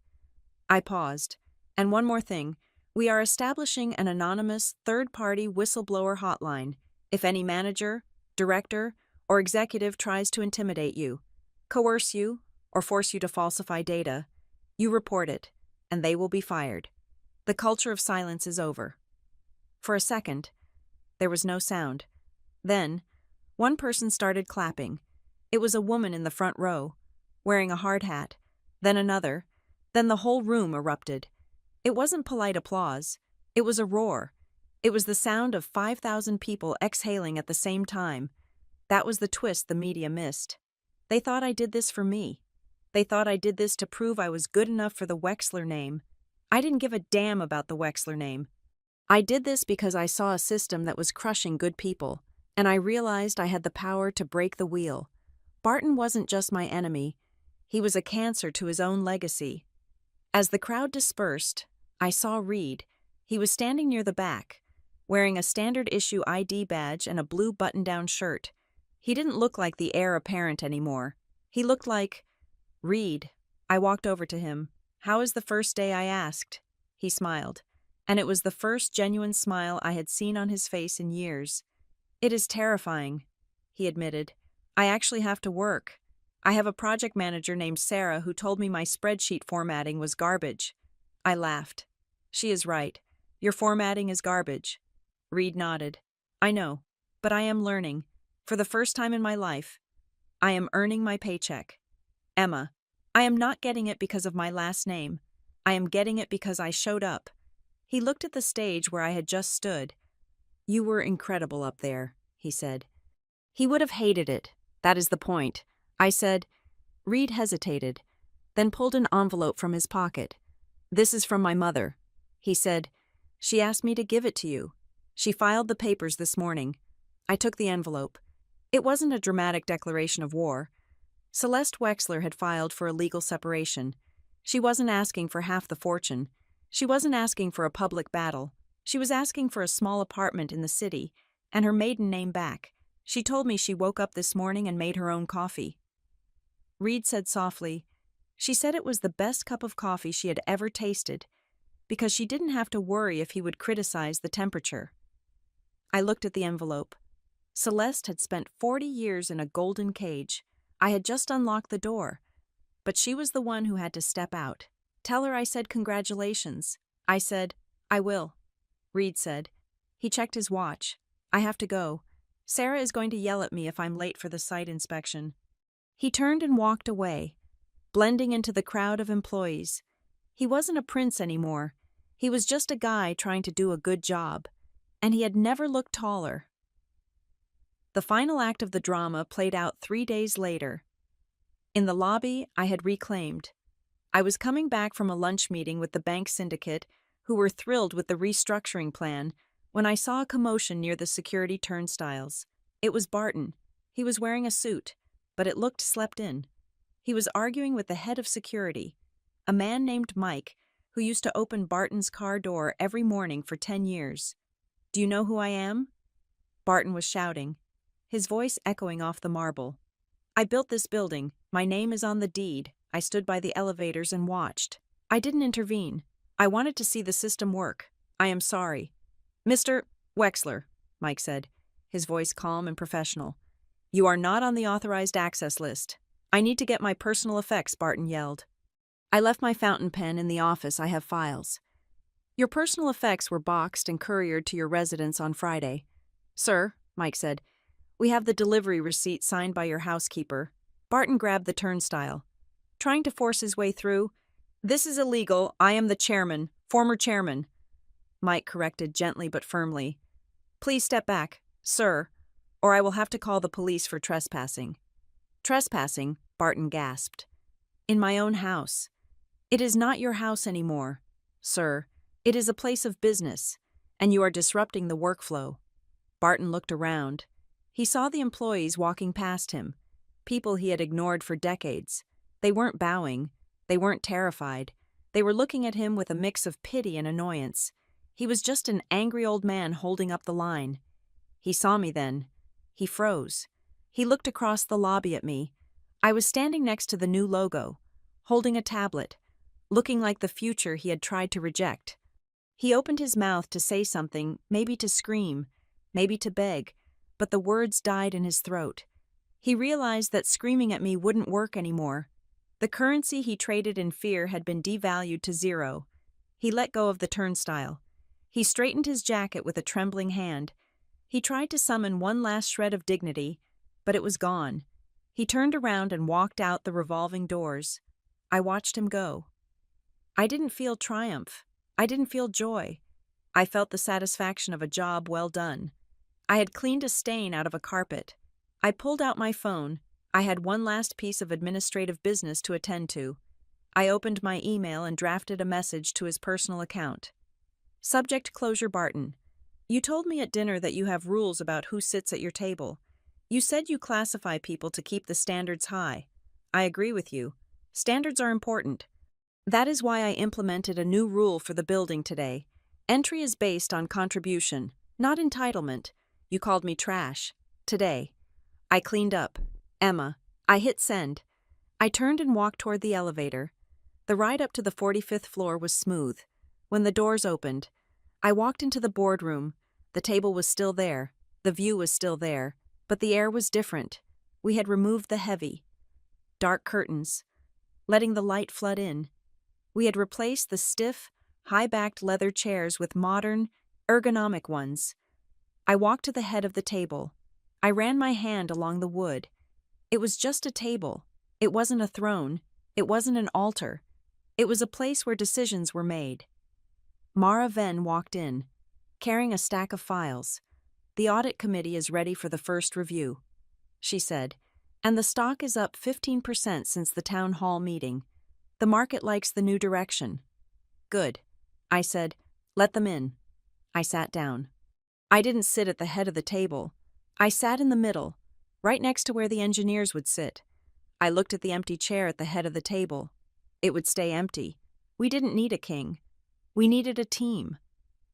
I paused. "And one more thing. We are establishing an anonymous, third-party whistleblower hotline. If any manager, director, or executive tries to intimidate you, coerce you, or force you to falsify data, you report it, and they will be fired. The culture of silence is over." For a second, there was no sound. Then, one person started clapping. It was a woman in the front row, wearing a hard hat. Then another. Then the whole room erupted. It wasn't polite applause. It was a roar. It was the sound of 5,000 people exhaling at the same time. That was the twist the media missed. They thought I did this for me. They thought I did this to prove I was good enough for the Wexler name. I didn't give a damn about the Wexler name. I did this because I saw a system that was crushing good people, and I realized I had the power to break the wheel. Barton wasn't just my enemy. He was a cancer to his own legacy. As the crowd dispersed, I saw Reed. He was standing near the back, wearing a standard issue ID badge and a blue button-down shirt. He didn't look like the heir apparent anymore. He looked like Reed. I walked over to him. "How is the first day?" I asked. He smiled, and it was the first genuine smile I had seen on his face in years. "It is terrifying," he admitted. "I actually have to work. I have a project manager named Sarah who told me my spreadsheet formatting was garbage." I laughed. "She is right. Your formatting is garbage." Reed nodded. "I know, but I am learning. For the first time in my life, I am earning my paycheck. Emma, I am not getting it because of my last name. I am getting it because I showed up." He looked at the stage where I had just stood. "You were incredible up there," he said. "He would have hated it. That is the point," I said. Reed hesitated, then pulled an envelope from his pocket. "This is from my mother," he said. "She asked me to give it to you. She filed the papers this morning." I took the envelope. It wasn't a dramatic declaration of war. Celeste Wexler had filed for a legal separation. She wasn't asking for half the fortune. She wasn't asking for a public battle. She was asking for a small apartment in the city, and her maiden name back. She told me she woke up this morning and made her own coffee. Reed said softly, "She said it was the best cup of coffee she had ever tasted, because she didn't have to worry if he would criticize the temperature." I looked at the envelope. Celeste had spent 40 years in a golden cage. I had just unlocked the door, but she was the one who had to step out. "Tell her I said congratulations." I said, "I will." Reed said. He checked his watch. "I have to go. Sarah is going to yell at me if I'm late for the site inspection. He turned and walked away, blending into the crowd of employees. He wasn't a prince anymore. He was just a guy trying to do a good job, and he had never looked taller. The final act of the drama played out 3 days later. In the lobby, I had reclaimed. I was coming back from a lunch meeting with the bank syndicate, who were thrilled with the restructuring plan, when I saw a commotion near the security turnstiles. It was Barton. He was wearing a suit, but it looked slept in. He was arguing with the head of security, a man named Mike, who used to open Barton's car door every morning for 10 years. "Do you know who I am?" Barton was shouting, his voice echoing off the marble. "I built this building. My name is on the deed." I stood by the elevators and watched. I didn't intervene. I wanted to see the system work. "I am sorry." "Mr. Wexler," Mike said, his voice calm and professional. "You are not on the authorized access list." "I need to get my personal effects," Barton yelled. "I left my fountain pen in the office. I have files." "Your personal effects were boxed and couriered to your residence on Friday." "Sir," Mike said, "we have the delivery receipt signed by your housekeeper." Barton grabbed the turnstile, trying to force his way through. "This is illegal. I am the chairman, former chairman." Mike corrected gently but firmly. "Please step back, sir, or I will have to call the police for trespassing." "Trespassing?" Barton gasped. "In my own house." "It is not your house anymore, sir. It is a place of business, and you are disrupting the workflow." Barton looked around. He saw the employees walking past him, people he had ignored for decades. They weren't bowing. They weren't terrified. They were looking at him with a mix of pity and annoyance. He was just an angry old man holding up the line. He saw me then. He froze. He looked across the lobby at me. I was standing next to the new logo, holding a tablet, looking like the future he had tried to reject. He opened his mouth to say something, maybe to scream, maybe to beg, but the words died in his throat. He realized that screaming at me wouldn't work anymore. The currency he traded in fear had been devalued to zero. He let go of the turnstile. He straightened his jacket with a trembling hand. He tried to summon one last shred of dignity, but it was gone. He turned around and walked out the revolving doors. I watched him go. I didn't feel triumph. I didn't feel joy. I felt the satisfaction of a job well done. I had cleaned a stain out of a carpet. I pulled out my phone. I had one last piece of administrative business to attend to. I opened my email and drafted a message to his personal account. Subject: Closure Barton. You told me at dinner that you have rules about who sits at your table. You said you classify people to keep the standards high. I agree with you. Standards are important. That is why I implemented a new rule for the building today. Entry is based on contribution, not entitlement. You called me trash. Today. I cleaned up. Emma. I hit send. I turned and walked toward the elevator. The ride up to the 45th floor was smooth. When the doors opened, I walked into the boardroom. The table was still there. The view was still there. But the air was different. We had removed the heavy, dark curtains, letting the light flood in. We had replaced the stiff, high-backed leather chairs with modern, ergonomic ones. I walked to the head of the table. I ran my hand along the wood. It was just a table. It wasn't a throne. It wasn't an altar. It was a place where decisions were made. Mara Venn walked in, carrying a stack of files. "The audit committee is ready for the first review," she said, "and the stock is up 15% since the town hall meeting. The market likes the new direction." "Good," I said. "Let them in." I sat down. I didn't sit at the head of the table. I sat in the middle, right next to where the engineers would sit. I looked at the empty chair at the head of the table. It would stay empty. We didn't need a king. We needed a team.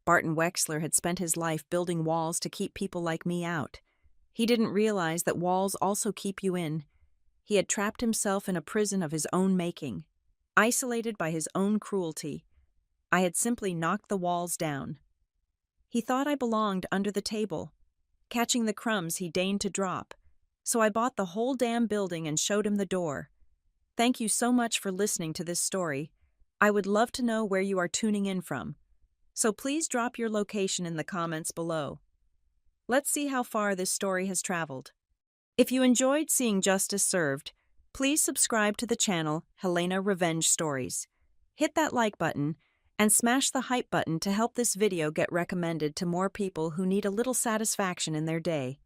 Barton Wexler had spent his life building walls to keep people like me out. He didn't realize that walls also keep you in. He had trapped himself in a prison of his own making, isolated by his own cruelty. I had simply knocked the walls down. He thought I belonged under the table, catching the crumbs he deigned to drop. So I bought the whole damn building and showed him the door. Thank you so much for listening to this story. I would love to know where you are tuning in from. So please drop your location in the comments below. Let's see how far this story has traveled. If you enjoyed seeing justice served, please subscribe to the channel Helena Revenge Stories. Hit that like button and smash the hype button to help this video get recommended to more people who need a little satisfaction in their day.